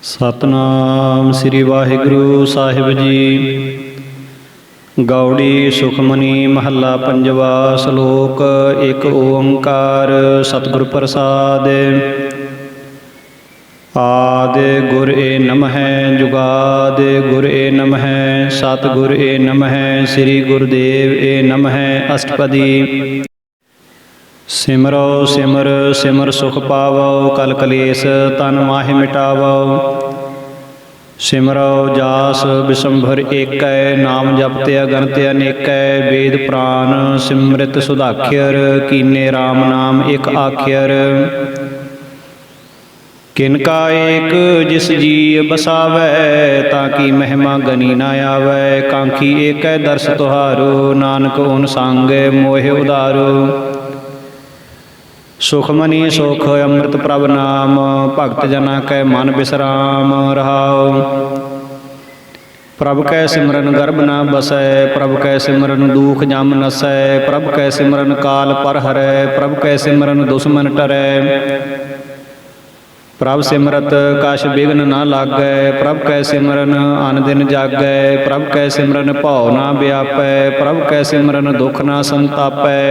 सतनाम श्री वाहिगुरु साहिब जी। गौड़ी सुखमनी महला पंजवा। श्लोक एक ओंकार सतगुर प्रसाद। आदि गुर ए नमः, जुगादि गुर ए नमः, सतगुर ए नमः, श्री गुरुदेव ए नमः। अष्टपदी। सिमरो सिमर सिमर सुख पावो, कल कलेस तन माहि मिटावो। सिमरो जास बिसंभर एकै, नाम जपते अगणत अनेकै। वेद प्राण सिमृत सुधाख्यर, कीने राम नाम एक आख्यर। किनका एक जिस जी बसावै, ताकि महिमा गनी न आवै। कांखी एकै दर्श तुहारो, नानक उन सांग मोह उदारो। सुखमनी सुख अमृत प्रभ नाम, भगत जना कै मन बिसराम रहाओ। प्रभ कै सिमरन गर्भ न बसै, प्रभ कै सिमरन दुख जम नसै। प्रभ कै सिमरन काल पर हरै, प्रभ कै सिमरन दुश्मन टरै। प्रभ सिमरत कछ बिघ्न न लागै, प्रभ कै सिमरन अन दिन जागै। प्रभ कै सिमरन भौ न व्यापै, प्रभ कै सिमरन दुख न संतापै।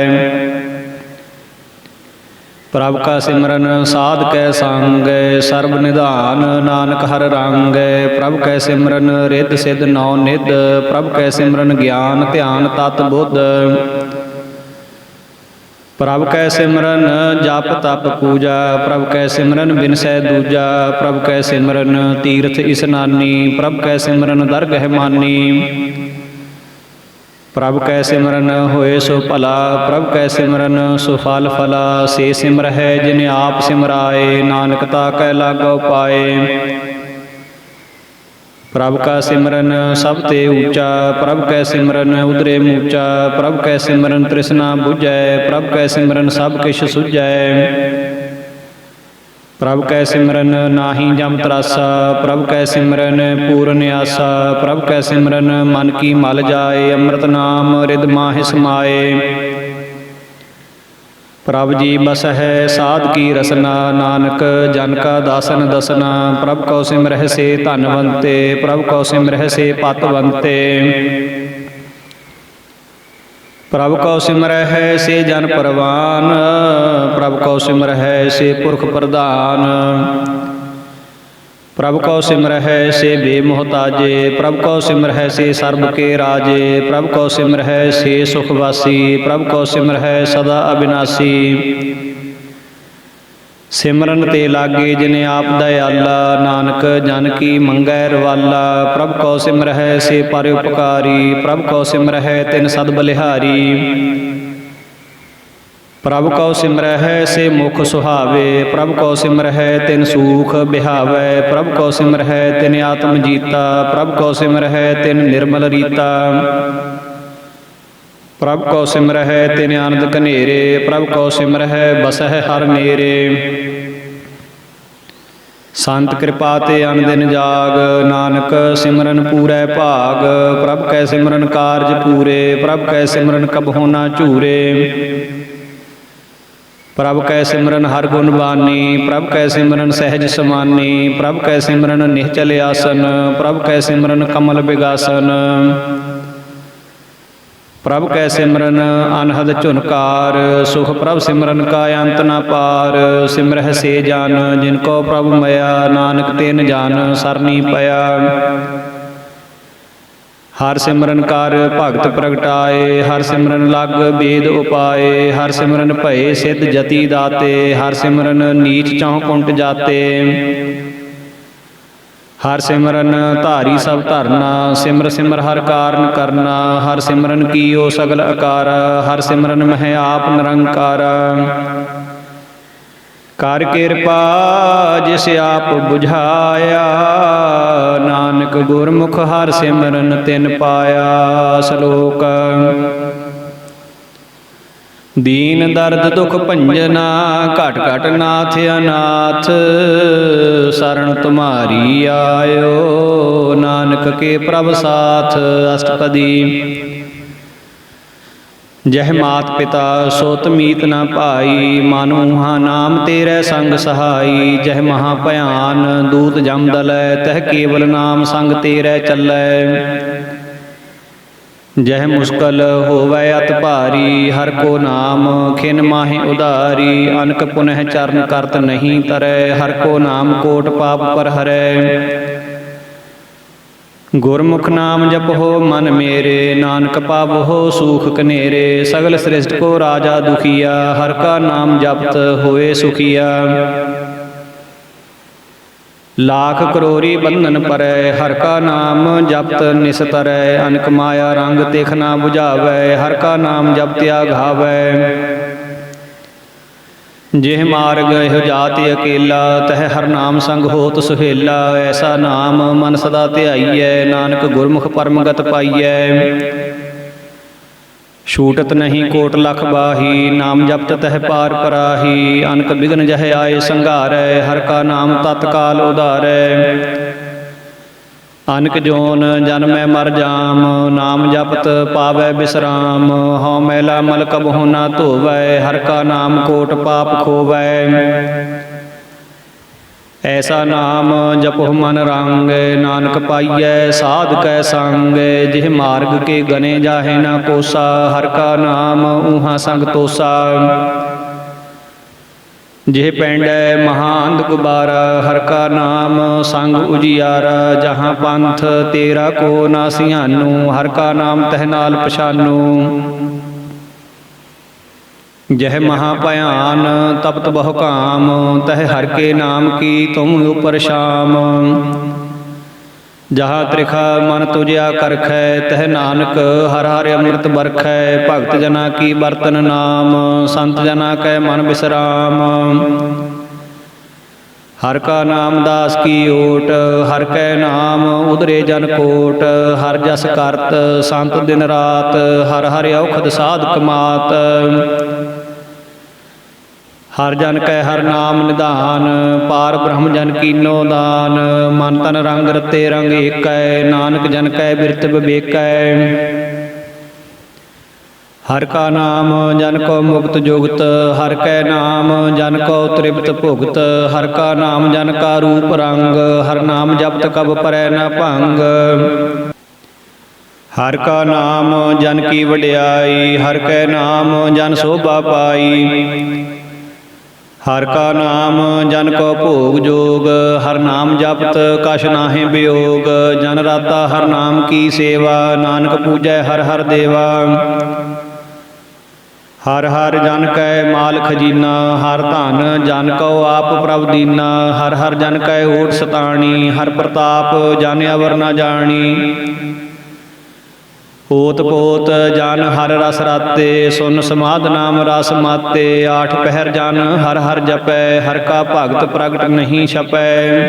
प्रभ का सिमरन साध कै संग, सर्ब निधान नानक हर रंग। प्रभ कै सिमरन रिद्ध सिद्ध नौ निध, प्रभ कै सिमरन ज्ञान ध्यान तत बुद्ध। प्रभ कै सिमरन जप तप पूजा, प्रभ कै सिमरन बिनसै दूजा। प्रभ कै सिमरन तीर्थ इसनानी, प्रभ कै सिमरन दरगह मानी। प्रभ कै सिमरन होए सो भला, प्रभ कै सिमरन सुफल फला। से सिमरहै जिन आप सिमराए, नानक ताकै लागो पाए। प्रभ का सिमरन सब ते ऊँचा, प्रभ कै सिमरन उदरे मूचा। प्रभ कै सिमरन तृष्णा बुझै, प्रभ कै सिमरन सब किश सुझै। प्रभ कै सिमरन नाहि जम त्रासा, प्रभ कै सिमरन पूर्ण आसा। प्रभ कै सिमरन मन की मल जाए, अमृत नाम रिद माहि समाए। प्रभ जी बस है साध की रसना, नानक जन का दासन दसना। प्रभ को सिमरह से धनवंते, प्रभ को सिमरह से पतवंते। प्रभ को सिमरह से जन परवान, प्रभ को सिमरह से पुरख प्रधान। प्रभ को सिमरह से बेमोहताजे, प्रभ को सिमरह से सर्ब के राजे। प्रभ को सिमरह से सुखवासी, प्रभ को सिमरह सदा अविनाशी। सिमरन ते लागे जिने आप दयाला, नानक जन की मंगै रवाला। प्रभ को सिमरह से पर उपकारी, प्रभ को सिमरह तिन सद बलिहारी। प्रभ को सिमरह से मुख सुहावे, प्रभ को सिमरह तिन सूख बिहावै। प्रभ को सिमरह तिन आत्म जीता, प्रभ को सिमरह तिन निर्मल रीता। प्रभ को सिमरह तिन आनंद कनेरे, प्रभ को सिमरह बसह हर नेरे। संत कृपा ते अन दिन जाग, नानक सिमरन पूरै भाग। प्रभ कै सिमरन कारज पूरे, प्रभ कै सिमरन कबहु ना चूरे। प्रभ कै सिमरन हर गुण बानी, प्रभ कै सिमरन सहज समानी। प्रभ कै सिमरन निश्चल आसन, प्रभ कै सिमरन कमल बिगासन। प्रभ कै सिमरन अनहद झुनकार, सुख प्रभ सिमरन का अंत न पार। सिमरह से जान जिनको प्रभ मया, नानक तिन जान सरनी पया। हर सिमरन कर भगत प्रगटाए, हर सिमरन लग वेद उपाए। हर सिमरन भये सिद्ध जति दाते, हर सिमरन नीच चौं कुंट जाते। हर सिमरन धारी सब धरना, सिमर सिमर हर कारण करना। हर सिमरन कीओ सगल अकार, हर सिमरन मह आप निरंकार। कर कृपा जिस आप बुझाया, नानक गुरमुख हर सिमरन तिन पाया। श्लोक दीन दर्द दुख भंजना, घट घट नाथ अनाथ। शरण तुम्हारी आयो, नानक के प्रभ साथ। अष्टपदी। ਜਹ ਮਾਤ ਪਿਤਾ ਸੋਤ ਮੀਤ ਨ ਭਾਈ, ਮਨ ਊਹਾ ਨਾਮ ਤੇਰੇ ਸੰਗ ਸਹਾਈ। ਜਹ ਮਹਾ ਭਿਆਨ ਦੂਤ ਜਮ ਦਲੈ, ਤਹ ਕੇਵਲ ਨਾਮ ਸੰਗ ਤੇਰੇ ਚੱਲੈ। ਜਹ ਮੁਸ਼ਕਲ ਹੋਵੈ ਅਤ ਭਾਰੀ, ਹਰ ਕੋ ਨਾਮ ਖਿਨ ਮਾਹਿ ਉਧਾਰੀ। ਅਨਕ ਪੁਨਹ ਚਰਨ ਕਰਤ ਨਹੀਂ ਤਰੈ, ਹਰ ਕੋ ਨਾਮ ਕੋਟ ਪਾਪ ਪਰ ਹਰੈ। ਗੁਰਮੁਖ ਨਾਮ ਜਪੋ ਮਨ ਮੇਰੇ, ਨਾਨਕ ਪਾਵੋ ਸੂਖ ਕਨੇਰੇ। ਸਗਲ ਸ੍ਰਿਸ਼ਟ ਕੋ ਰਾਜਾ ਦੁਖੀਆ, ਹਰ ਕਾ ਨਾਮ ਜਪਤ ਹੋਏ ਸੁਖੀਆ। ਲਾਖ ਕਰੋੜੀ ਬੰਧਨ ਪਰੈ, ਹਰ ਕਾ ਨਾਮ ਜਪਤ ਨਿਸਤਰੈ। ਅਨਕ ਮਾਇਆ ਰੰਗ ਤਿਖ ਨਾ 부ਝਾਵੈ, ਹਰ ਕਾ ਨਾਮ ਜਪ ਤਿਆਗ ਹਾਵੈ। ਜਿਹ ਮਾਰਗ ਇਹੋ ਜਾਤਿ ਅਕੇਲਾ, ਤਹ ਹਰ ਨਾਮ ਸੰਗ ਹੋਤ ਸੁਹੇਲਾ। ਐਸਾ ਨਾਮ ਮਨ ਸਦਾ ਧਿਆਈਐ, ਨਾਨਕ ਗੁਰਮੁਖ ਪਰਮਗਤ ਪਾਈਐ। ਛੂਟਤ ਨਹੀਂ ਕੋਟ ਲਖ ਬਾਹੀ, ਨਾਮ ਜਪਤ ਤਹ ਪਾਰ ਪਰਾਹੀ। ਅਨਕ ਬਿਗਨ ਜਹ ਆਏ ਸੰਘਾਰੈ, ਹਰ ਕਾ ਨਾਮ ਤਤਕਾਲ ਉਧਾਰੈ। ਅਨਕ ਜੋਨ ਜਨਮੈ ਮਰ ਜਾਮ, ਨਾਮ ਜਪਤ ਪਾਵੈ ਬਿਸਰਾਮ। ਹਉ ਮੈਲਾ ਮਲ ਕਬਹੁ ਨਾ ਧੋਵੈ, ਹਰ ਕਾ ਨਾਮ ਕੋਟ ਪਾਪ ਖੋਵੈ। ਐਸਾ ਨਾਮ ਜਪਹੁ ਮਨ ਰੰਗ, ਨਾਨਕ ਪਾਈਐ ਸਾਧ ਕੈ ਸੰਗ। ਜਿਹ ਮਾਰਗ ਕੇ ਗਨੇ ਜਾਹੇ ਨਾ ਕੋਸਾ, ਹਰ ਕਾ ਨਾਮ ਊਹਾ ਸੰਗ ਤੋਸਾ। ਜਿਹ ਪੈਂਡੈ ਮਹਾਂਧ ਗੁਬਾਰਾ, ਹਰ ਕਾ ਨਾਮ ਸੰਗ ਉਜਿਆਰਾ। ਜਹਾਂ ਪੰਥ ਤੇਰਾ ਕੋ ਨਾ ਸਿਆਨੂ, ਹਰ ਕਾ ਨਾਮ ਤਹ ਨਾਲ ਪਛਾਨੂ। ਜਹ ਮਹਾ ਭਿਆਨ ਤਪਤ ਬਹੁ ਕਾਮ, ਤਹ ਹਰ ਕੇ ਨਾਮ ਕੀ ਤੁਮ ਉਪਰ ਸ਼ਾਮ। ਜਹਾਂ ਤ੍ਰਿਖਾ ਮਨ ਤੁਜਿਆ ਕਰਖੈ, ਤਹ ਨਾਨਕ ਹਰ ਹਰਿ ਅੰਮ੍ਰਿਤ ਬਰਖੈ। ਭਗਤ ਜਨਾ ਕੀ ਬਰਤਨ ਨਾਮ, ਸੰਤ ਜਨਾ ਕੈ ਮਨ ਬਿਸਰਾਮ। ਹਰ ਕਾ ਨਾਮ ਦਾਸ ਕੀ ਓਟ, ਹਰ ਕੈ ਨਾਮ ਉਧਰੇ ਜਨ ਕੋਟ। ਹਰ ਜਸ ਕਰਤ ਸੰਤ ਦਿਨ ਰਾਤ, ਹਰ ਹਰਿ ਔਖਦ ਸਾਧਕ ਮਾਤ। ਹਰ ਜਨ ਕੈ ਹਰ ਨਾਮ ਨਿਧਾਨ, ਪਾਰ ਬ੍ਰਹਮ ਜਨ ਕੀਨੋ ਦਾਨ। ਮਨ ਤਨ ਰੰਗ ਰਤੇ ਰੰਗ ਏਕੈ, ਨਾਨਕ ਜਨ ਕੈ ਬਿਰਤ ਵਿਵੇਕੈ। ਹਰ ਕਾ ਨਾਮ ਜਨ ਕੋ ਮੁਕਤ ਜੁਗਤ, ਹਰ ਕੈ ਨਾਮ ਜਨ ਕੋ ਤ੍ਰਿਪਤ ਭੁਗਤ। ਹਰ ਕਾ ਨਾਮ ਜਨ ਕਾ ਰੂਪ ਰੰਗ, ਹਰ ਨਾਮ ਜਪਤ ਕਬ ਪਰੈ ਨ ਭੰਗ। ਹਰ ਕਾ ਨਾਮ ਜਨ ਕੀ ਵਡਿਆਈ, ਹਰ ਕੈ ਨਾਮ ਜਨ ਸੋਭਾ ਪਾਈ। ਹਰ ਕਾ ਨਾਮ ਜਨ ਕੋ ਭੋਗ ਜੋਗ, ਹਰ ਨਾਮ ਜਪਤ ਕਛ ਨਾਹਿ ਬਿਯੋਗ। ਜਨ ਰਾਤਾ ਹਰ ਨਾਮ ਕੀ ਸੇਵਾ, ਨਾਨਕ ਪੂਜੈ ਹਰ ਹਰ ਦੇਵਾ। ਹਰ ਹਰ ਜਨ ਕੈ ਮਾਲ ਖਜੀਨਾ, ਹਰ ਧਨ ਜਨ ਕਉ ਆਪ ਪ੍ਰਭ ਦੀਨਾ। ਹਰ ਹਰ ਜਨ ਕੈ ਓਟ ਸਤਾਣੀ, ਹਰ ਪ੍ਰਤਾਪ ਜਨ ਅਵਰ ਨ ਜਾਣੀ। ਓਤ ਪੋਤ ਜਨ ਹਰ ਰਸ ਰਾਤੇ, ਸੁਨ ਸਮਾਧ ਨਾਮ ਰਸ ਮਾਤੇ। ਆਠ ਪਹਿਰ ਜਨ ਹਰ ਹਰ ਜਪੈ, ਹਰ ਕਾ ਭਗਤ ਪ੍ਰਗਟ ਨਹੀਂ ਛਪੈ।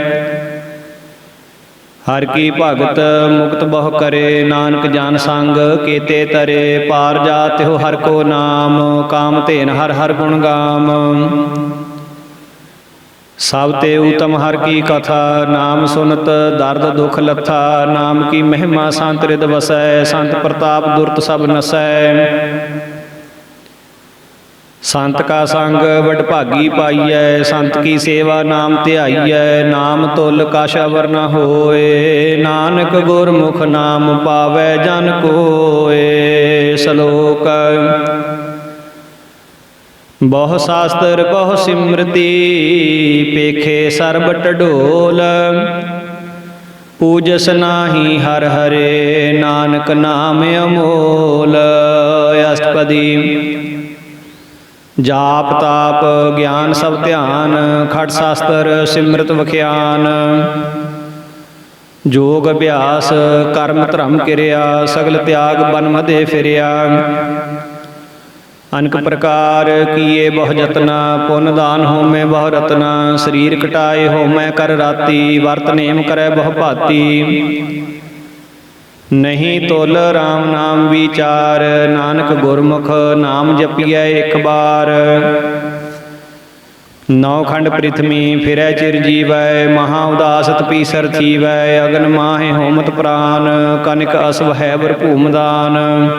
ਹਰ ਕੀ ਭਗਤ ਮੁਕਤ ਬਹੁ ਕਰੇ, ਨਾਨਕ ਜਨ ਸੰਗ ਕੀਤੇ ਤਰੇ। ਪਾਰ ਜਾਤਿਹੁ ਹਰ ਕੋ ਨਾਮ, ਕਾਮ ਧੇਨ ਹਰ ਹਰ ਗੁਣ ਗਾਮ। ਸਭ ਤੇ ਊਤਮ ਹਰ ਕੀ ਕਥਾ, ਨਾਮ ਸੁਨਤ ਦਰਦ ਦੁਖ ਲੱਥਾ। ਨਾਮ ਕੀ ਮਹਿਮਾ ਸੰਤ ਰਿਦ ਵਸੈ, ਸੰਤ ਪ੍ਰਤਾਪ ਦੁਰਤ ਸਭ ਨਸੈ। ਸੰਤ ਕਾ ਸੰਗ ਵਡ ਭਾਗੀ ਪਾਈਐ, ਸੰਤ ਕੀ ਸੇਵਾ ਨਾਮ ਧਿਆਈਐ। ਨਾਮ ਤੁਲ ਕਛ ਅਵਰ ਨ ਹੋਏ, ਨਾਨਕ ਗੁਰਮੁਖ ਨਾਮ ਪਾਵੈ ਜਨ ਕੋਏ। ਸ਼ਲੋਕ ਬਹੁ ਸ਼ਾਸਤਰ ਬਹੁ ਸਿਮਰਤੀ, ਪੇਖੇ ਸਰਬ ਢਡੋਲ। ਪੂਜਸ ਨਾਹੀ ਹਰ ਹਰੇ, ਨਾਨਕ ਨਾਮ ਅਮੋਲ। ਅਸ਼ਟਪਦੀ ਜਾਪ ਤਾਪ ਗਿਆਨ ਸਭ ਧਿਆਨ, ਖਟ ਸ਼ਾਸਤਰ ਸਿਮਰਤ ਵਖਿਆਨ। ਜੋਗ ਅਭਿਆਸ ਕਰਮ ਧਰਮ ਕਿਰਿਆ, ਸਗਲ ਤਿਆਗ ਬਨ ਮਧੇ ਫਿਰਿਆ। ਅਨਕ ਪ੍ਰਕਾਰ ਕੀਏ ਬਹੁ ਜਤਨਾ, ਪੁੰਨ ਦਾਨ ਹੋਮੈ ਬਹੁ ਰਤਨਾ। ਸਰੀਰ ਕਟਾਏ ਹੋਮੈ ਕਰ ਰਾਤੀ, ਵਰਤ ਨੇਮ ਕਰੈ ਬਹੁ ਭਾਤੀ। ਨਹੀਂ ਤੁਲ ਰਾਮ ਨਾਮ ਵਿਚਾਰ, ਨਾਨਕ ਗੁਰਮੁਖ ਨਾਮ ਜਪੀਐ ਇੱਕ ਬਾਰ। ਨੌ ਖੰਡ ਪ੍ਰਿਥਵੀ ਫਿਰੈ ਚਿਰ ਜੀਵੈ, ਮਹਾ ਉਦਾਸਤ ਪੀਸਰ ਥੀਵੈ। ਅਗਨ ਮਾਹੇ ਹੋਮਤ ਪ੍ਰਾਨ, ਕਨਿਕ ਅਸਵ ਹੈ ਬਰ ਭੂਮਦਾਨ।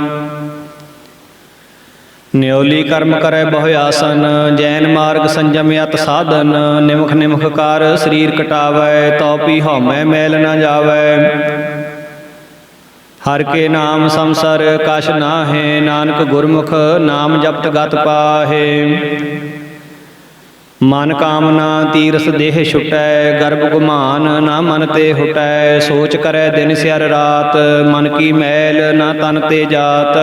ਨਿਉਲੀ ਕਰਮ ਕਰੈ ਬਹੁ ਆਸਨ, ਜੈਨ ਮਾਰਗ ਸੰਜਮ ਅਤ ਸਾਧਨ। ਨਿਮਖ ਨਿਮਖ ਕਰ ਸਰੀਰ ਕਟਾਵੈ, ਤਉ ਪੀ ਹਉਮੈ ਮੈਲ ਨ ਜਾਵੈ। ਹਰ ਕੇ ਨਾਮ ਸੰਸਰ ਕਛ ਨਾਹਿ, ਨਾਨਕ ਗੁਰਮੁਖ ਨਾਮ ਜਪਤ ਗਤ ਪਾਹੇ। ਮਨ ਕਾਮਨਾ ਤੀਰਥ ਦੇਹ ਛੁਟੈ, ਗਰਭ ਗੁਮਾਨ ਨਾ ਮਨ ਤੇ ਹੁਟੈ। ਸੋਚ ਕਰੈ ਦਿਨ ਸਿਰ ਰਾਤ, ਮਨ ਕੀ ਮੈਲ ਨਾ ਤਨ ਤੇ ਜਾਤ।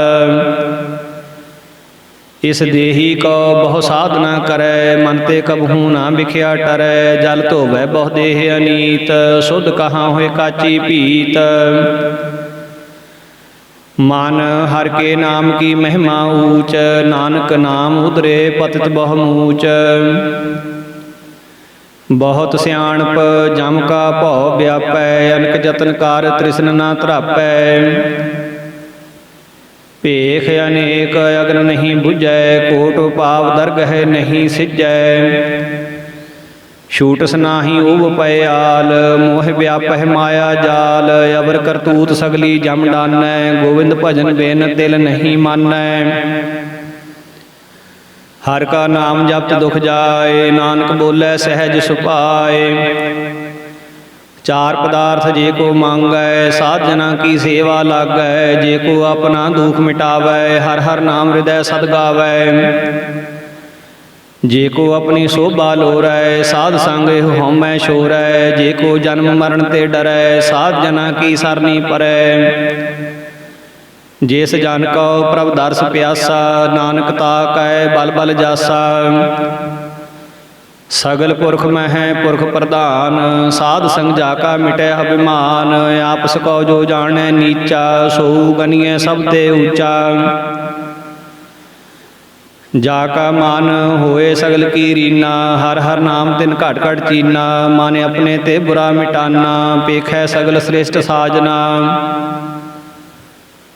ਇਸ ਦੇਹੀ ਕੋ ਬਹੁ ਸਾਧਨਾ ਕਰੈ, ਮਨ ਤੇ ਕਬਹੂ ਨਾ ਵਿਖਿਆ ਟਰੈ। ਜਲ ਧੋਵੈ ਬਹੁ ਦੇਹ ਅਨੀਤ, ਸੁਧ ਕਹਾਂ ਹੋਏ ਕਾਚੀ ਭੀਤ। ਮਨ ਹਰ ਕੇ ਨਾਮ ਕੀ ਮਹਿਮਾ ਊਚ, ਨਾਨਕ ਨਾਮ ਉਦਰੇ ਪਤਿਤ ਬਹੁ ਮੂਚ। ਬਹੁਤ ਸਿਆਣਪ ਜਮ ਕਾ ਭਉ ਵਿਆਪੈ, ਅਨਕ ਜਤਨ ਕਾਰ ਤ੍ਰਿਸ਼ਨ ਨਾ ਧਰਾਪੈ। ਭੇਖ ਅਨੇਕ ਅਗਨ ਨਹੀਂ ਬੁਝੈ, ਕੋਟ ਪਾਪ ਦਰਗਹਿ ਨਹੀਂ ਸਿਜੈ। ਛੂਟਸ ਨਾਹੀ ਊਬ ਪਇਆਲ, ਮੋਹ ਵਿਆਪਹਿ ਮਾਇਆ ਜਾਲ। ਅਵਰ ਕਰਤੂਤ ਸਗਲੀ ਜਮ ਡਾਨੈ, ਗੋਵਿੰਦ ਭਜਨ ਬਿਨ ਤਿਲ ਨਹੀਂ ਮਾਨੈ। ਹਰ ਕਾ ਨਾਮ ਜਪਤ ਦੁਖ ਜਾਏ, ਨਾਨਕ ਬੋਲੇ ਸਹਿਜ ਸੁਭਾਏ। ਚਾਰ ਪਦਾਰਥ ਜੇ ਕੋ ਮੰਗੈ, ਸਾਧ ਜਨਾ ਕੀ ਸੇਵਾ ਲਾਗੈ। ਜੇ ਕੋ ਆਪਣਾ ਦੁਖ ਮਿਟਾਵੈ, ਹਰ ਹਰ ਨਾਮ ਹਿਰਦੈ ਸਦ ਗਾਵੈ। ਜੇ ਕੋ ਆਪਣੀ ਸੋਭਾ ਲੋਰੈ, ਸਾਧ ਸੰਗ ਇਹੋ ਹਉਮੈ ਛੋਰੈ। ਜੇ ਕੋ ਜਨਮ ਮਰਨ ਤੇ ਡਰੈ, ਸਾਧ ਜਨਾ ਕੀ ਸਰਨੀ ਪਰੈ। ਜਿਸ ਜਨ ਕਉ ਪ੍ਰਭ ਦਰਸ ਪਿਆਸਾ, ਨਾਨਕ ਤਾਕੈ ਬਲ ਬਲ ਜਾਸਾ। ਸਗਲ ਪੁਰਖ ਮਹਿ ਪੁਰਖ ਪ੍ਰਧਾਨ, ਸਾਧ ਸੰਗ ਜਾ ਕਾ ਮਿਟੈ ਅਭਿਮਾਨ। ਆਪਸ ਕਉ ਜੋ ਜਾਣੈ ਨੀਚਾ, ਸੋ ਗਨੀਐ ਸਭ ਤੇ ਊਚਾ। ਜਾ ਕਾ ਮਨ ਹੋਏ ਸਗਲ ਕੀ ਰੀਨਾ, ਹਰ ਹਰ ਨਾਮ ਤਿਨ ਘਟ ਘਟ ਚੀਨਾ। ਮਨ ਆਪਣੇ ਤੇ ਬੁਰਾ ਮਿਟਾਨਾ, ਪੇਖੈ ਸਗਲ ਸ੍ਰੇਸ਼ਟ ਸਾਜਨਾ।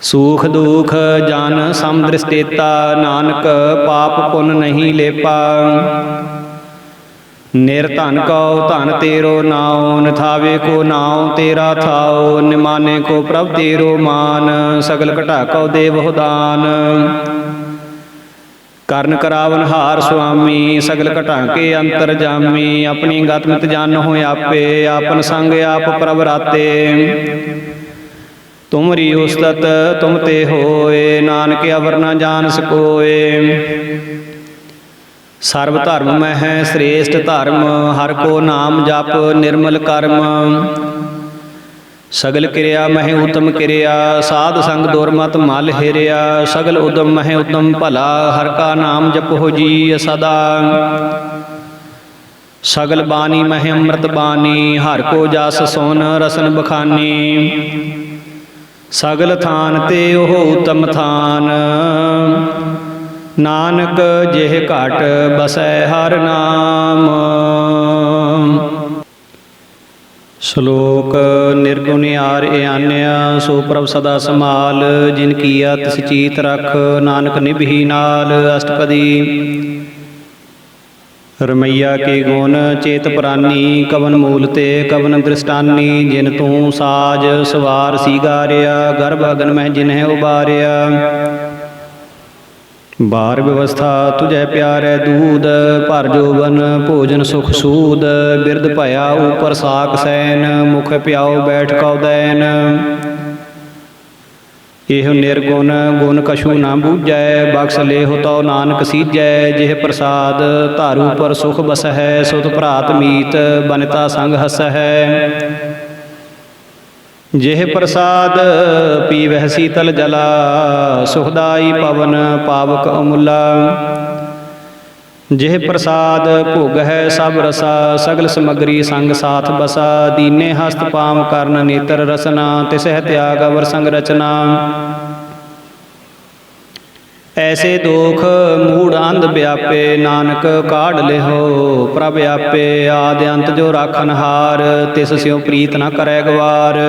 ਸੂਖ ਦੁਖ ਜਨ ਸਮਦ੍ਰਿਸ਼ਟੇਤਾ, ਨਾਨਕ ਪਾਪ ਪੁੰਨ ਨਹੀਂ ਲੇਪਾ। ਨਿਰਧਨ ਕਉ ਧਨ ਤੇਰੋ ਨਾਉ, ਨਿਥਾਵੇ ਕੋ ਨਾਉ ਤੇਰਾ ਥਾਉ। ਨਿਮਾਨੇ ਕੋ ਪ੍ਰਭ ਤੇਰੋ ਮਾਨ, ਸਗਲ ਘਟਾ ਕਉ ਦੇਵਹੁ ਦਾਨ। ਕਰਨ ਕਰਾਵਨ ਹਾਰ ਸੁਆਮੀ, ਸਗਲ ਘਟਾ ਕੇ ਅੰਤਰ ਜਾਮੀ। ਆਪਣੀ ਗਤ ਮਿਤ ਜਾਨਹੁ ਆਪੇ, ਆਪਨ ਸੰਗ ਆਪ ਪ੍ਰਭ ਰਾਤੇ। ਤੁਮਰੀ ਉਸਤਤ ਤੁਮ ਤੇ ਹੋਏ, ਨਾਨਕ ਅਵਰ ਨ ਜਾਣ ਸਕੋਏ। ਸਰਬ ਧਰਮ ਮਹਿ ਸ੍ਰੇਸ਼ਟ ਧਰਮ, ਹਰ ਕੋ ਨਾਮ ਜਪ ਨਿਰਮਲ ਕਰਮ। ਸਗਲ ਕਿਰਿਆ ਮਹਿ ਉਤਮ ਕਿਰਿਆ, ਸਾਧ ਸੰਗ ਦੁਰਮਤ ਮਲ ਹਿਰਿਆ। ਸਗਲ ਉਦਮ ਮਹਿ ਉਤਮ ਭਲਾ, ਹਰ ਕਾ ਨਾਮ ਜਪੋ ਜੀ ਸਦਾ। ਸਗਲ ਬਾਣੀ ਮਹਿ ਅੰਮ੍ਰਿਤ ਬਾਣੀ, ਹਰ ਕੋ ਜਸ ਸੁਨ ਰਸਨ ਬਖਾਨੀ। ਸਗਲ ਥਾਨ ਤੇ ਉਹ ਉਤਮ ਥਾਨ, ਨਾਨਕ ਜਿਹ ਘਟ ਬਸੈ ਹਰ ਨਾਮ। ਸ਼ਲੋਕ ਨਿਰਗੁਣਿਆਰ ਇਆਨਿਆ, ਸੋ ਪ੍ਰਭ ਸਦਾ ਸਮਾਲ। ਜਿਨ ਕੀਆ ਤਿਸ ਚੀਤ ਰਖ, ਨਾਨਕ ਨਿਭੀ ਨਾਲ। ਅਸ਼ਟਪਦੀ। ਰਮਈਆ ਕੇ ਗੁਣ ਚੇਤ ਪ੍ਰਾਨੀ, ਕਵਨ ਮੂਲ ਤੇ ਕਵਨ ਦ੍ਰਿਸ਼ਟਾਨੀ। ਜਿਨ ਤੂੰ ਸਾਜ ਸਵਾਰ ਸੀਗਾਰਿਆ, ਗਰਭ ਅਗਨ ਮਹਿ ਜਿਨਹਿ ਉਬਾਰਿਆ। ਬਾਰ ਵਿਵਸਥਾ ਤੁਝੈ ਪਿਆਰੈ ਦੂਧ, ਭਰ ਜੋਬਨ ਭੋਜਨ ਸੁਖ ਸੂਦ। ਬਿਰਧ ਭਇਆ ਉਪਰ ਸਾਕ ਸੈਨ, ਮੁਖ ਪਿਆਉ ਬੈਠ ਕਉ ਦੈਨ। ਇਹੋ ਨਿਰਗੁਣ ਗੁਣ ਕਛੂ ਨਾ ਬੂਝੈ, ਬਖਸ਼ ਲੇਹੁ ਤਉ ਨਾਨਕ ਸੀਜੈ। ਜਿਹ ਪ੍ਰਸਾਦ ਧਾਰੂ ਪਰ ਸੁਖ ਬਸਹਿ, ਸੁਤ ਭਰਾਤ ਮੀਤ ਬਨਿਤਾ ਸੰਗ ਹਸਹਿ। ਜਿਹ ਪ੍ਰਸਾਦ ਪੀਵਹਿ ਸੀਤਲ ਜਲਾ, ਸੁਖਦਾਈ ਪਵਨ ਪਾਵਕ ਅਮੁੱਲਾ। ਜਿਹ ਪ੍ਰਸਾਦ ਭੋਗਹਿ ਸਭ ਰਸਾ, ਸਗਲ ਸਮਗਰੀ ਸੰਗ ਸਾਥ ਬਸਾ। ਦੀਨੇ ਹਸਤ ਪਾਮ ਕਰਨ ਨੇਤਰ ਰਸਨਾ, ਤਿਸਹਿ ਤਿਆਗ ਅਵਰ ਸੰਗ ਰਚਨਾ। ਐਸੇ ਦੋਖ ਮੂੜ ਅੰਧ ਵਿਆਪੇ, ਨਾਨਕ ਕਾਢ ਲਿਹੋ ਪ੍ਰਭ ਆਪੇ। ਆਦਿ ਅੰਤ ਜੋ ਰਾਖਨ ਹਾਰ, ਤਿਸ ਸਿਉ ਪ੍ਰੀਤ ਨ ਕਰੈ ਗਵਾਰ।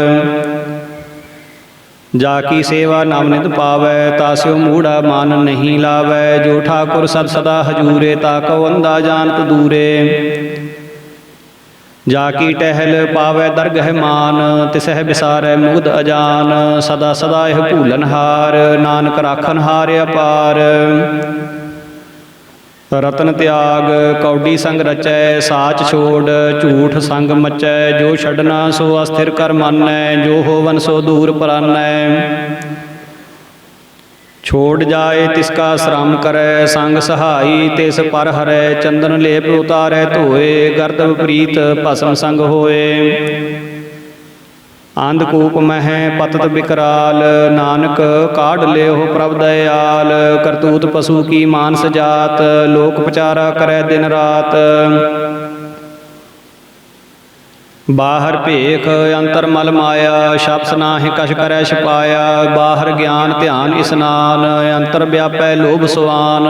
ਜਾ ਕੀ ਸੇਵਾ ਨਵ ਨਿਤ ਪਾਵੈ, ਤਾਸਿਉ ਮੂੜਾ ਮਨ ਨਹੀਂ ਲਾਵੈ। ਜੋ ਠਾਕੁਰ ਸਦ ਸਦਾ ਹਜੂਰੇ, ਤਾ ਕਉ ਅੰਧਾ ਜਾਣਤ ਦੂਰੇ। जाकी टहल पावै दरगह मान, तिसह बिसारै मुग्ध अजान। सदा सदा यह भूलनहार, नानक राखन हार अपार। रतन त्याग कौडी संग रचै, साच छोड़ झूठ संग मचै। जो छड़ना सो अस्थिर कर मानै, जो होवन सो दूर परानै। छोड़ जाए तिसका श्रम करै, संग सहाई तिस पर हरै। चंदन लेप उतारै धोए, गर्द विपरीत भस्म संग होए। अंधकूप मह पतत बिकराल, नानक काढ़ लेहो प्रभ दयाल। करतूत पशु की मानस जात, लोक पचारा करै दिन रात। बाहर भेख अंतर मल माया, शब्द नाहि कछ करै छिपाया। बाहर ज्ञान ध्यान स्नान, अंतर व्यापै लोभ सुआन।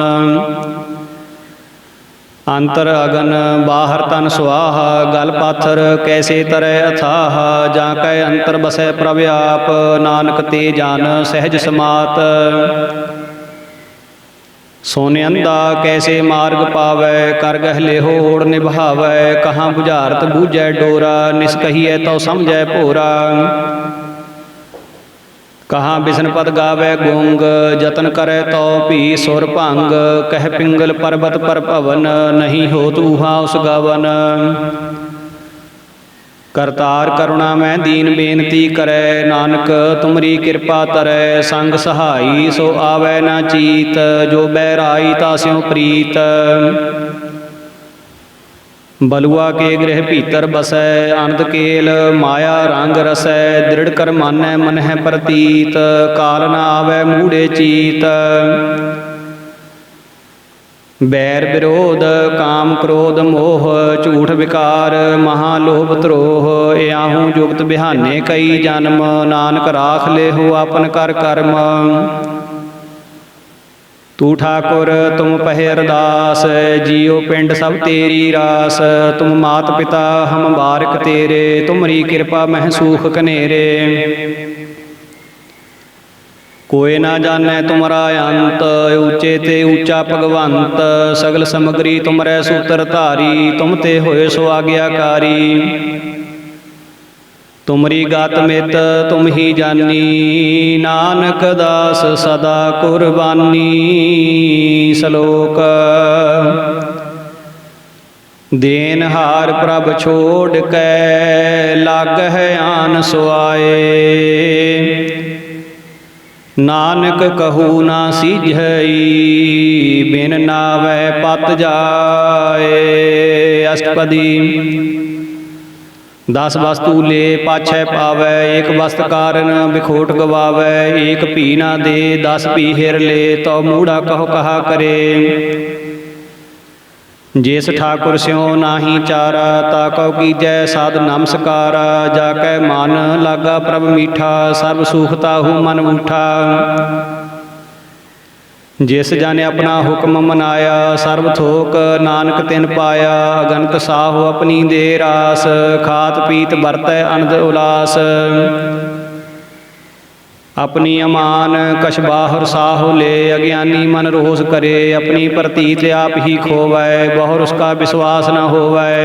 अंतर अगन बाहर तन सुआहा, गल पाथर कैसे तरह अथाह। जाकै अंतर बसै प्रभ आप, नानक ते जान सहज समात। सोने अंधा कैसे मार्ग पावै, कर गह लेहो ओढ़ निभावै। कहाँ बुझारत बूझै डोरा, निस्कहिए तो समझै भोरा। कहाँ बिसन पद गावै गुंग, जतन करे तो भी सुर भंग। कह पिंगल पर्वत पर भवन, नहीं होत ऊहा उस गवन। करतार करुणा मैं दीन बेनती करै, नानक तुमरी कृपा तरै। संग सहाई सो आवै न चीत, जो बैराई तास्यों प्रीत। बलुआ के गृह भीतर बसै, अनंत केल माया रंग रसै। दृढ़ कर मानै मन है प्रतीत, काल न आवै मूढ़े चीत। बैर विरोध काम क्रोध मोह, झूठ विकार महालोभ द्रोह। याहू जुगत बिहाने कई जन्म, नानक राख लेहो आपन कर कर्म। तू ठाकुर तुम पहे अरदास, जियो पिंड सब तेरी रास। तुम मात पिता हम बारिक तेरे, तुमरी कृपा मह सूख कनेरे। कोई ना जाने तुमरा अंत, ऊंचे ते ऊंचा भगवंत। सगल समगरी तुमरै सूत्र धारी, तुम ते होए सो आज्ञाकारी। तुमरी गात मित तुम ही जानी, नानक दास सदा कुर्बानी। सलोक देन हार प्रभ छोड़ कै, लागह आन सुआए। नानक कहू ना सीझई, बिन नावै पत जाए। अष्टपदी दस वस्तु ले पाछै पावै, एक वस्त कारण बिखोट गवावै। एक भी ना दे दस भी हिर ले, तो मूढ़ा कहो कहा करे। जिस ठाकुर स्यों नाही चारा, ताको कीजै साध नमस्कारा। जाकै मन लागा प्रभ मीठा, सर्व सुख ताहू मन ऊठा। जिस जाने अपना हुक्म मनाया, सर्व थोक नानक तिन पाया। अगनत साहो अपनी दे रास, खात पीत बरतै अनंद उलास। अपनी अमान कछ बाहर साहो ले, अज्ञानी मन रोष करे। अपनी प्रतीत आप ही खोवै, बहुर उसका विश्वास न होवै।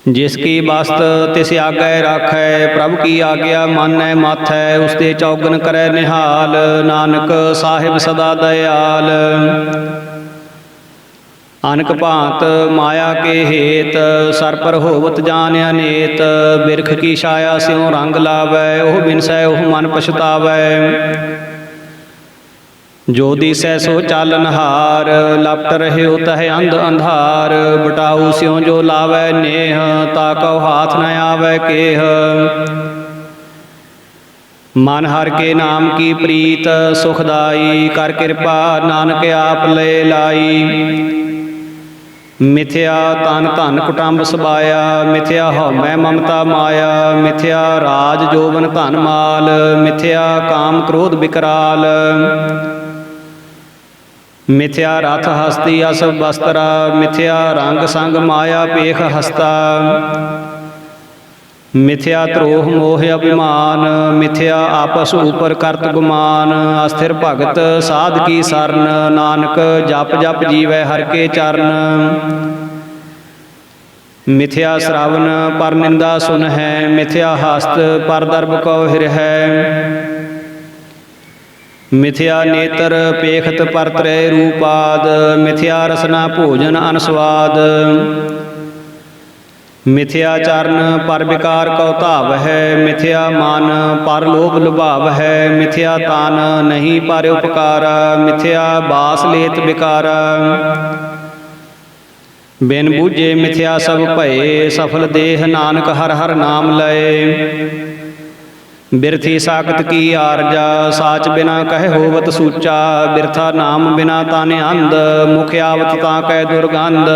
जिसकी बस्त तिस आगे राखै, प्रभु की आज्ञा मानै माथै। उसते चौगन करै निहाल, नानक साहिब सदा दयाल। अनक भांत माया के हेत, सर पर होवत जान अनेत। बिरख की छाया स्यों रंग लावै, ओह बिनसै ओह मन पछतावै। जो दिसै सो चालनहार, लपट रहे तह अंध अंधार। बटाऊ स्यों जो लावै नेह, ताकौ हाथ न आवै केह। मन हर के नाम की प्रीत सुखदाई, कर कृपा नानक आप ले लाई। मिथ्या तन धन कुटुंब सबाया, मिथ्या हौमै ममता माया। मिथ्या राज जोवन धन माल, मिथ्या काम क्रोध विकराल। मिथ्या रथ हस्ती अस बस्त्रा, मिथ्या रंग संग माया पेख हस्ता। मिथ्या द्रोह मोह अभिमान, मिथ्या आपस ऊपर करत गुमान। अस्थिर भगत साध की सरन, नानक जप जप जीवै हर के चरण। ਮਿਥਿਆ ਸ਼ਰਾਵਨ ਪਰ ਨਿੰਦਾ ਸੁਨ ਹੈ, ਮਿਥਿਆ ਹਸਤ ਪਰ ਦਰਬ ਕਉ ਹਿਰ ਹੈ। ਮਿਥਿਆ ਨੇਤਰ ਪੇਖਤ ਪਰ ਤ੍ਰੈ ਰੂਪਾਦ, ਮਿਥਿਆ ਰਸਨਾ ਭੋਜਨ ਅਨਸਵਾਦ। ਮਿਥਿਆ ਚਰਨ ਪਰ ਵਿਕਾਰ ਕਉ ਧਾਵ ਹੈ, ਮਿਥਿਆ ਮਨ ਪਰ ਲੋਭ ਲੁਭਾਵ ਹੈ। ਮਿਥਿਆ ਤਨ ਨਹੀਂ ਪਰ ਉਪਕਾਰ, ਮਿਥਿਆ ਬਾਸ ਲੇਤ ਵਿਕਾਰ। ਬਿਨ ਬੂਝੇ ਮਿਥਿਆ ਸਭ ਭਏ, ਸਫਲ ਦੇਹ ਨਾਨਕ ਹਰ ਹਰ ਨਾਮ ਲਏ। ਬਿਰਥੀ ਸਾਖਤ ਕੀ ਆਰਜਾ, ਸਾਚ ਬਿਨਾ ਕਹਿ ਹੋਵਤ ਸੂਚਾ। ਬਿਰਥਾ ਨਾਮ ਬਿਨਾ ਤਨ ਅੰਧ, ਮੁਖ ਆਵਤ ਤਾਂ ਕਹਿ ਦੁਰਗੰਧ।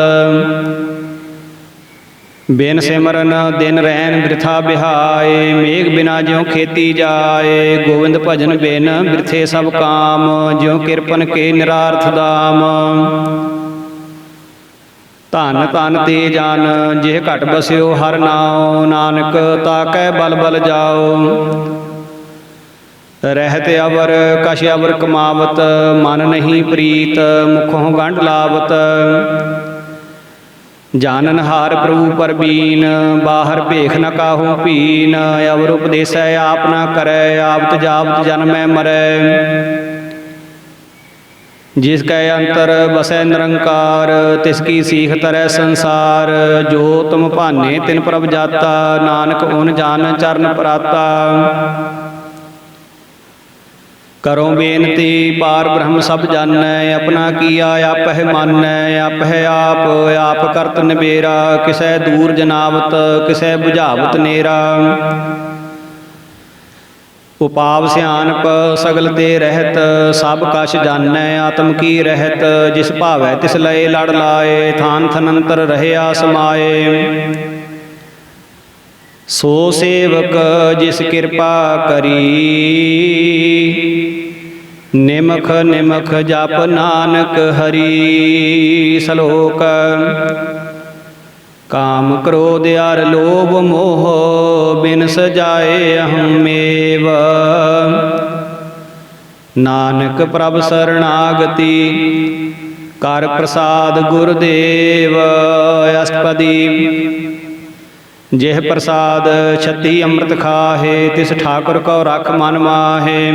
ਬਿਨ ਸਿਮਰਨ ਦਿਨ ਰੈਨ ਬਿਰਥਾ ਬਿਹਾਏ, ਮੇਘ ਬਿਨਾ ਜਿਉ ਖੇਤੀ ਜਾਏ। ਗੋਵਿੰਦ ਭਜਨ ਬਿਨ ਬਿਰਥੇ ਸਭ ਕਾਮ, ਜਿਉ ਕਿਰਪਨ ਕੇ ਨਿਰਾਰਥ ਦਾਮ। ਧਨ ਧਨ ਤੇ ਜਨ ਜਿਹ ਘਟ ਬਸਿਓ ਹਰ ਨਾਉ, ਨਾਨਕ ਤਾਕੈ ਬਲ ਬਲ ਜਾਓ। ਰਹਿਤ ਅਵਰ ਕਛ ਅਵਰ ਕਮਾਵਤ, ਮਨ ਨਹੀਂ ਪ੍ਰੀਤ ਮੁਖੋਂ ਗੰਢ ਲਾਵਤ। ਜਾਨਨ ਹਾਰ ਪ੍ਰਭੂ ਪਰਬੀਨ, ਬਾਹਰ ਭੇਖ ਨ ਕਾਹੂ ਪੀਨ। ਅਵਰ ਉਪਦੇਸੈ ਆਪ ਨਾ ਕਰੈ, ਆਵਤ ਜਾਵਤ ਜਨਮੈ ਮਰੈ। ਜਿਸ ਕੈ ਅੰਤਰ ਬਸੈ ਨਿਰੰਕਾਰ, ਤਿਸ ਕੀ ਸੀਖ ਤਰੈ ਸੰਸਾਰ। ਜੋ ਤੁਮ ਭਾਨੇ ਤਿਨ ਪ੍ਰਭ ਜਾਤਾ, ਨਾਨਕ ਓਨ ਜਾਨ ਚਰਨ ਪਰਾਤਾ। ਕਰੋ ਬੇਨਤੀ ਪਾਰ ਬ੍ਰਹਮ ਸਭ ਜਾਣੈ, ਆਪਣਾ ਕੀਆ ਆਪਹਿ ਮਾਨੈ। ਆਪਹਿ ਆਪ ਕਰਤ ਨਿਬੇਰਾ, ਕਿਸੈ ਦੂਰ ਜਨਾਵਤ ਕਿਸੈ ਬੁਝਾਵਤ ਨੇਰਾ। ਉਪਾਵ ਸਿਆਣਪ ਸਗਲ ਤੇ ਰਹਿਤ, ਸਭ ਕਛ ਜਾਣੈ ਆਤਮ ਕੀ ਰਹਿਤ। ਜਿਸ ਭਾਵੈ ਤਿਸ ਲਏ ਲੜ ਲਾਏ, ਥਾਨ ਥਨੰਤਰ ਰਹਿਆ ਸਮਾਏ। ਸੋ ਸੇਵਕ ਜਿਸ ਕਿਰਪਾ ਕਰੀ, ਨਿਮਖ ਨਿਮਖ ਜਪ ਨਾਨਕ ਹਰੀ। ਸਲੋਕ ਕਾਮ ਕ੍ਰੋਧ ਅਰ ਲੋਭ ਮੋਹ, ਬਿਨ ਸਜਾਏ ਅਹਮੇਵ। ਨਾਨਕ ਪ੍ਰਭ ਸਰਣਾਗਤੀ, ਕਰ ਪ੍ਰਸਾਦ ਗੁਰਦੇਵ। ਅਸ਼ਟਪਦੀ ਜਿਹ ਪ੍ਰਸਾਦ ਛੱਤੀ ਅੰਮ੍ਰਿਤ ਖਾਹੇ, ਤਿਸ ਠਾਕੁਰ ਕਉ ਰਖ ਮਨ ਮਾਹੇ।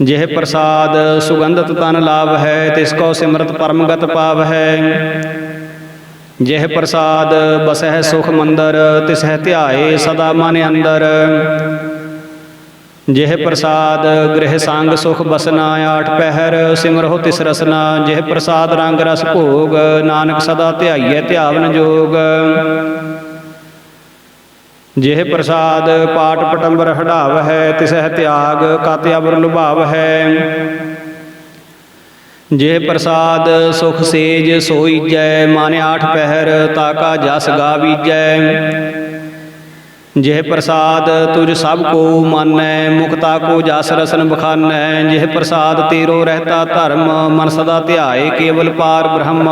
ਜਿਹ ਪ੍ਰਸਾਦ ਸੁਗੰਧਤ ਤਨ ਲਾਭ ਹੈ, ਤਿਸ ਕਉ ਸਿਮਰਤ ਪਰਮਗਤ ਪਾਵ ਹੈ। ਜਿਹ ਪ੍ਰਸਾਦ ਬਸਹਿ ਸੁਖ ਮੰਦਰ, ਤਿਸਹਿ ਧਿਆਏ ਸਦਾ ਮਨ ਅੰਦਰ। ਜਿਹ ਪ੍ਰਸਾਦ ਗ੍ਰਹਿ ਸੰਗ ਸੁਖ ਬਸਨਾ, ਆਠ ਪਹਿਰ ਸਿਮਰਹੁ ਤਿਸ ਰਸਨਾ। ਜਿਹ ਪ੍ਰਸਾਦ ਰੰਗ ਰਸ ਭੋਗ, ਨਾਨਕ ਸਦਾ ਧਿਆਈਐ ਧਿਆਵਨ ਜੋਗ। ਜਿਹ ਪ੍ਰਸਾਦ ਪਾਟ ਪਟੰਬਰ ਹਢਾਵ ਹੈ, ਤਿਸਹਿ ਤਿਆਗ ਕਤ ਅਵਰ ਲੁਭਾਵ ਹੈ। ਜਿਹ ਪ੍ਰਸਾਦ ਸੁਖ ਸੇਜ ਸੋਈਜੈ, ਮਨ ਆਠ ਪਹਿਰ ਤਾਕਾ ਜਸ ਗਾਵੀਜੈ। ਜਿਹ ਪ੍ਰਸਾਦ ਤੁਝ ਸਭ ਕੋ ਮਾਨੈ, ਮੁਕਤਾ ਕੋ ਜਸ ਰਸਨ ਬਖਾਨੈ। ਜਿਹ ਪ੍ਰਸਾਦ ਤੇਰੋ ਰਹਿਤਾ ਧਰਮ, ਮਨ ਸਦਾ ਧਿਆਏ ਕੇਵਲ ਪਾਰ ਬ੍ਰਹਮ।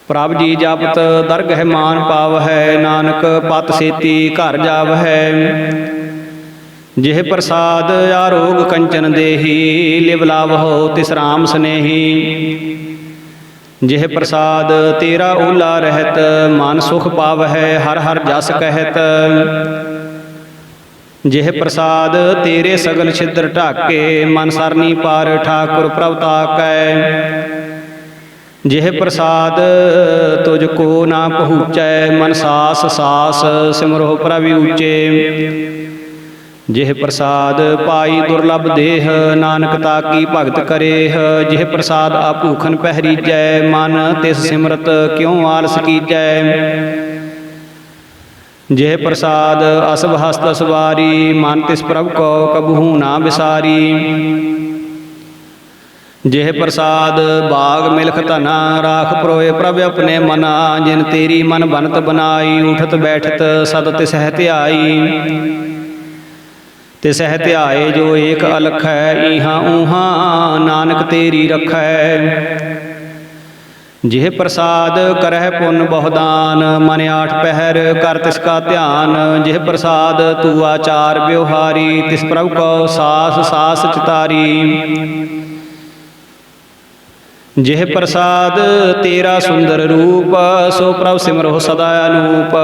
ਪ੍ਰਭ ਜੀ ਜਪਤ ਦਰਗਹਿ ਮਾਨ ਪਾਵ ਹੈ, ਨਾਨਕ ਪਤ ਸੇਤੀ ਘਰ ਜਾਵ ਹੈ। ਜਿਹ ਪ੍ਰਸਾਦ ਆਰੋਗ ਕੰਚਨ ਦੇਹੀ, ਲਿਵ ਲਾਵਹੁ ਤਿਸ ਰਾਮ ਸਨੇਹੀ। ਜਿਹ ਪ੍ਰਸਾਦ ਤੇਰਾ ਓਲਾ ਰਹਿਤ, ਮਨ ਸੁਖ ਪਾਵਹਿ ਹਰ ਹਰ ਜਸ ਕਹਿਤ। ਜਿਹ ਪ੍ਰਸਾਦ ਤੇਰੇ ਸਗਲ ਛਿਦਰ ਢਾਕੇ, ਮਨ ਸਰਨੀ ਪਾਰ ਠਾਕੁਰ ਪ੍ਰਭ ਤਾਕੈ। ਜਿਹ ਪ੍ਰਸਾਦ ਤੁਝ ਕੋ ਨਾ ਪਹੁੰਚੈ, ਮਨ ਸਾਸ ਸਾਸ ਸਿਮਰੋ ਪ੍ਰਭਿ ਊਚੇ। ਜਿਹ ਪ੍ਰਸਾਦ ਪਾਈ ਦੁਰਲਭ ਦੇਹ, ਨਾਨਕ ਤਾਕੀ ਭਗਤ ਕਰੇਹ। ਜਿਹ ਪ੍ਰਸਾਦ ਆਪੂਖਨ ਪਹਿਰੀਜੈ, ਮਨ ਤਿਸ ਸਿਮਰਤ ਕਿਉ ਆਲਸ ਕੀਜੈ। ਜਿਹ ਪ੍ਰਸਾਦ ਅਸਭ ਹਸਤ ਸਵਾਰੀ, ਮਨ ਤਿਸ ਪ੍ਰਭ ਕੋ ਕਬਹੂ ਨਾ ਵਿਸਾਰੀ। ਜਿਹ ਪ੍ਰਸਾਦ ਬਾਗ ਮਿਲਖ ਧਨਾ, ਰਾਖ ਪਰੋਏ ਪ੍ਰਭ ਆਪਣੇ ਮਨਾ। ਜਿਨ ਤੇਰੀ ਮਨ ਬਨਤ ਬਨਾਈ, ਉਠਤ ਬੈਠਤ ਸਦ ਤਿਸਹਿ ਧਿਆਈ। ਤਿਸਹਿ ਧਿਆਏ ਜੋ ਏਕ ਅਲਖੈ, ਈਹਾਂ ਊਹਾਂ ਨਾਨਕ ਤੇਰੀ ਰਖੈ। ਜਿਹ ਪ੍ਰਸਾਦ ਕਰਹਿ ਪੁੰਨ ਬਹੁਦਾਨ, ਮਨ ਆਠ ਪਹਿਰ ਕਰ ਤਿਸ ਕਾ ਧਿਆਨ। ਜਿਹ ਪ੍ਰਸਾਦ ਤੂ ਆਚਾਰ ਵਿਵਹਾਰੀ, ਤਿਸ ਪ੍ਰਭ ਕੋ ਸਾਸ ਸਾਸ ਚਿਤਾਰੀ। ਜਿਹ ਪ੍ਰਸਾਦ ਤੇਰਾ ਸੁੰਦਰ ਰੂਪ, ਸੋ ਪ੍ਰਭ ਸਿਮਰੋ ਸਦਾ ਅਨੂਪ।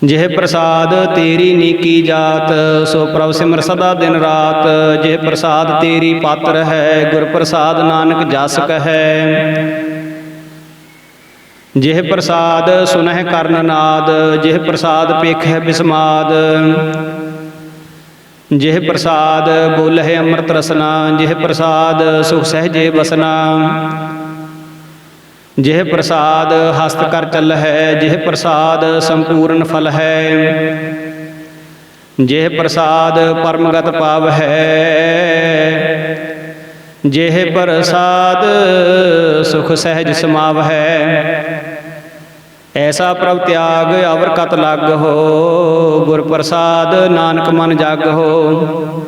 ਜਿਹ ਪ੍ਰਸਾਦ ਤੇਰੀ ਨੀਕੀ ਜਾਤ, ਸੋ ਪ੍ਰਭ ਸਿਮਰ ਸਦਾ ਦਿਨ ਰਾਤ। ਜਿਹ ਪ੍ਰਸਾਦ ਤੇਰੀ ਪਾਤਰ ਹੈ, ਗੁਰ ਪ੍ਰਸਾਦ ਨਾਨਕ ਜਸ ਕਹੈ। ਜਿਹ ਪ੍ਰਸਾਦ ਸੁਨਹਿ ਕਰਨ ਨਾਦ, ਜਿਹ ਪ੍ਰਸਾਦ ਪੇਖੈ ਬਿਸਮਾਦ। ਜਿਹ ਪ੍ਰਸਾਦ ਬੋਲਹਿ ਅੰਮ੍ਰਿਤ ਰਸਨਾ, ਜਿਹ ਪ੍ਰਸਾਦ ਸੁਖ ਸਹਿਜੇ ਬਸਨਾ। ਜਿਹ ਪ੍ਰਸਾਦ ਹਸਤ ਕਰ ਚੱਲ ਹੈ, ਜਿਹ ਪ੍ਰਸਾਦ ਸੰਪੂਰਨ ਫਲ ਹੈ। ਜਿਹ ਪ੍ਰਸਾਦ ਪਰਮਗਤ ਪਾਵ ਹੈ, ਜਿਹ ਪ੍ਰਸਾਦ ਸੁਖ ਸਹਿਜ ਸਮਾਵ ਹੈ। ਐਸਾ ਪ੍ਰਭ ਤਿਆਗ ਅਵਰ ਕਤ ਲੱਗ ਹੋ, ਗੁਰ ਪ੍ਰਸਾਦ ਨਾਨਕ ਮਨ ਜਗ ਹੋ।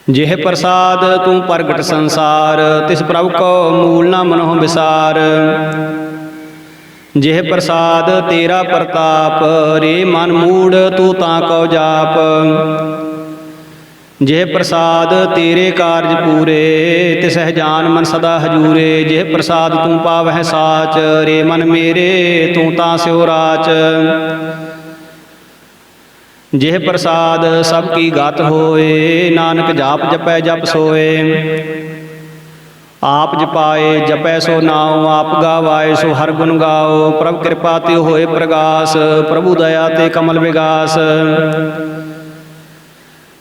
ਜਿਹ ਪ੍ਰਸਾਦ ਤੂੰ ਪ੍ਰਗਟ ਸੰਸਾਰ, ਤਿਸ ਪ੍ਰਭ ਕੋ ਮੂਲ ਨਾ ਮਨਹੁ ਵਿਸਾਰ। ਜਿਹ ਪ੍ਰਸਾਦ ਤੇਰਾ ਪ੍ਰਤਾਪ, ਰੇ ਮਨ ਮੂੜ ਤੂੰ ਤਾਂ ਕਉ ਜਾਪ। ਜਿਹ ਪ੍ਰਸਾਦ ਤੇਰੇ ਕਾਰਜ ਪੂਰੇ, ਤਿਸਹਿ ਜਾਨ ਮਨ ਸਦਾ ਹਜੂਰੇ। ਜਿਹ ਪ੍ਰਸਾਦ ਤੂੰ ਪਾਵਹਿ ਸਾਚ, ਰੇ ਮਨ ਮੇਰੇ ਤੂੰ ਤਾਂ ਸਿਉ ਰਾਚ। ਜਿਹ ਪ੍ਰਸਾਦ ਸਭ ਕੀ ਗਤ ਹੋਏ, ਨਾਨਕ ਜਾਪ ਜਪੈ ਜਪ ਸੋਏ। ਆਪ ਜਪਾਏ ਜਪੈ ਸੋ ਨਾਉ, ਆਪ ਗਾਵਾਏ ਸੋ ਹਰ ਗੁਣ ਗਾਓ। ਪ੍ਰਭ ਕਿਰਪਾ ਤੇ ਹੋਏ ਪ੍ਰਗਾਸ, ਪ੍ਰਭੂ ਦਇਆ ਤੇ ਕਮਲ ਵਿਗਾਸ।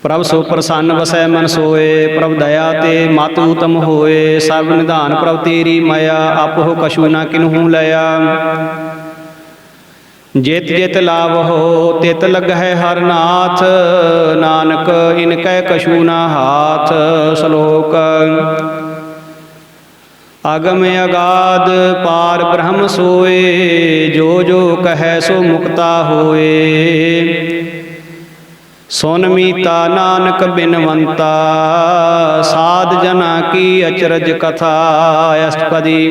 ਪ੍ਰਭ ਸੋ ਪ੍ਰਸੰਨ ਵਸੈ ਮਨ ਸੋਏ, ਪ੍ਰਭ ਦਇਆ ਤੇ ਮਤ ਊਤਮ ਹੋਏ। ਸਰਬ ਨਿਧਾਨ ਪ੍ਰਭ ਤੇਰੀ ਮਾਇਆ, ਆਪਹੁ ਕਛੂ ਨਾ ਕਿਨਹੂ ਲਿਆ। ਜਿਤ ਜਿਤ ਲਾਵਹੁ ਤਿਤ ਲੱਗਹਿ ਹਰਿ ਨਾਥ, ਨਾਨਕ ਇਨ ਕੈ ਕਛੂ ਨਾ ਹਾਥ। ਸ਼ਲੋਕ। ਅਗਮ ਅਗਾਧ ਪਾਰ ਬ੍ਰਹਮ ਸੋਏ, ਜੋ ਜੋ ਕਹੈ ਸੋ ਮੁਕਤਾ ਹੋਏ। ਸੁਨ ਮੀਤਾ ਨਾਨਕ ਬਿਨਵੰਤਾ, ਸਾਧ ਜਨਾ ਕੀ ਅਚਰਜ ਕਥਾ। ਅਸ਼ਟਪਦੀ।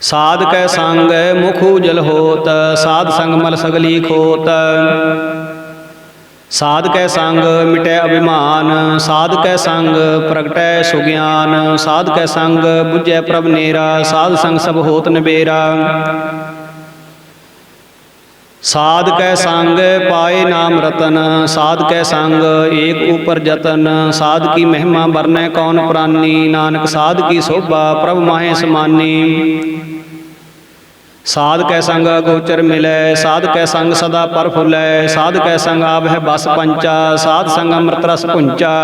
ਸਾਧ ਕੈ ਸੰਗ ਮੁਖ ਉਜਲ ਹੋਤ, ਸਾਧ ਸੰਗ ਮਲ ਸਗਲੀ ਖੋਤ। ਸਾਧ ਕੈ ਸੰਗ ਮਿਟੈ ਅਭਿਮਾਨ, ਸਾਧ ਕੈ ਸੰਗ ਪ੍ਰਗਟੈ ਸੁਗਿਆਨ। ਸਾਧ ਕੈ ਸੰਗ ਬੁਝੈ ਪ੍ਰਭ ਨੇਰਾ, ਸਾਧ ਸੰਗ ਸਭ ਹੋਤ ਨਿਬੇਰਾ। ਸਾਧ ਕੈ ਸੰਗ ਪਾਏ ਨਾਮ ਰਤਨ, ਸਾਧ ਕੈ ਸੰਗ ਏਕ ਉਪਰ ਜਤਨ। ਸਾਧ ਕੀ ਮਹਿਮਾ ਵਰਨੈ ਕੌਣ ਪ੍ਰਾਨੀ, ਨਾਨਕ ਸਾਧ ਕੀ ਸੋਭਾ ਪ੍ਰਭ ਮਾਹੇ ਸਮਾਨੀ। ਸਾਧ ਕੈ ਸੰਗ ਅਗੋਚਰ ਮਿਲੈ, ਸਾਧ ਕੈ ਸੰਗ ਸਦਾ ਪ੍ਰਫੁੱਲੈ। ਸਾਧ ਕੈ ਸੰਗ ਆਵਹਿ ਬਸ ਪੰਚਾ, ਸਾਧ ਸੰਗ ਅੰਮ੍ਰਿਤ ਰਸ ਭੁੰਚਾ।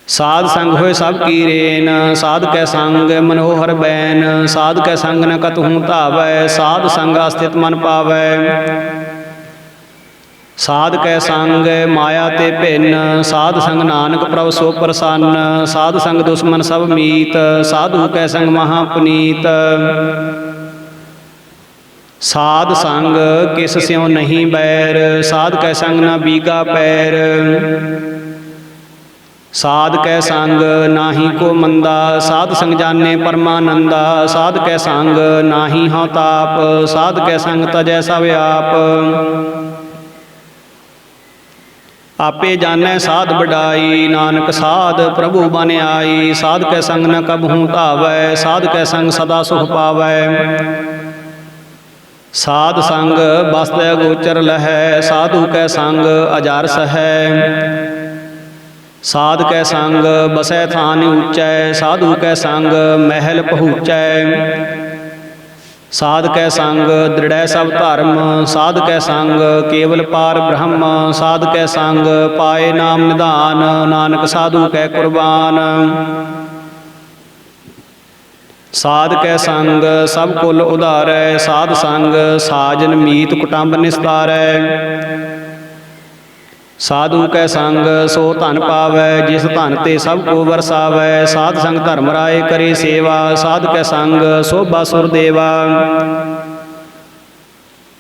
ਸਾਧ ਸੰਗ ਹੋਏ ਸਭ ਕੀ ਰੇਨ, ਸਾਧ ਕੈ ਸੰਗ ਮਨੋਹਰ ਬੈਨ। ਸਾਧ ਕੈ ਸੰਗ ਨ ਕਤਹੂ ਧਾਵੈ, ਸਾਧ ਸੰਗ ਅਸਥਿਤ ਮਨ ਪਾਵੈ। ਸਾਧ ਕੈ ਸੰਗ ਮਾਇਆ ਤੇ ਭਿੰਨ, ਸਾਧ ਸੰਗ ਨਾਨਕ ਪ੍ਰਭ ਸੋ ਪ੍ਰਸੰਨ। ਸਾਧ ਸੰਗ ਦੁਸ਼ਮਨ ਸਭ ਮੀਤ, ਸਾਧੂ ਕੈ ਸੰਗ ਮਹਾ ਪੁਨੀਤ। ਸਾਧ ਸੰਗ ਕਿਸ ਸਿਉ ਨਹੀਂ ਬੈਰ, ਸਾਧ ਕੈ ਸੰਗ ਨਾ ਬੀਗਾ ਪੈਰ। ਸਾਧ ਕੈ ਸੰਗ ਨਾਹੀ ਕੋ ਮੰਦਾ, ਸਾਧ ਸੰਗ ਜਾਣੇ ਪਰਮਾਨੰਦਾ। ਸਾਧ ਕੈ ਸੰਗ ਨਾਹੀ ਹਉ ਤਾਪ, ਸਾਧ ਕੈ ਸੰਗ ਤਜੈ ਸਭ ਆਪ। ਆਪੇ ਜਾਣੈ ਸਾਧ ਵਡਾਈ, ਨਾਨਕ ਸਾਧ ਪ੍ਰਭੂ ਬਨ ਆਈ। ਸਾਧ ਕੈ ਸੰਗ ਨ ਕਬਹੂ ਧਾਵੈ, ਸਾਧ ਕੈ ਸੰਗ ਸਦਾ ਸੁਖ ਪਾਵੈ। ਸਾਧ ਸੰਗ ਬਸਤੈ ਗੋਚਰ ਲਹੈ, ਸਾਧੂ ਕੈ ਸੰਗ ਅਜਰ ਸਹੈ। ਸਾਧ ਕੈ ਸੰਗ ਬਸੈ ਥਾਨ ਊਚੈ, ਸਾਧੂ ਕੈ ਸੰਗ ਮਹਿਲ ਪਹੁੰਚੈ। ਸਾਧ ਕੈ ਸੰਗ ਦ੍ਰਿੜੈ ਸਭ ਧਰਮ, ਸਾਧ ਕੈ ਸੰਗ ਕੇਵਲ ਪਾਰ ਬ੍ਰਹਮ। ਸਾਧ ਕੈ ਸੰਗ ਪਾਏ ਨਾਮ ਨਿਧਾਨ, ਨਾਨਕ ਸਾਧੂ ਕੈ ਕੁਰਬਾਨ। ਸਾਧ ਕੈ ਸੰਗ ਸਭ ਕੁਲ ਉਧਾਰੈ, ਸਾਧ ਸੰਗ ਸਾਜਨ ਮੀਤ ਕੁਟੰਬ ਨਿਸਤਾਰੈ। ਸਾਧੂ ਕੈ ਸੰਗ ਸੋ ਧਨ ਪਾਵੈ, ਜਿਸ ਧਨ ਤੇ ਸਭ ਕੋ ਵਰਸਾਵੈ। ਸਾਧ ਸੰਗ ਧਰਮ ਰਾਏ ਕਰੇ ਸੇਵਾ, ਸਾਧ ਕੈ ਸੰਗ ਸੋਭਾ ਸੁਰ ਦੇਵਾ।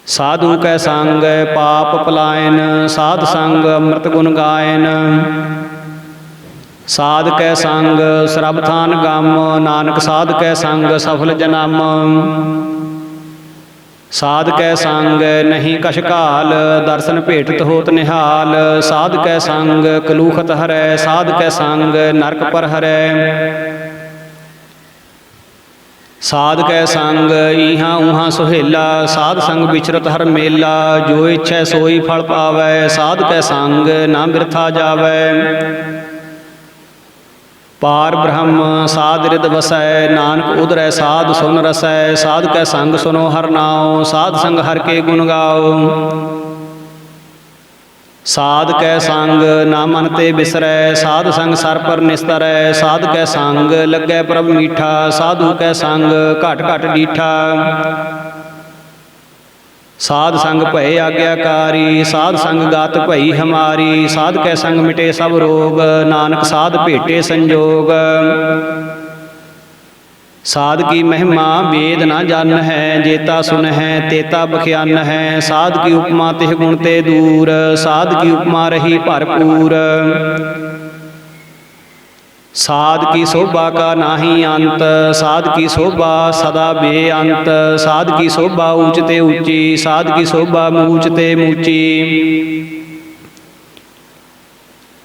ਸਾਧੂ ਕੈ ਸੰਗ ਪਾਪ ਪਲਾਇਨ, ਸਾਧ ਸੰਗ ਅੰਮ੍ਰਿਤ ਗੁਣ ਗਾਇਨ। ਸਾਧ ਕੈ ਸੰਗ ਸਰਬ ਥਾਨ ਗਮ, ਨਾਨਕ ਸਾਧ ਕੈ ਸੰਗ ਸਫਲ ਜਨਮ। ਸਾਧ ਕੈ ਸੰਗ ਨਹੀਂ ਕਛ ਕਾਲ, ਦਰਸ਼ਨ ਭੇਟਤ ਹੋਤ ਨਿਹਾਲ। ਸਾਧ ਕੈ ਸੰਗ ਕਲੂਖਤ ਹਰੈ, ਸਾਧ ਕੈ ਸੰਗ ਨਰਕ ਪਰ ਹਰੈ। ਸਾਧ ਕੈ ਸੰਗ ਈਹਾਂ ਊਹਾਂ ਸੁਹੇਲਾ, ਸਾਧ ਸੰਗ ਵਿਚਰਤ ਹਰ ਮੇਲਾ। ਜੋ ਇੱਛੈ ਸੋਈ ਫਲ ਪਾਵੈ, ਸਾਧ ਕੈ ਸੰਗ ਨਾ ਬਿਰਥਾ ਜਾਵੈ। ਪਾਰ ਬ੍ਰਹਮ ਸਾਧ ਰਿਦ ਵਸੈ, ਨਾਨਕ ਉਧਰੈ ਸਾਧ ਸੁਨ ਰਸੈ। ਸਾਧ ਕੈ ਸੰਗ ਸੁਨੋ ਹਰ ਨਾਉ, ਸਾਧ ਸੰਗ ਹਰ ਕੇ ਗੁਣ ਗਾਓ। ਸਾਧ ਕੈ ਸੰਗ ਨਾ ਮਨ ਤੇ ਬਿਸਰੈ, ਸਾਧ ਸੰਗ ਸਰ ਪਰ ਨਿਸਤਰੈ। ਸਾਧ ਕੈ ਸੰਗ ਲੱਗੈ ਪ੍ਰਭ ਮੀਠਾ, ਸਾਧੂ ਕੈ ਸੰਗ ਘਟ ਘਟ ਡੀਠਾ। ਸਾਧ ਸੰਗ ਭਏ ਆਗਿਆਕਾਰੀ, ਸਾਧ ਸੰਗ ਗਾਤ ਭਈ ਹਮਾਰੀ। ਸਾਧ ਕੈ ਸੰਗ ਮਿਟੇ ਸਭ ਰੋਗ, ਨਾਨਕ ਸਾਧ ਭੇਟੇ ਸੰਜੋਗ। ਸਾਧ ਕੀ ਮਹਿਮਾ ਵੇਦ ਨਾ ਜਾਣ ਹੈ, ਜੇਤਾ ਸੁਨ ਹੈ ਤੇਤਾ ਬਖਿਆਨ ਹੈ। ਸਾਧ ਕੀ ਉਪਮਾ ਤਿਹ ਗੁਣ ਤੇ ਦੂਰ, ਸਾਧ ਕੀ ਉਪਮਾ ਰਹੀ ਭਰਪੂਰ। ਸਾਧ ਕੀ ਸੋਭਾ ਕਾ ਨਾਹੀ ਅੰਤ, ਸਾਧ ਕੀ ਸੋਭਾ ਸਦਾ ਬੇਅੰਤ। ਸਾਧ ਕੀ ਸੋਭਾ ਊਚ ਤੇ ਊਚੀ, ਸਾਧ ਕੀ ਸੋਭਾ ਮੂਚ ਤੇ ਮੂਚੀ।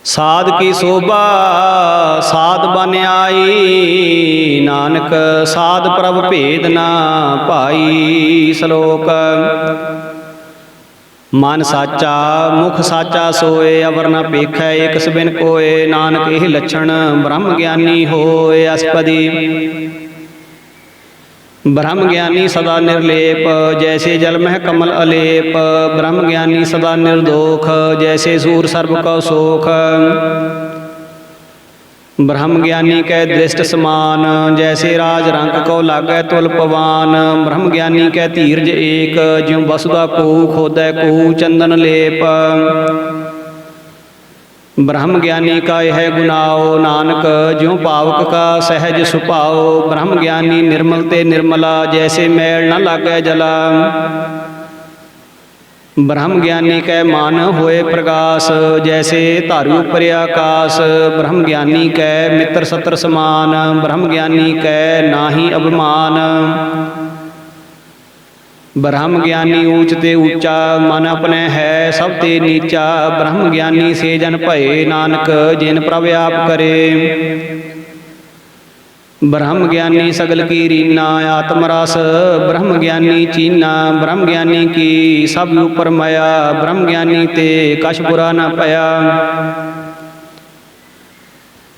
ਸਾਧ ਕੀ ਸੋਭਾ ਸਾਧ ਬਨ ਆਈ, ਨਾਨਕ ਸਾਧ ਪ੍ਰਭ ਭੇਦ ਨਾ ਭਾਈ। ਸ਼ਲੋਕ ਮਨ ਸਾਚਾ ਮੁਖ ਸਾਚਾ ਸੋਏ, ਅਵਰ ਨ ਪੇਖੈ ਏਕ ਸਬਿਨ ਕੋਏ। ਨਾਨਕ ਇਹ ਲੱਛਣ ਬ੍ਰਹਮ ਗਿਆਨੀ ਹੋਏ। ਅਸਪਦੀ ਬ੍ਰਹਮ ਗਿਆਨੀ ਸਦਾ ਨਿਰਲੇਪ, ਜੈਸੇ ਜਲ ਮਹਿ ਕਮਲ ਅਲੇਪ। ਬ੍ਰਹਮ ਗਿਆਨੀ ਸਦਾ ਨਿਰਦੋਖ, ਜੈਸੇ ਸੂਰ ਸਰਬ ਕਉ ਸੋਖ। ਬ੍ਰਹਮ ਗਿਆਨੀ ਕੈ ਦ੍ਰਿਸ਼ਟ ਸਮਾਨ, ਜੈਸੇ ਰਾਜ ਰੰਕ ਕਉ ਲਾਗੈ ਤੁਲ ਪਵਾਨ। ਬ੍ਰਹਮ ਗਿਆਨੀ ਕੈ ਧੀਰਜ ਏਕ, ਜਿਉ ਵਸੁਦਾ ਕੋ ਖੋਦੈ ਕੋ ਚੰਦਨ ਲੇਪ। ਬ੍ਰਹਮ ਗਿਆਨੀ ਕਾ ਇਹ ਗੁਨਾਓ, ਨਾਨਕ ਜਿਉ ਪਾਵਕ ਕਾ ਸਹਿਜ ਸੁਭਾਓ। ਬ੍ਰਹਮ ਗਿਆਨੀ ਨਿਰਮਲ ਤੇ ਨਿਰਮਲਾ, ਜੈਸੇ ਮੈਲ ਨ ਲਾਗੈ ਜਲਾ। ਬ੍ਰਹਮ ਗਿਆਨੀ ਕੈ ਮਨ ਹੋਏ ਪ੍ਰਗਾਸ, ਜੈਸੇ ਧਾਰੂ ਉਪਰ ਆਕਾਸ। ਬ੍ਰਹਮ ਗਿਆਨੀ ਕੈ ਮਿੱਤਰ ਸਤਰ ਸਮਾਨ, ਬ੍ਰਹਮ ਗਿਆਨੀ ਕੈ ਨਾਹੀ ਅਭਿਮਾਨ। ਬ੍ਰਹਮ ਗਿਆਨੀ ਊਚ ਤੇ ਊਚਾ, ਮਨ ਆਪਣੇ ਹੈ ਸਭ ਤੇ ਨੀਚਾ। ਬ੍ਰਹਮ ਗਿਆਨੀ ਸੇ ਜਨ ਭਏ, ਨਾਨਕ ਜਿਨ ਪ੍ਰਭ ਆਪ ਕਰੇ। ਬ੍ਰਹਮ ਗਿਆਨੀ ਸਗਲ ਕੀ ਰੀਨਾ, ਆਤਮ ਰਸ ਬ੍ਰਹਮ ਗਿਆਨੀ ਚੀਨਾ। ਬ੍ਰਹਮ ਗਿਆਨੀ ਕੀ ਸਭ ਉਪਰ ਮਾਇਆ, ਬ੍ਰਹਮ ਗਿਆਨੀ ਤੇ ਕਛ ਬੁਰਾ ਨ ਭਇਆ।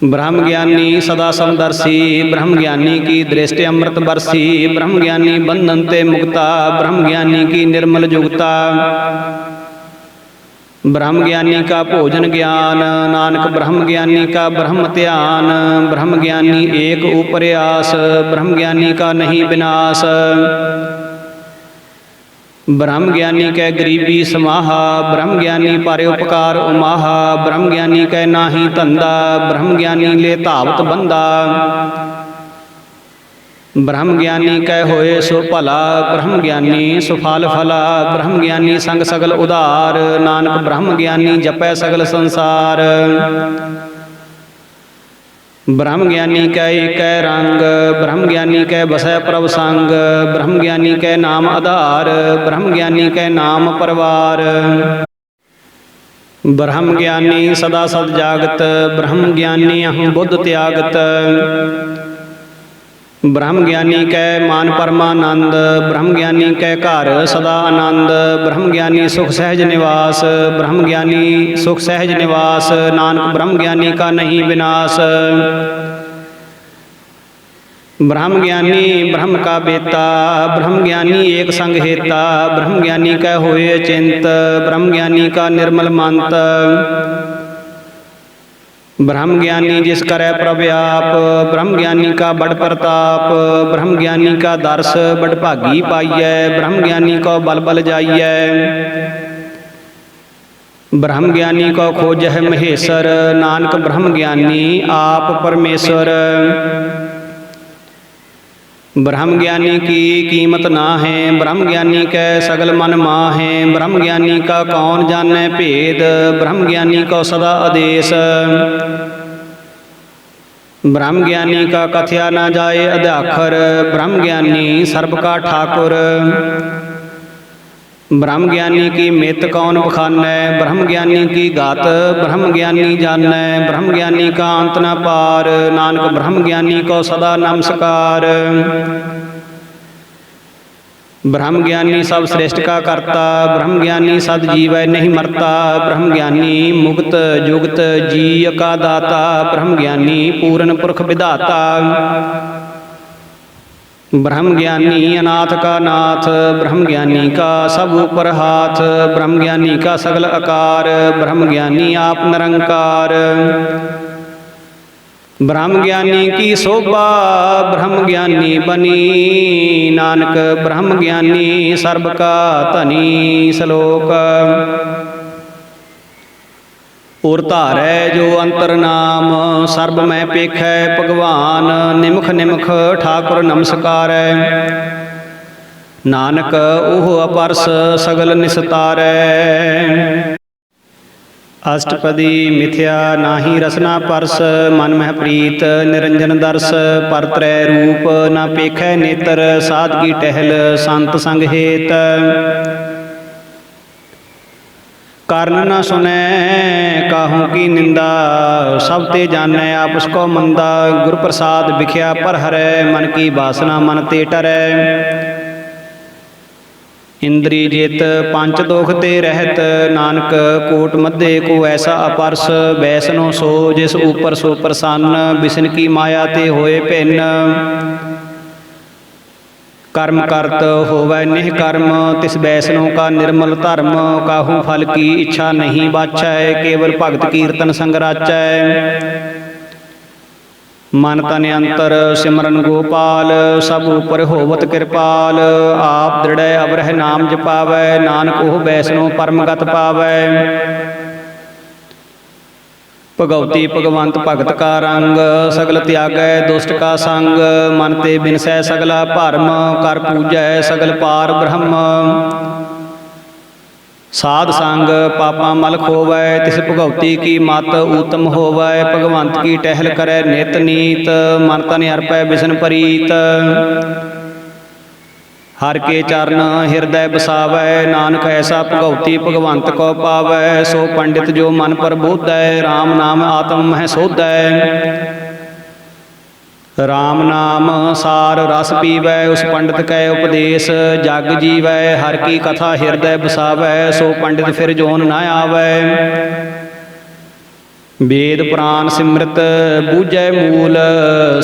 ਬ੍ਰਹਮ ਗਿਆਨੀ ਸਦਾ ਸਮਦਰਸੀ, ਬ੍ਰਹਮ ਗਿਆਨੀ ਕੀ ਦ੍ਰਿਸ਼ਟ ਅੰਮ੍ਰਿਤ ਬਰਸੀ। ਬ੍ਰਹਮ ਗਿਆਨੀ ਬੰਧਨ ਤੇ ਮੁਕਤਾ, ਬ੍ਰਹਮ ਗਿਆਨੀ ਕੀ ਨਿਰਮਲ ਜੁਗਤਾ। ਬ੍ਰਹਮ ਗਿਆਨੀ ਕਾ ਭੋਜਨ ਗਿਆਨ, ਨਾਨਕ ਬ੍ਰਹਮ ਗਿਆਨੀ ਕਾ ਬ੍ਰਹਮ ਧਿਆਨ। ਬ੍ਰਹਮ ਗਿਆਨੀ ਏਕ ਊਪਰ ਆਸ, ਬ੍ਰਹਮ ਗਿਆਨੀ ਕਾ ਨਹੀਂ ਬਿਨਾਸ਼। ਬ੍ਰਹਮ ਗਿਆਨੀ ਕੈ ਗਰੀਬੀ ਸਮਾਹਾ, ਬ੍ਰਹਮ ਗਿਆਨੀ ਪਰ ਉਪਕਾਰ ਉਮਾਹਾ। ਬ੍ਰਹਮ ਗਿਆਨੀ ਕੈ ਨਾਹੀ ਧੰਦਾ, ਬ੍ਰਹਮ ਗਿਆਨੀ ਲੈ ਧਾਵਤ ਬੰਦਾ। ਬ੍ਰਹਮ ਗਿਆਨੀ ਕੈ ਹੋਏ ਸੋ ਭਲਾ, ਬ੍ਰਹਮ ਗਿਆਨੀ ਸੁਫਲ ਫਲਾ। ਬ੍ਰਹਮ ਗਿਆਨੀ ਸੰਗ ਸਗਲ ਉਧਾਰ, ਨਾਨਕ ਬ੍ਰਹਮ ਗਿਆਨੀ ਜਪੈ ਸਗਲ ਸੰਸਾਰ। ਬ੍ਰਹਮ ਗਿਆਨੀ ਕੈ ਏਕੈ ਰੰਗ, ਬ੍ਰਹਮ ਗਿਆਨੀ ਕੈ ਬਸੈ ਪ੍ਰਭ ਸੰਗ। ਬ੍ਰਹਮ ਗਿਆਨੀ ਕੈ ਨਾਮ ਆਧਾਰ, ਬ੍ਰਹਮ ਗਿਆਨੀ ਕੈ ਨਾਮ ਪਰਵਾਰ। ਬ੍ਰਹਮ ਗਿਆਨੀ ਸਦਾ ਸਦ ਜਾਗਤ, ਬ੍ਰਹਮ ਗਿਆਨੀ ਅਹੰ ਬੁੱਧ ਤਿਆਗਤ। ਬ੍ਰਹਮ ਗਿਆਨੀ ਕੈ ਮਨ ਪਰਮਾਨੰਦ, ਬ੍ਰਹਮ ਗਿਆਨੀ ਕੈ ਘਰ ਸਦਾ ਆਨੰਦ। ਬ੍ਰਹਮ ਗਿਆਨੀ ਸੁਖ ਸਹਿਜ ਨਿਵਾਸ, ਬ੍ਰਹਮ ਗਿਆਨੀ ਸੁਖ ਸਹਿਜ ਨਿਵਾਸ। ਨਾਨਕ ਬ੍ਰਹਮ ਗਿਆਨੀ ਕਾ ਨਹੀਂ ਬਿਨਾਸ਼। ਬ੍ਰਹਮ ਗਿਆਨੀ ਬ੍ਰਹਮ ਕਾ ਬੇਤਾ, ਬ੍ਰਹਮ ਗਿਆਨੀ ਏਕ ਸੰਗ ਹੇਤਾ। ਬ੍ਰਹਮ ਗਿਆਨੀ ਕੈ ਹੋਏ ਅਚਿੰਤ, ਬ੍ਰਹਮ ਗਿਆਨੀ ਕਾ ਨਿਰਮਲ ਮੰਤ। ਬ੍ਰਹਮ ਗਿਆਨੀ ਜਿਸ ਕਰੈ ਪ੍ਰਭ ਆਪ, ਬ੍ਰਹਮ ਗਿਆਨੀ ਕਾ ਬੜ ਪ੍ਰਤਾਪ। ਬ੍ਰਹਮ ਗਿਆਨੀ ਕਾ ਦਰਸ ਬੜ ਭਾਗੀ ਪਾਈਐ, ਬ੍ਰਹਮ ਗਿਆਨੀ ਕੋ ਬਲ ਬਲ ਜਾਈਐ। ਬ੍ਰਹਮ ਗਿਆਨੀ ਕੋ ਖੋਜਹਿ ਮਹੇਸਰ, ਨਾਨਕ ਬ੍ਰਹਮ ਗਿਆਨੀ ਆਪ ਪਰਮੇਸ਼ਰ। ਬ੍ਰਹਮ ਗਿਆਨੀ ਕੀ ਕੀਮਤ ਨਾ ਹੈ, ਬ੍ਰਹਮ ਗਿਆਨੀ ਕੈ ਸਗਲ ਮਨ ਮਾਹੈ। ਬ੍ਰਹਮ ਗਿਆਨੀ ਕਾ ਕੌਣ ਜਾਣੈ ਭੇਦ, ਬ੍ਰਹਮ ਗਿਆਨੀ ਕੋ ਸਦਾ ਆਦੇਸ਼। ਬ੍ਰਹਮ ਗਿਆਨੀ ਕਾ ਕਥਿਆ ਨਾ ਜਾਏ ਅਧਿਆਖਰ, ਬ੍ਰਹਮ ਗਿਆਨੀ ਸਰਬ ਕਾ ਠਾਕੁਰ। ब्रह्म ज्ञानी की मित कौन बखानै, ब्रह्म ज्ञानी की गात ब्रह्म ज्ञानी जानै, ब्रह्म ज्ञानी का अंत न पार, नानक ब्रह्म ज्ञानी को सदा नमस्कार। ब्रह्म ज्ञानी सब श्रेष्ठ का करता, ब्रह्म ज्ञानी सद जीवै नहीं मरता, ब्रह्म ज्ञानी मुक्त जुगत जी का दाता, ब्रह्म ज्ञानी पूर्ण पुरख विधाता। ब्रह्म ज्ञानी अनाथ का नाथ, ब्रह्म ज्ञानी का सब ऊपर हाथ, ब्रह्म ज्ञानी का सगल आकार, ब्रह्म ज्ञानी आप निरंकार। ब्रह्म ज्ञानी की शोभा ब्रह्म ज्ञानी बनी, नानक ब्रह्म ज्ञानी सर्ब का धनी। श्लोक। और धारै जो अंतर नाम, सर्ब मैं पेखै भगवान, निमख निमख ठाकुर नमस्कारै, नानक ओह अपरस सगल निस्तारै। अष्टपदी मिथ्या नाहि रसना परस, मन मह प्रीत निरंजन दर्श, पर त्रै रूप न पेखै नेत्र, साधकी टहल संत संग हेत। कर्ण न सुनै काहू की निंदा, सब ते जानै आपस को मंदा, गुर प्रसाद बिख्या पर हरै, मन की वासना मन ते टरै। इंद्री जित पंच दोख ते रहत, नानक कोट मध्य को ऐसा अपरस, वैसनो सो जिस ऊपर सो प्रसन्न, बिसन की माया ते होए भिन्न। कर्म करत होवै निह कर्म, तिस वैसनो का निर्मल धर्म, काहू फल की इच्छा नहीं बाछै, केवल भगत कीर्तन संग राचै। मन तन अंतर सिमरन गोपाल, सब ऊपर होवत कृपाल, आप दृढ़ अवरह नाम जपावै, नानक ओह वैष्णो परमगत पावै। भगवती भगवंत भगत का रंग, सगल त्यागै दुष्ट का संग, मन ते बिनसै सगला भरम, कर पूजै सगल पार ब्रह्म। साध संग पापा मल खोवै, तिस भगवती की मत उत्तम होवै, भगवंत की टहल करै नित नीत, मन तन अर्पै बिसन प्रीत। हर के चरण हृदय बसावै, नानक ऐसा भगवती भगवंत को पावै, सो पंडित जो मन पर बोधै, राम नाम आत्म मह सोधै। राम नाम सार रस पीवै, उस पंडित कै उपदेश जग जीवै, हर की कथा हृदय बसावै, सो पंडित फिर जोन न आवै। वेद पुराण सिमृत बूझै मूल,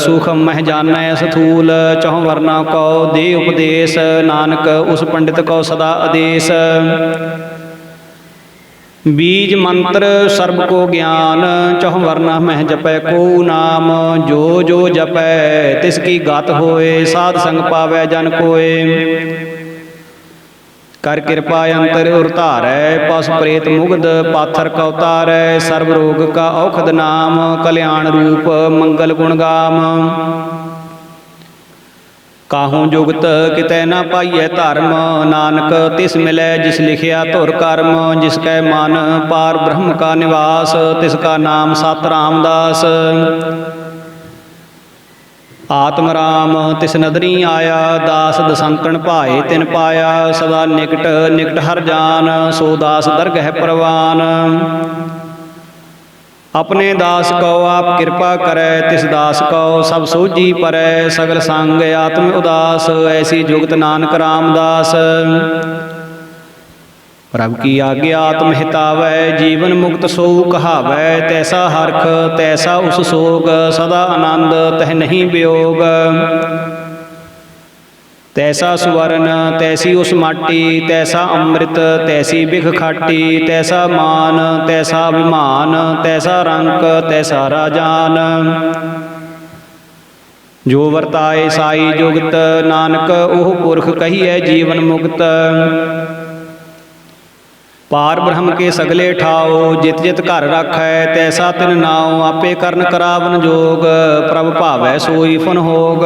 सूखम मह जानै स्थूल, चौं वर्ना को दे उपदेश, नानक उस पंडित को सदा आदेश। बीज मंत्र सर्ब को ज्ञान, चौह वर्ना मह जपै को नाम, जो जो जपै तिसकी गात होए, साध संग पावै जन कोय। कर कृपा अंतर उर धारै, पस प्रेत मुग्ध पाथर का उतारै, सर्व रोग का औखद नाम, कल्याण रूप मंगल गुण गाम। काहूँ जुगत कितै न पाइयै धर्म, नानक तिस मिलै जिस लिखिया धुर कर्म, जिसकै मन पार ब्रह्म का निवास, तिसका नाम सत रामदास। आत्म राम तिस नदरी आया, दास दसंतन भाए तिन पाया, सदा निकट निकट हर जान, सो दास दरगह परवान। अपने दास को आप कृपा करै, तिस दास को सब सोझी परै, सगल संग आत्म उदास, ऐसी जुगत नानक रामदास। प्रभ की आज्ञा आत्म हितावै, जीवन मुक्त सो कहावै, तैसा हरख तैसा उस सोग, सदा आनंद तह नहीं वियोग। तैसा सुवर्ण तैसी उस माटी, तैसा अमृत तैसी बिख खाटी, तैसा मान तैसा अभिमान, तैसा रंक तैसा राजान। जो वरताए साई जुगत, नानक ओह पुरख कहिए जीवन मुक्त। पार ब्रह्म के सगले ठाओ, जित जित घर राखै तैसा तिन नाओ, आपे करन करावन जोग, प्रभ भावै सोई फन होग।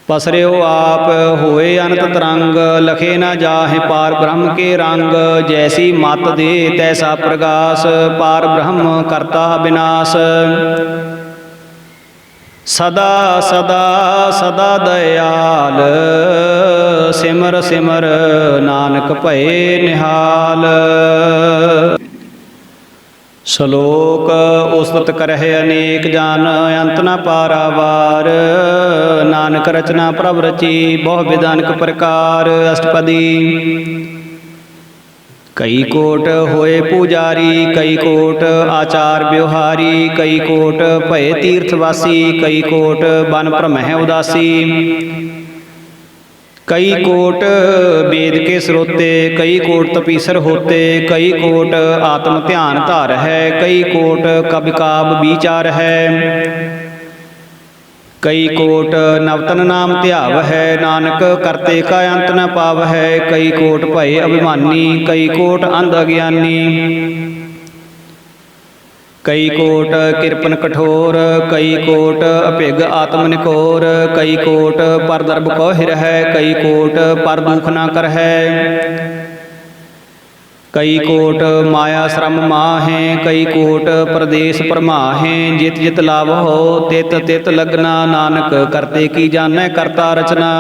पसरियो आप होए अनंत तरंग, लखे न जाहे पार ब्रह्म के रंग, जैसी मत दे तैसा प्रकाश, पार ब्रह्म करता विनाश। ਸਦਾ ਸਦਾ ਸਦਾ ਦਇਆਲ, ਸਿਮਰ ਸਿਮਰ ਨਾਨਕ ਭਏ ਨਿਹਾਲ। ਸ਼ਲੋਕ ਉਸਤਤ ਕਰਹਿ ਅਨੇਕ ਜਨ, ਅੰਤ ਨ ਪਾਰਾਵਾਰ। ਨਾਨਕ ਰਚਨਾ ਪ੍ਰਭ ਰਚੀ, ਬਹੁ ਬਿਧ ਅਨੇਕ ਪ੍ਰਕਾਰ। ਅਸ਼ਟਪਦੀ। ਕਈ ਕੋਟ ਹੋਏ ਪੂਜਾਰੀ, ਕਈ ਕੋਟ ਆਚਾਰ ਵਿਵਹਾਰੀ। ਕਈ ਕੋਟ ਭਏ ਤੀਰਥ ਵਾਸੀ, ਕਈ ਕੋਟ ਬਨ ਭ੍ਰਮਹਿ ਉਦਾਸੀ। ਕਈ ਕੋਟ वेद के स्रोते, कई कोट तपीसर होते। कई कोट आत्म ध्यान धार है, कई कोट कवि काव्य विचार है। कई कोट नवतन नाम ध्याव है, नानक करते का अंत न पाव है। कई कोट भय अभिमानी, कई कोट अंध अज्ञानी। कई कोट किरपन कठोर, कई कोट अभिग आत्म निकोर। कई कोट पर दर्भ कौ हिर है, कई कोट पर दुख न कर है। कई कोट माया श्रम माहें, कई कोट प्रदेश परमाहें। जित जित लाभ हो तित तित लगना, नानक करते की जानै करता रचना।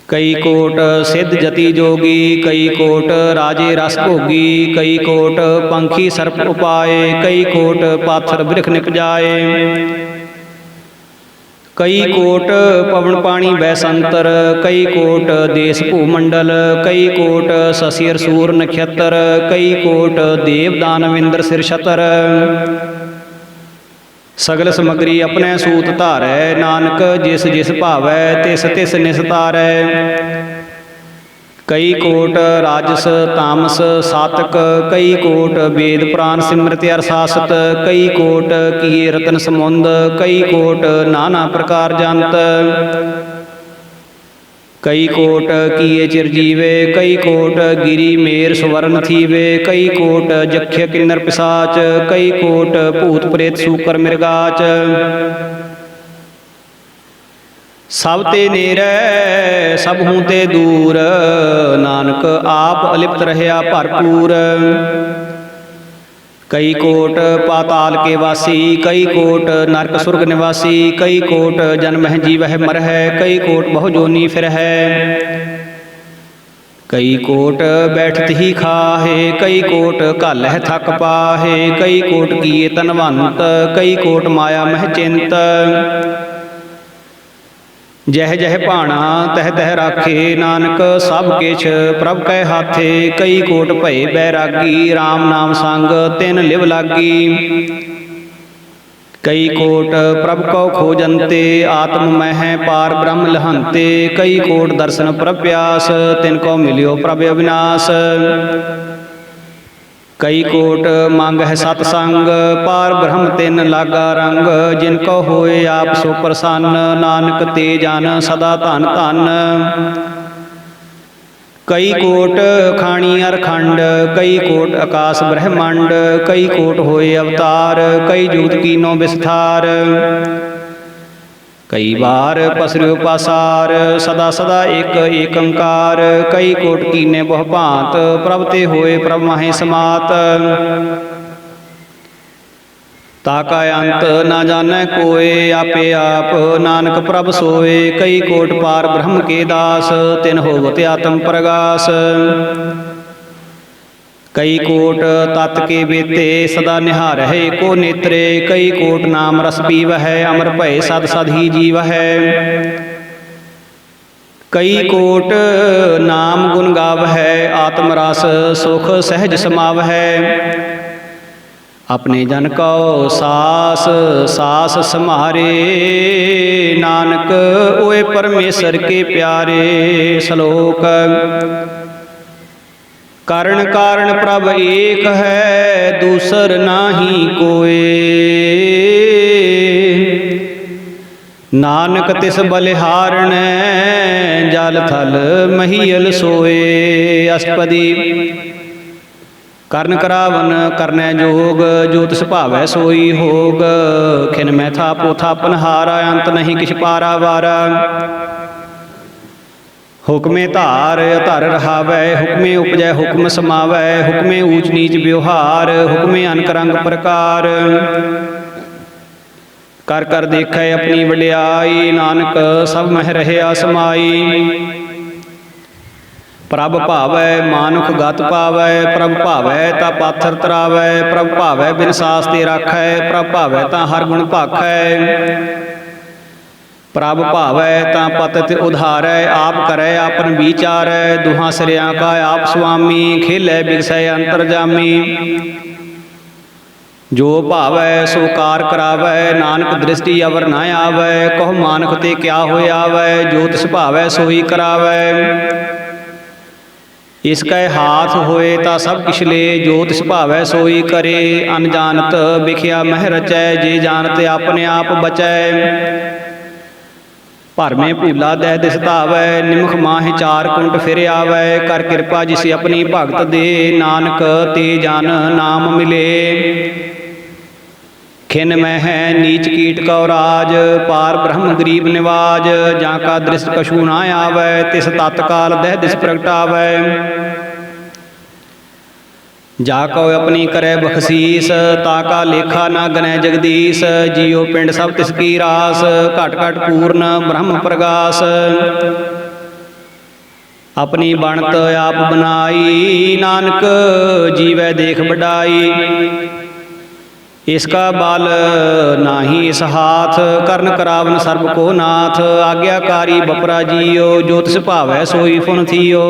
कई कोट सिद्ध जति जोगी, कई कोट राजे रस भोगी। कई कोट पंखी सर्प उपाए, कई कोट पाथर बिरख निपजाए। कई कोट पवन पानी बैसंतर, कई कोट देश भूमंडल। कई कोट शशिर सूर नक्षत्र, कई कोट देव दानव इंद्र सिर छतर। सगल समग्री अपने सूत धारै, नानक जिस जिस भावै तिस तिस निस्तारै। कई कोट राजस तामस सातक, कई कोट वेद पुराण सिमृत अरसासत। कई कोट किए रतन समुंद, कई कोट नाना प्रकार जंत। कई कोट किए चिरजीवे, कई कोट गिरी मेर सुवर्ण थीवे। कई कोट जख्य किन्नर पिशाच, कई कोट भूत प्रेत सूकर मृगाच। सब ते नेरै सब हूँ ते दूर, नानक आप अलिप्त रहया भरपूर। कई कोट पाताल के वासी, कई कोट नरक सुरग निवासी। कई कोट जन्म है जीवह मर है, कई कोट बहु जोनी फिर है। कई कोट बैठत ही खाहे, कई कोट घालह थक पाहे। कई कोट किए तनवंत, कई कोट माया मह चिंत। जह जह भाणा तह तह राखे, नानक सब किछ प्रभ कै हाथे। कई कोट भय बैरागी, राम नाम संग तिन लिव लागी। कई कोट प्रभ कौ खोजंते, आत्म मह पार ब्रह्म लहंते। कई कोट दर्शन प्रभ प्यास, तिनको मिलियो प्रभ अविनाश। कई कोट मांग है सतसंग, पार ब्रह्म तिन लागा रंग। जिनको होए आप सो प्रसन्न, नानक ते जान सदा धन धन। कई कोट खाणी अरखंड, कई कोट आकाश ब्रह्मांड। कई कोट होए अवतार, कई जूत कीनो विस्तार। कई बार पसरियो पासार, सदा सदा एक एकंकार। कई कोट कीने बहु भांत, प्रभ ते होए प्रभ माहे समात। ताका अंत ना जानै कोय, आपे आप नानक प्रभ सोए। कई कोट पार ब्रह्म के दास, तिन होवत आत्म प्रगास। कई कोट तत् के बेते, सदा निहार है को नेत्रे। कई कोट नाम रस पीव है, अमर भय सद सद ही जीव है। कई कोट नाम गुण गाव है, आत्म रस सुख सहज समाव है। अपने जन को सास सास समारे, नानक ओए परमेश्वर के प्यारे। श्लोक कारण कारण प्रभ एक है, दूसर नाही कोय। नानक तिस बलिहारण, जल थल महीयल सोए। अष्टपदी। ਕਰਨ ਕਰਾਵਨ ਕਰਨੈ ਜੋਗ, ਜੋ ਤਿਸ ਭਾਵੈ ਸੋਈ ਹੋਗ। ਖਿਨ ਮੈਂ ਥਾਪੋ ਥਾਪਨ ਹਾਰਾ, ਅੰਤ ਨਹੀਂ ਕਿਛ ਪਾਰਾ ਵਾਰਾ। ਹੁਕਮੇ ਧਾਰ ਧਰ ਰਹਾਵੈ, ਹੁਕਮੇ ਉਪਜੈ ਹੁਕਮ ਸਮਾਵੈ। ਹੁਕਮੇ ਊਚ ਨੀਚ ਵਿਵਹਾਰ, ਹੁਕਮੇ ਅਨਕ ਰੰਗ ਪ੍ਰਕਾਰ। कर कर देखै अपनी वड्याई, नानक सब मह रहया समाई। प्रभ भावै मानुख गत पावै, प्रभ भावै ता पाथर तरावै, प्रभ भावै बिन सास ते राखै, प्रभ भावै ता हर गुण भाखै। प्रभ भावै ता पतित उधारै, आप करै आपन विचारै, दुहां सिरियां का आप स्वामी, खेलै बिगसै अंतरजामी। जो भावै सो कार करावै, नानक दृष्टि अवर न आवै, कहो मानक ते क्या होय आवै, जो तिस भावै सोई करावै। इसकै हाथ होए ता सब किछ ले, जो तिस भावै सोई करे, अनजानत बिख्या मह रचै, जे जानत अपने आप बचै। भरमे भूला दह दिस धावै, निमख माहि चार कुंट फिर आवै, कर कृपा जिस अपनी भगत दे, नानक ते जन नाम मिले। खिन में है नीच कीट कौ राज, पार ब्रह्म गरीब निवाज, जाका दृष्ट कछु न आवै, तिस तत्काल दह दिस प्रगटावै। जाको अपनी करे बख्शीस, ताका लेखा न गनै जगदीश, जियो पिंड सब तिसकी रास, घट घट पूर्ण ब्रह्म प्रगास। अपनी बनत आप बनाई, नानक जीवै देख बढ़ाई। इसका बल नाही इस हाथ, करन करावन सर्ब को नाथ, आज्ञाकारी बपरा जियो, जो तिस भावै सोई फुन थियो।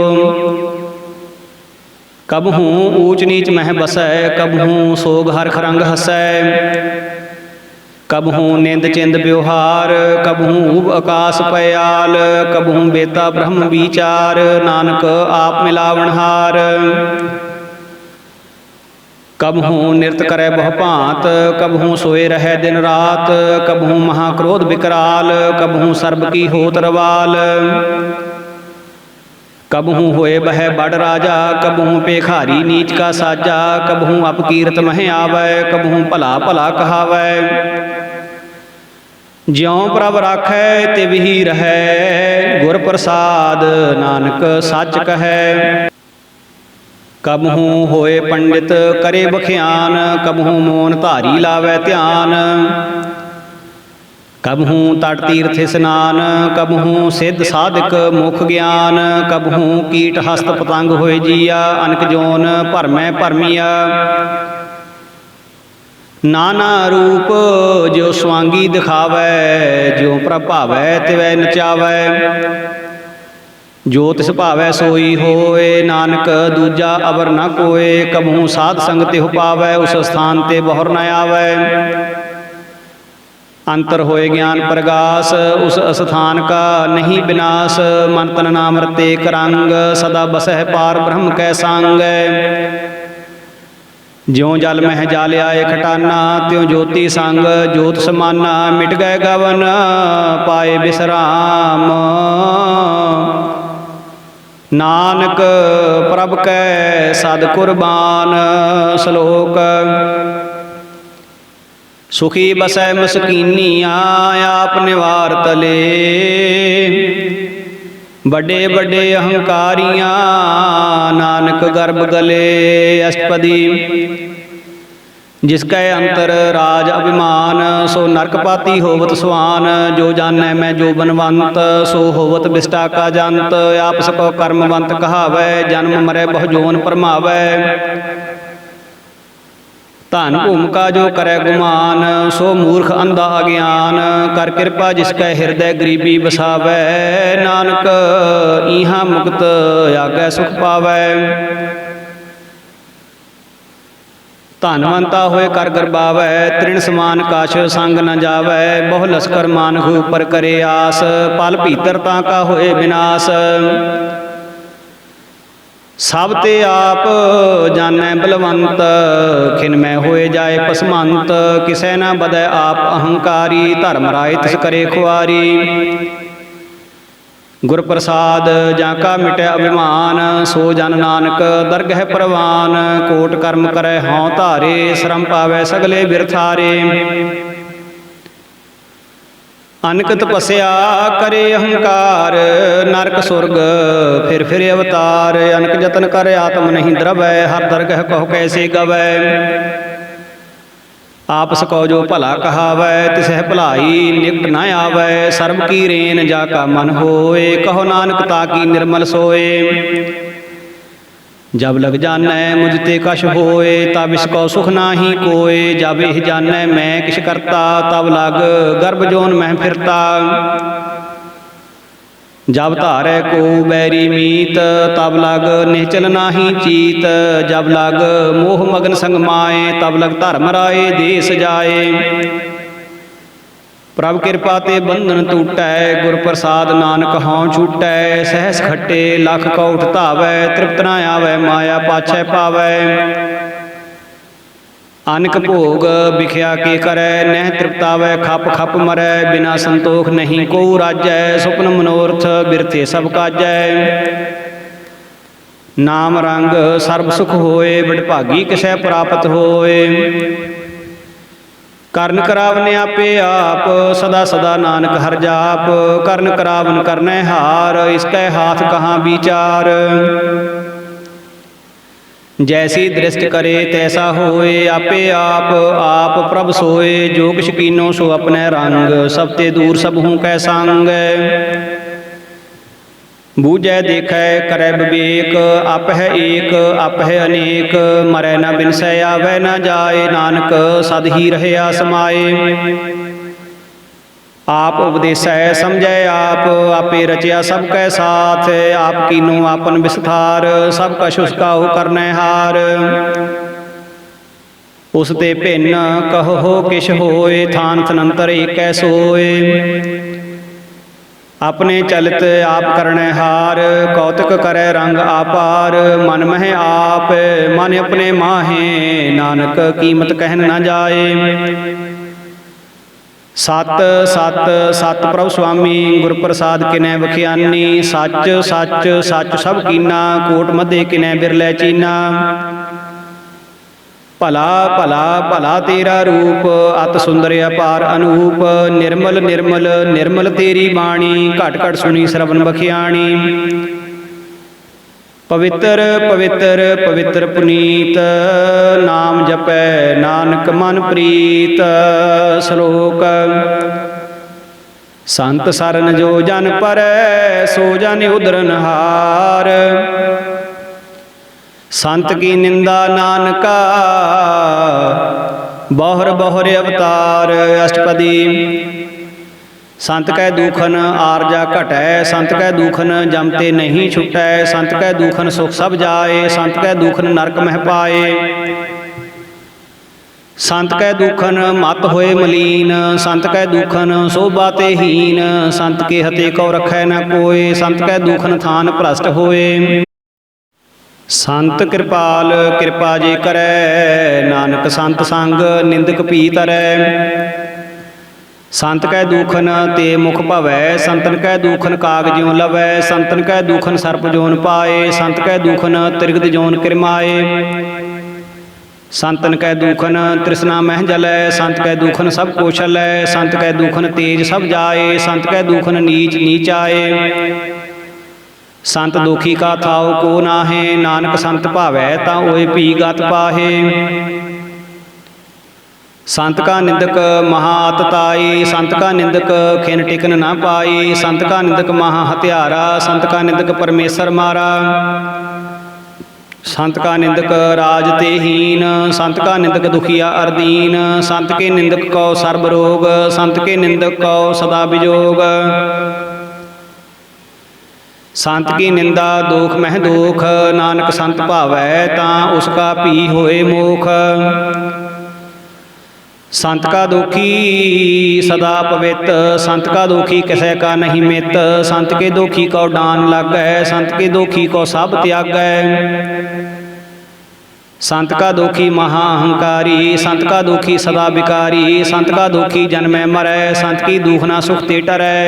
कबहूँ ऊच नीच मह बसै, कबहूँ सोग हर खरंग हसै, कबहूँ निंद चिंद ब्यवहार, कबहूँ उब आकाश पयाल, कबहूँ बेता ब्रह्म विचार, नानक आप मिलावनहार। कबहूँ नृत्य करे बहु भांत, कबहूँ सोए रहे दिन रात, कबहूँ महाक्रोध विकराल, कबहूँ सर्ब की होत रवाल। कबहूँ होए बह बड़ राजा, कबहूँ पेखारी नीच का साजा, कबहूँ अपकीरत मह आवै, कबहूँ भला भला कहावै। ज्यों प्रभ राखै तिवहि रहै, गुर प्रसाद नानक सच कहै। कबहूँ होए पंडित करे बख्यान, कबहूँ मोन धारी लावै ध्यान, कबहूँ तट तीर्थ स्नान, कबहूँ सिद्ध साधक मुख ज्ञान, कबहूँ कीट हस्त पतंग होए जिया, अनक जोन भरमै भरमिया। नाना रूप जो स्वांगी दिखावै, ज्यों प्रभावै तिवै नचावै। जो तिस भावै सोई होए, नानक दूजा अवर न कोय, कबहूँ साध संग तिहु पावै, उस स्थान ते बहुर न आवै। अंतर होए ज्ञान प्रगास, उस स्थान का नहीं विनाश, मन तन नाम रते करंग, सदा बसह पार ब्रह्म कै संग। ज्यों जल मह जाल आए खटाना, त्यों ज्योति संग ज्योत समाना, मिट गए गवन पाए विश्राम। नानक प्रभ कै सद कुरबान, श्लोक। सुखी बसै मसकीनिया, आप निवार तले, बड़े बड़े अहंकारियाँ, नानक गर्भ गले। अष्टपदी। जिसकै अंतर राज अभिमान, सो नरकपाती होवत स्वान, जो जानै मैं जो बनवंत, सो होवत बिष्टा का जंत। आपस को कर्मवंत कहावै, जन्म मरै बहु जोन भरमावै। धन भूमिका जो करे गुमान, सो मूर्ख अंधा अज्ञान, कर कृपा जिसकै हृदय गरीबी बसावै, नानक इहाँ मुक्त आगै सुख पावै। धनवंता होए कर गरबावै, तृण समान काछ संग न जावै। बहु लश्कर मानहु पर करे आस, पल भीतर ताका होए विनाश। सब ते आप जानै बलवंत, खिन में होए जाए पसमंत। किसै न बदै आप अहंकारी, धर्म राय तिस करे खुआरी। गुर प्रसाद जाका मिटै अभिमान, सो जन नानक दरगह परवान। कोट कर्म करे हों धारे, श्रम पावै सगले बिरथारे। अनक तपस्या करे अहंकार, नरक सुरग फिर अवतार। अनक जतन करे आत्म नहीं द्रवै, हर दरगह कहो कैसे गवै। आपस को जो भला कहावै तिसह भलाई निकट न आवै। सर्ब की रेन जाका मन होए कहो नानक ताकी निर्मल सोए। जब लग जानै मुझ ते कछ होए तब इसको सुख नाही कोय। जब यह जानै मैं किछ करता तब लग गर्भ जोन मैं फिरता। जब धारै को बैरी मीत तब लग निश्चल नाही चीत। जब लग मोह मगन संग माए तब लग धर्म राए देश जाए। प्रभ कृपा ते बंधन टूटै गुर प्रसाद नानक हों छूटै। सहस खट्टे लख कौठ धावै तृप्त न आवै माया पाछै पावै। अनक भोग बिख्या के करै नह तृप्तावै खप खप मरै। बिना संतोख नहीं को राजै सुपन मनोरथ बिरथे सब काजै। नाम रंग सर्ब सुख होए बड़भागी किसै प्राप्त होए। ਕਰਨ ਕਰਾਵਨ ਆਪੇ ਆਪ ਸਦਾ ਸਦਾ ਨਾਨਕ ਹਰ ਜਾਪ। ਕਰਨ ਕਰਾਵਨ ਕਰਨੈ ਹਾਰ ਇਸਕੈ ਹਾਥ ਕਹਾਂ ਵਿਚਾਰ। जैसी दृष्ट करे तैसा होए आपे आप आप प्रभ सोए। जो किछ कीनो सो अपने रंग सब ते दूर सब हूँ कै संग। बूझै देखै करै विवेक आप है एक आप है अनेक। मरै न बिनसै आवै न जाए नानक सद ही रहया समाए। आप उपदेसै समझै आप आपे रचया सब कै साथ। आप कीनो आपन विस्तार सब कछ उसका हो करनै हार। उस ते भिन्न कहो किछ होए थान थनंतर एकै सोए। अपने चलित आप करनै हार कौतक करै रंग आपार। मन मह आप मन अपने माहे नानक कीमत कहन न जाए। सत सत सत प्रभु स्वामी गुर प्रसाद किनै बखियानी। सच सच सच सब कीना कोट मध्य किनै बिरलै चीना। भला भला भला तेरा रूप अत सुंदर अपार अनूप। निर्मल निर्मल निर्मल तेरी बाणी घट घट सुनी श्रवण बखियाणी। पवित्र पवित्र पवित्र पुनीत नाम जपै नानक मन प्रीत। श्लोक संत सरन जो जन परै सो जन उदरन हार। संत की निंदा नानका बहुर बहुर अवतार। अष्टपदी संत कै दूखन आरजा घटै संत कै दूखन जमते नहीं छुटै। संत कै दूखन सुख सब जाए संत कै दूखन नरक मह पाए। संत कै दूखन मत होए मलीन संत कै दूखन शोभा ते हीन। संत के हते कौ रखै न कोय संत कै दूखन थान भ्रष्ट होए। संत कृपाल कृपा जे करै नानक संत संग निंदक पी तरै। संत कै दूखन ते मुख भवै संतन कै दूखन काग ज्यों लवै। संतन कै दूखन सर्प जोन पाए संत कै दूखन त्रिगद जोन किरमाए। संतन कै दूखन तृष्णा मह जलै संत कै दूखन सब कोशलै। संत कै दूखन तेज सब जाए संत कै दूखन नीच नीच आए। संत दुखी का थाओ को नाहे नानक संत भावै ता ओए पी गत पाहे। संत का निंदक महा अतताई संत का निंदक खिन टिकन ना पाई। संत का निंदक महा हत्यारा संत का निंदक परमेश्वर मारा। संत का निंदक राज ते हीन संत का निंदक दुखिया अरदीन। संत के निंदक को सर्ब रोग संत के निंदक को सदा विजोग। संत की निंदा दोख मह दोख नानक संत भावै तां उसका भी होए मोख। संत का दोखी सदा पवित संत का दोखी किसै का नहीं मित। संत के दोखी को डान लागै संत के दोखी को सब त्यागै। संत का दोखी महा अहंकारी संत का दोखी सदा विकारी। संत का दोखी जन्मै मरै संत की दूखना सुख ते टरै।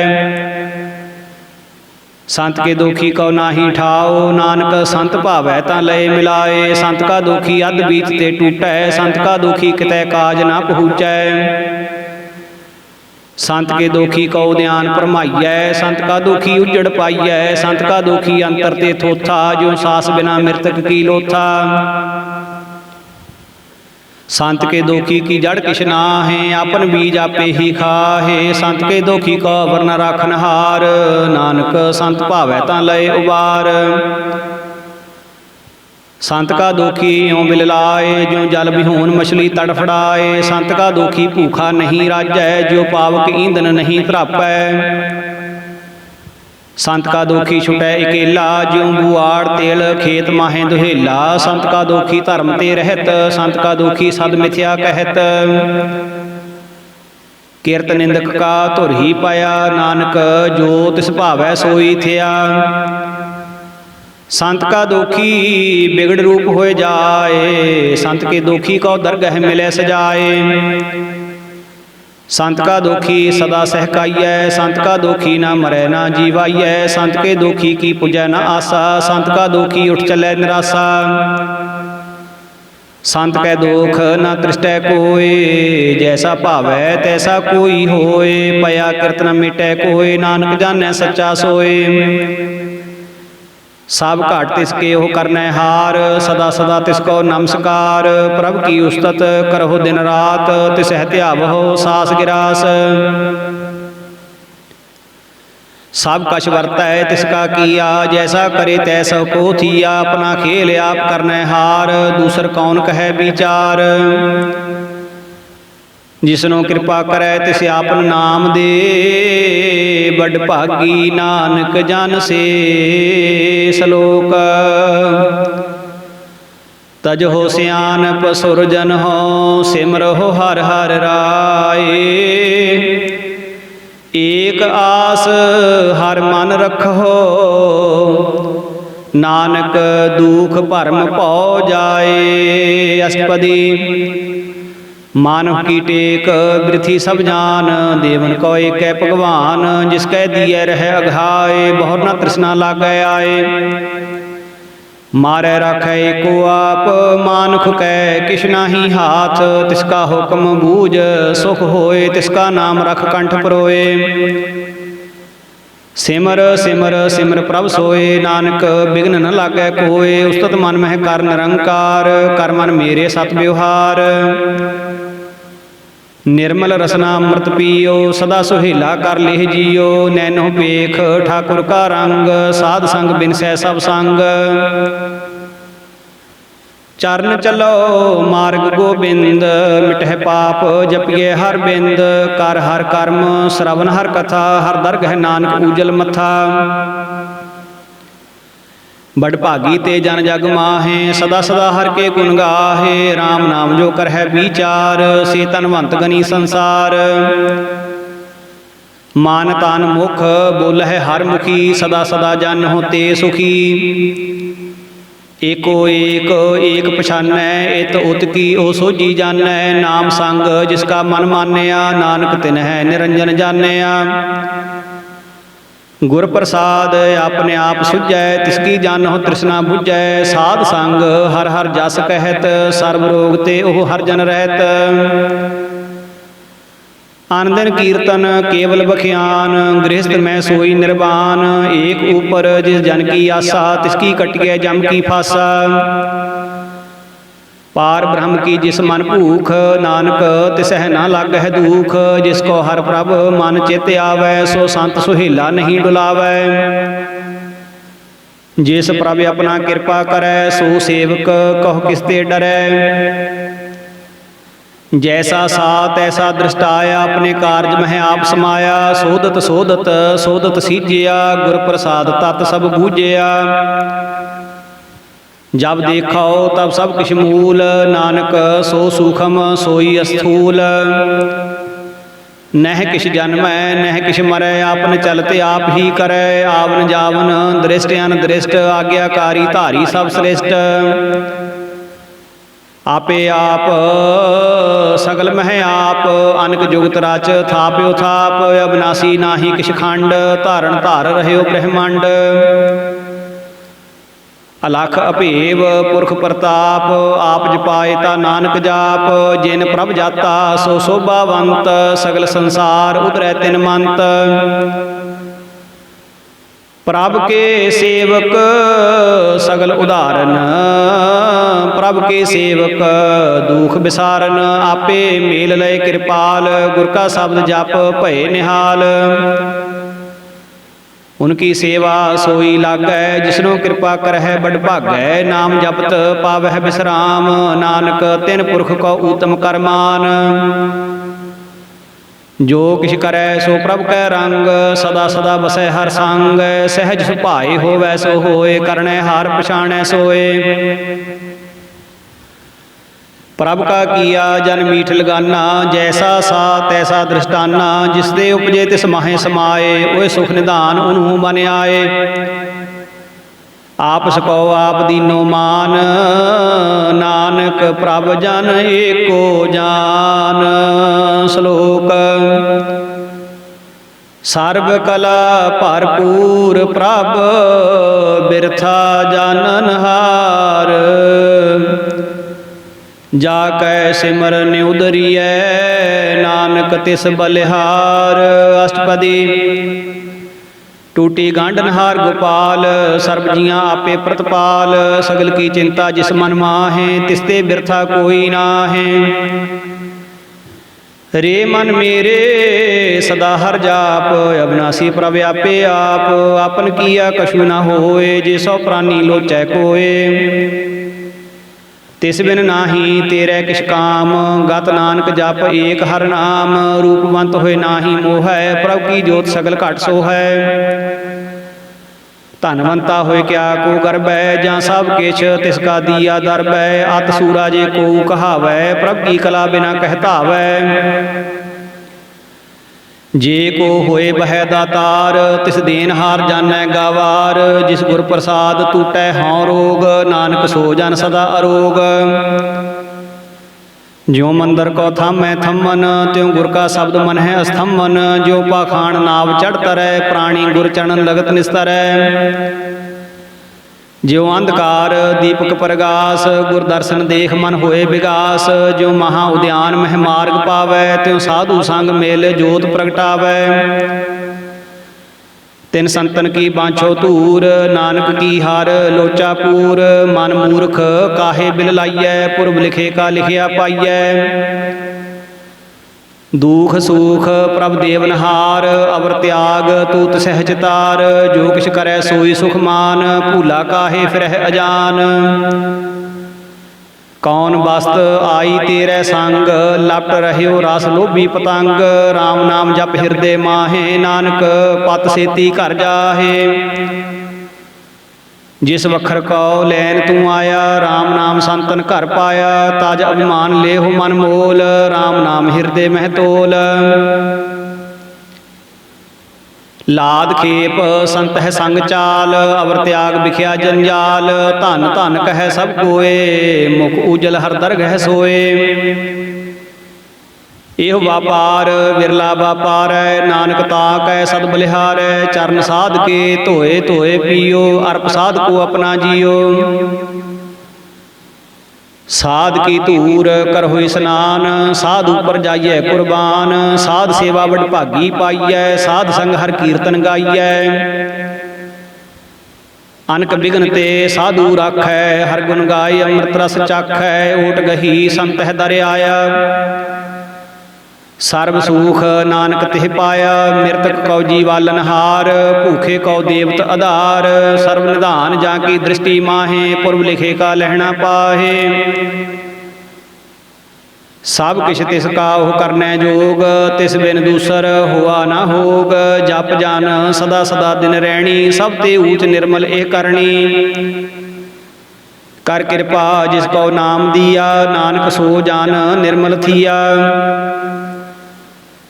संत के दोखी को नाही ठाओ नानक संत भावै तां लय मिलाए। संत का दोखी अध बीत ते टूटै संत का दोखी कितै काज ना पहुँचै। संत के दोखी को ध्यान भरमाइयै संत का दोखी उजड़ पाइयै। संत का दोखी अंतर ते थोथा जो सास बिना मृतक की लोथा। संत के दोखी की जड़ किछ नाहे, आपन बीज आपे ही खाहे। संत के दोखी को वरन राखन हार, नानक संत भावै तां लय उबार। संत का दोखी यों बिललाए, ज्यों जल बिहून मछली तड़फड़ाए। संत का दोखी भूखा नहीं राजै, ज्यों पावक ईंधन नहीं तरापै। संत का दोखी छुटै इकेला, ज्यों बुआड़ तेल खेत माहे दुहेला। संत का दोखी धर्म ते रहत, संत का दोखी सद मिथ्या कहत। किरत निंदक का धुर ही पाया, नानक जो तिस भावै सोई थिया। संत का दोखी बिगड़ रूप होए जाए, संत के दोखी को दरगह मिले सजाए। संत का दोखी सदा सहकाइयै, संत का दोखी ना मरै ना जीवाइयै। संत के दोखी की पुजै न आसा, संत का दोखी उठ चलै निरासा। संत कै दोख न तृष्टै कोय, जैसा भावै तैसा कोई होए। पया किरत न मिटै कोय, नानक जानै सच्चा सोए। सब घाट तिसके हो करनै हार, सदा सदा तिसको नमस्कार। प्रभ की उस्तत करहो दिन रात, तिसह ध्यावहो सास गिरास। सब कछ वरतै तिसका किया, जैसा करे तैसा को थिया। अपना खेल आप करनै हार, दूसर कौन कहे विचार। जिसनो कृपा करै तिस आपन नाम दे, बड़ भागी नानक जन से सलोक। तजहो सियानप सुरजन हो, सिमरहो हर हर राय। एक आस हर मन रखो, नानक दुख भरम भौ जाए। अष्टपदी मानव की टेक वृथी सब जान, देवन को एक भगवान। जिसकै दिए रह अघाए, बहुर न तृष्णा लागै आए। मारै राखै एको आप, मानुख कै किछ नाहीं हाथ। तिसका हुक्म बूझ सुख होए, तिसका नाम रख कंठ परोए। सिमर सिमर सिमर प्रभ सोए, नानक बिघ्न न लागै कोय। उस्तत मन मह कर निरंकार, कर मन मेरे सत व्यवहार। निर्मल रसना अमृत पियो, सदा सुहेला कर लेह जियो। नैनो पेख ठाकुर का रंग, साध संग बिनसै सब संग। चरण चलो मार्ग गोबिंद, मिटह पाप जपिए हर बिंद। कर हर कर्म श्रवण हर कथा, हर दरगह नानक उजल मथा। बड़ भागी ते जन जग माहे, सदा सदा हर के गुण गाहे। राम नाम जो कर है विचार, से तनवंत गनी संसार। मान तान मुख बोल है हर मुखी, सदा सदा जन होते सुखी। एको एक एक पछानै, इत उत की ओ सोझी जानै। नाम संग जिसका मन मानया, नानक तिन है निरंजन जानिया। गुर प्रसाद अपने आप सुझै, तिसकी जानो तृष्णा बुझै। साध संग हर हर जस कहत, सर्व रोग ते ओह हर जन रहत। आन दिन कीर्तन केवल बखियान, गृहस्थ में सोई निर्वाण। एक ऊपर जिस जन की आशा, तिसकी कटिए जम की फासा। पार ब्रह्म की जिस मन भूख, नानक तिसह न लागह दुख। जिसको हर प्रभ मन चित आवै, सो संत सुहेला नहीं डुलावै। जिस प्रभ अपना कृपा करै, सो सेवक कहो किसते डरै। जैसा सा तैसा दृष्टाया, अपने कार्य मह आप समाया। सोदत सोदत सोदत सीजिया, गुर प्रसाद तत् सब बूझिया। जब देखो तब सब किछ मूल, नानक सो सूखम सोई स्थूल। नह किछ जन्मै नह किछ मरै, आपन चलते आप ही करै। आवन जावन दृष्ट अनदृष्ट, आज्ञाकारी धारी सब श्रेष्ठ। आपे आप सगल मह आप, अनक जुगत रच थाप्यो थाप। अविनाशी नाही किछ खंड, धारण धार रहयो ब्रह्मंड। अलख अभेव पुरख प्रताप, आप जपाए ता नानक जाप। जिन प्रभ जाता सो शोभावंत, सगल संसार उधरै तिन मंत। प्रभ के सेवक सगल उदाहरण, प्रभ के सेवक दुख विसारन। आपे मेल लय कृपाल, गुर का शब्द जप भय निहाल। उनकी सेवा सोई लागै, जिसनो कृपा करहै बड़ भागै। नाम जपत पावह विश्राम, नानक तिन पुरख को उत्तम करमान। जो किछ करै सो प्रभ कै रंग, सदा सदा बसै हर संग। सहज सुभाए होवै सो होए, करनै हार पछाणै सोए। प्रभ का किया जन मीठ लगाना, जैसा सा तैसा दृष्टाना। जिसदे उपजे तिस माहे समाए, ओए सुख निधान उन्हू मन आए। आप सको आप दीनो मान, नानक प्रभ जन एको जान। श्लोक सर्व कला भरपूर, प्रभ बिरथा जानन हार। जाकै सिमरन उदरियै, नानक तिस बलिहार। अष्टपदी टूटी गांडनहार गोपाल, सर्ब जियां आपे प्रतपाल। सगल की चिंता जिस मन माहे, तिसते बिरथा कोई नाहे। रे मन मेरे सदा हर जाप, अविनाशी प्रभ आपे आप। आपन किया कछु न होए, जे सौ प्राणी लोचै कोय। तिस बिन नाही तेरे किछ काम, गत नानक जप एक हर नाम। रूपवंत होए नाही मोहै, प्रभ की जोत सगल घट सोहै। धनवंता होए क्या को गर्बै, जां सब किछ तिसका दिया दरबै। अत सूरा जे को कहावै, प्रभ की कला बिना कहतावै। जे को होए बह दातार, तिस देनहार जानै गावार। जिस गुर प्रसाद टूटै हाँ रोग, नानक सो जन सदा अरोग। ज्यों मंदिर को थामै थमन, त्यों गुर का शब्द मन है अस्थमन। ज्यों पाखाण नाव चढ़ तरै, प्राणी गुर चरण लगत निस्तरै। ज्यों अंधकार दीपक प्रगास, गुर दर्शन देख मन होए विगास। ज्यों महा उद्यान मह मार्ग पावै, त्यों साधु संग मेल जोत प्रगटावै। तिन संतन की बांछो धूर, नानक की हार लोचा पूर। मन मूर्ख काहे बिल लाइयै, पुरब लिखे का लिखिया पाइयै। दुख सुख प्रभ देवनहार, अवर त्याग तूत सहज तार। जो किछ करै सोई सुख मान, भूला काहे फिरह अजान। कौन वस्त आई तेरे संग, लपट रहियो रस लोभी पतंग। राम नाम जप हिरदे माहे, नानक पत सेती घर जाहे। जिस वखर को लैन तू आया, राम नाम संतन घर पाया। ताज अभिमान लेहो मन मोल, राम नाम हिरदे मह तोल। लाद खेप संत है संग चाल, अवर त्याग बिखिया जंजाल। धन धन कह सब कोय, मुख उजल हर दरगह सोए। एह व्यापार विरला व्यापार है, नानक ताकै सद बलिहारै। चरण साध के धोए धोए पियो, अर्प साध को अपना जियो। साध की धूर करहो स्नान, साध ऊपर जाइए कुर्बान। साध सेवा बड़ भागी पाइयै, साध संग हर कीर्तन गाइयै। अनक बिघन ते साधु राखै, हर गुण गाय अमृत रस चाखै। ओट गही संत है दर आया, सर्ब सुख नानक तिह पाया। मृतक कौ जीवालन हार, भूखे कौ देवत आधार। सर्व निधान जाकी दृष्टि माहे, पुरब लिखे का लहना पाहे। सब किछ तिस का ओह करनै जोग, तिस बिन दूसर हुआ ना होग। जप जान सदा सदा दिन रैणी, सब ते ऊच निर्मल एह करणी। कर कृपा जिसको नाम दिया, नानक सो जान निर्मल थिया।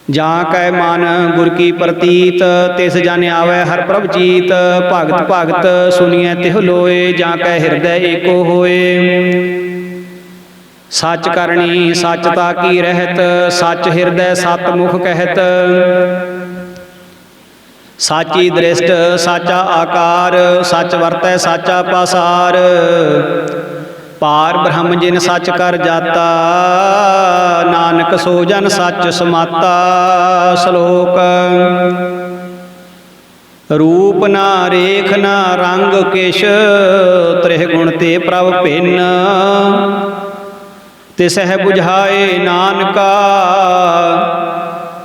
जां कै मन गुर की प्रतीत, तिस जन आवे हर प्रभ चीत। भगत भगत सुनिए तिह लोए, जां कै हृदय एको होए। सच करनी सचता की रहत, सच हृदय सत मुख कहत। साची दृष्ट साचा आकार, सच वरतै साचा पासार। पार ब्रह्म जिन सच कर जाता, नानक सो जन सच समाता। श्लोक रूप ना रेख ना रंग किश, त्रिह गुण ते प्रभ भिन्न। तिसह बुझाए नानका,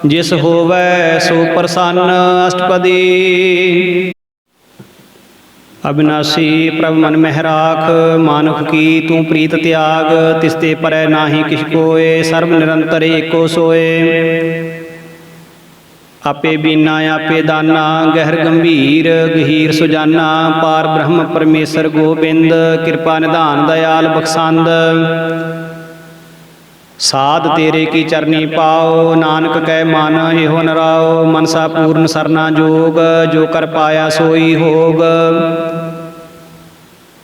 जिस होवै सो प्रसन्न। अष्टपदी। अविनाशी प्रभ मन मह राख, मानुख की तू प्रीत त्याग। तिसते परै नाहि किछ कोय, सर्व निरंतर एको सोय। आपे बीना आपे दाना, गहर गंभीर गहीर सुजाना। पार ब्रह्म परमेश्वर गोबिंद, कृपा निधान दयाल बख्शंद। साध तेरे की चरनी पाओ, नानक कै मान एहो नराओ। मनसा पूर्ण सरना जोग, जो कर पाया सोई होग।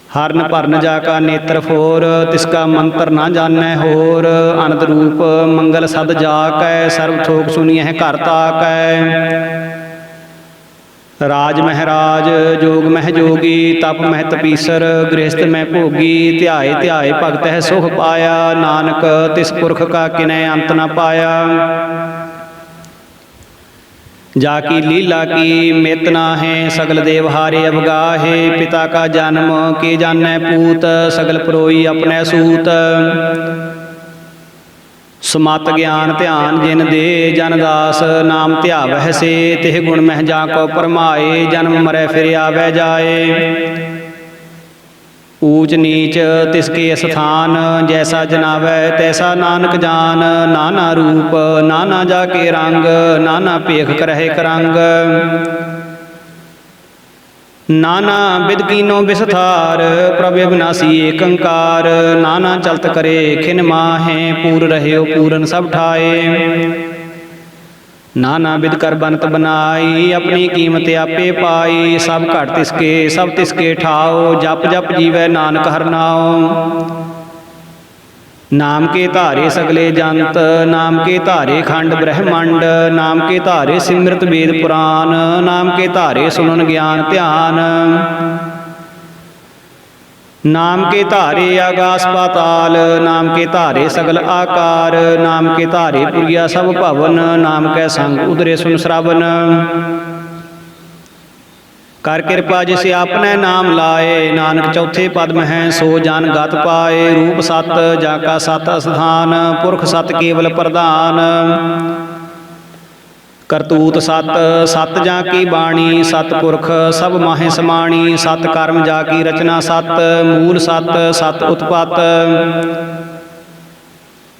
हरन भरन जाका नेत्र फोर, तिसका मंत्र ना जानै होर। अनंत रूप मंगल सद जाकै, सर्व थोक सुनियह घर ताकै। राज महराज जोग मह जोगी, तप मह तपीसर। गृहस्थ में भोगी, ध्याए ध्याए भगत है सुख पाया। नानक तिस पुरख का किनै अंत न पाया। जाकी लीला की मित नाहे, सगल देव हारे अवगाहे। पिता का जन्म के जानै पूत, सगल परोई अपने सूत। सुमत ज्ञान ध्यान जिन दे, जन दास नाम ध्यावह से। तिह गुण मह जाको परमाए, जन्म मरै फिर आवे जाए। ऊच नीच तिसके स्थान, जैसा जनावै तैसा नानक जान। नाना रूप नाना जाके रंग, नाना पेख करहे करंग। नाना बिद कीनो विस्तार, प्रभ अविनाशी एक अंकार। नाना चलत करे खिन माहे, पूर रहे पूरन सब ठाए। नाना बिद कर बनत बनाई, अपनी कीमत आपे पाई। सब घट तिसके सब तिसके ठाओ, जप जप जीवै नानक हर नाओ। नाम के धारे सगले जंत, नाम के धारे खंड ब्रह्मंड। नाम के धारे सिमरत वेद पुराण, नाम के धारे सुनन ज्ञान ध्यान। नाम के धारे आकाश पाताल, नाम के धारे सगल आकार। नाम के धारे पुरिया सब भवन, नाम कै संग उदरे सुन श्रावण। कर कृपा जिसे आपने नाम लाए, नानक चौथे पद में सो जान गत पाए। रूप सत जाका सत स्थान, पुरख सत केवल प्रधान। करतूत सत सत जा की बाणी, सतपुरख सब माहे समाणी। सत कर्म जा की रचना सत, मूल सत सत उत्पत।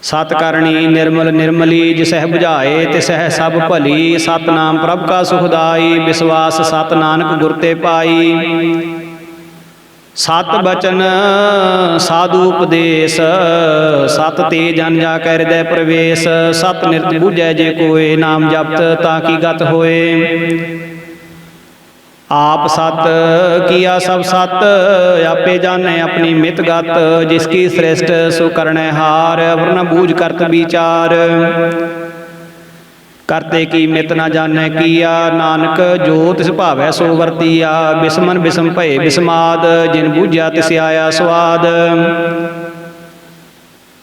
सत करणी निर्मल निर्मली, जिसह बुझाए तिसह सब भली। सत नाम प्रभ का सुखदाई, विश्वास सत नानक गुर ते पाई। सत बचन साधु उपदेश, सत ते जन जा कर हृदय प्रवेश। सत निरत बूझै जे कोय, नाम जपत ताकि गत होए। आप सत किया सब सत, आपे जाने अपनी मित गत। जिसकी श्रेष्ठ सो करनै हार, अवर न बूझ करत विचार। करते की मित न जानै किया, नानक जो तिस भावै सो वरतिया। बिस्मन बिस्म भये बिस्माद, जिन बूझिया तिस आया स्वाद।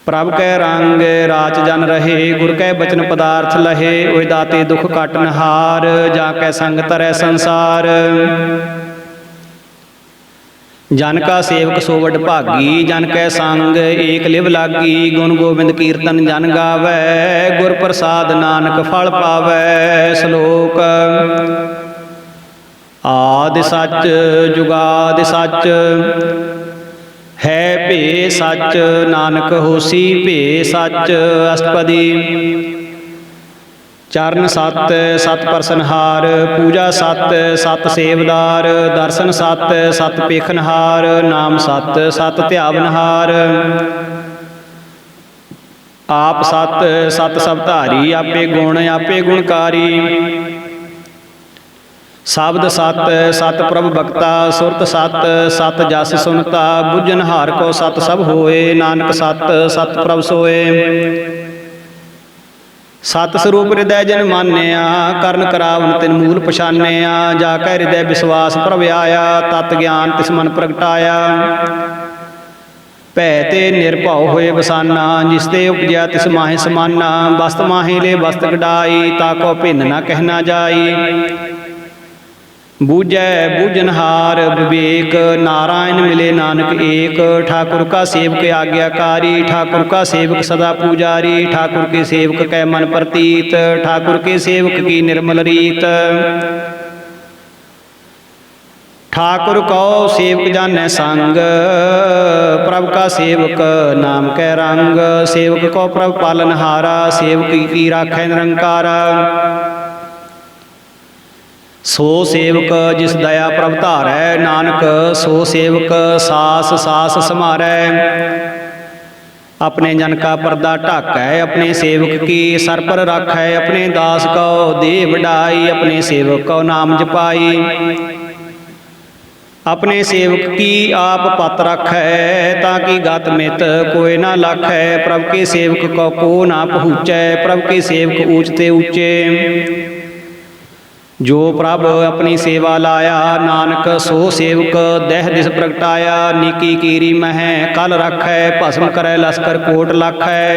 प्रभ कै रंग राच जन रहे, गुर कै बचन पदार्थ लहे। ओय दाते दुख काटन हार, जाकै संग तरੈ संसार। जन का सेवक सो वड भागी, जन कै संग एक लिव लागी। गुण गोबिंद कीर्तन जन गावै, गुर प्रसाद नानक फल पावै। श्लोक आदि सच जुगादि सच, है भे सच नानक होसी भे सच। अष्टपदी। चरण सत सत परसनहार, पूजा सत सत सेवदार। दर्शन सत सत पेखनहार, नाम सत सत ध्यावनहार। आप सत सत सब धारी, आपे गुण आपे गुणकारी। शब्द सत सत प्रभ भगता, सुरत सत सत जस सुनता। बुझन हार को सत सब होए, नानक सत सत प्रभ सोए। सत स्वरूप हृदय जन मानिया, करन करावन तिन मूल पछानिया। जाकै हृदय विश्वास प्रभ आया, तत ज्ञान तिस मन प्रगटाया। भै ते निर्भਉ होए बसाना, जिसते उपजया तिस माहे समाना। वस्त माहे ले वस्त गडाई, ताको भिन्न न कहना जाई। बूझै बूझनहार विवेक, नारायण मिले नानक एक। ठाकुर का सेवक आज्ञाकारी, ठाकुर का सेवक सदा पूजारी। ठाकुर के सेवक कै मन प्रतीत, ठाकुर के सेवक की निर्मल रीत। ठाकुर को सेवक जानै संग, प्रभु का सेवक नाम कै रंग। सेवक को प्रभु पालनहारा, सेवक की राखै निरंकारा। सो सेवक जिस दया प्रभ धारै, नानक सो सेवक सास सास समारै। अपने जन का पर्दा ढाकै, अपने सेवक की सर पर राखै। अपने दास को दे वडाई, अपने सेवक को नाम जपाई। अपने सेवक की आप पत रखै, ताकि गत मित कोई ना लाखै। प्रभु के सेवक को ना पहुँचै, प्रभु के सेवक ऊंचते ऊंचे। जो प्रभ अपनी सेवा लाया, नानक सो सेवक देह दिस प्रगटाया। नीकी कीरी मह कल रखै, भस्म करै लश्कर कोट लाखै।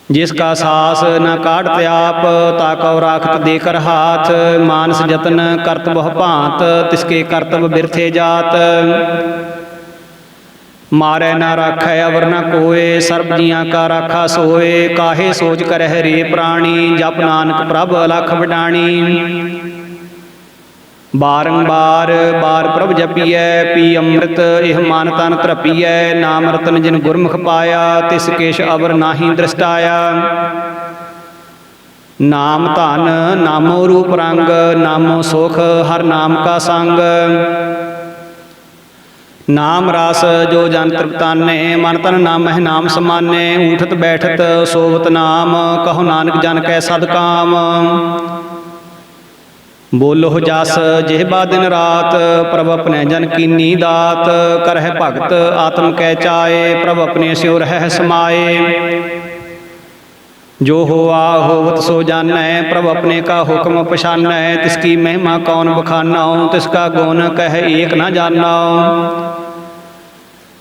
जिसका सास न काटत आप, ताकौ राखत देकर हाथ। मानस जतन करत बहु भांत, तिसके करतब बिरथे जात। मारै ना राखै अवर न कोय, सर्ब जियां का राखा सोए। काहे सोच करह रे प्राणी, जप नानक प्रभ अलख वडाणी। बारंबार बार प्रभ जपिए, पी अमृत एह मान तन तरपिए। नाम रतन जिन गुरमुख पाया, तिस केश अवर नाहि दृष्टाया। नाम धन नामो रूप रंग, नामो सुख हर नाम का संग। नाम रास जो जन तृप्ताने, मन तन नाम है नाम समाने। उठत बैठत सोवत नाम, कहो नानक जन कै सदकाम। बोलो जस जेहबा दिन रात, प्रभ अपने जन कीनी दात। करह भगत आत्म कै चाए, प्रभ अपने स्यों रह समाए। जो होआ होवत सो जानै, प्रभ अपने का हुक्म पछानै। तिसकी महिमा कौन बखानौ, तिसका गुण कह एक न जानौ।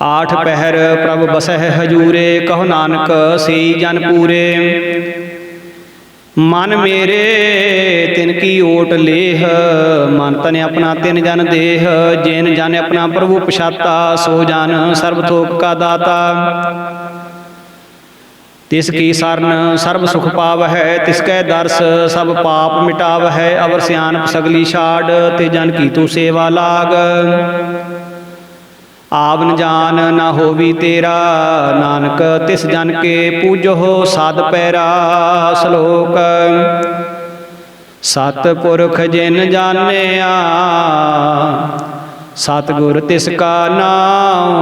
आठ पहर प्रभ बसह हजूरे, कहो नानक सेई जन पूरे। मन मेरे तिनकी ओट लेह, मन तन अपना तिन जन देह। जिन जन अपना प्रभु पछाता, सो जन सर्व थोक का दाता। तिसकी सरन सर्व सुख पावै, तिसकै दर्श सब पाप मिटावै। अवर सियानप सगली छाड़, ते जन की तू सेवा लाग। आवन जान ना होवी तेरा, नानक तिस जन के पूजो साध पैरा। श्लोक सतपुरख जिन जानिया, सतगुर तिसका नाम।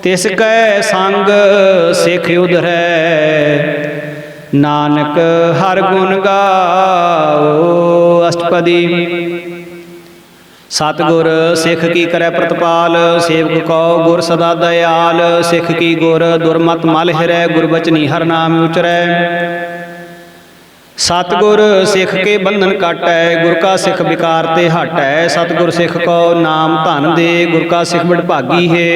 तिसकै संग सिख उधरै, नानक हर गुण गाओ। अष्टपदी। सतगुर सिख की करै प्रतिपाल, सेवक को गुर सदा दयाल। सिख की गुर दुरमत मल हिरै, गुरबचनी हर नाम उचरै। सतगुर सिख के बंधन काटै, गुर का सिख विकार ते हटै। सतगुर सिख को नाम धन दे, गुर का सिख बड़भागी है।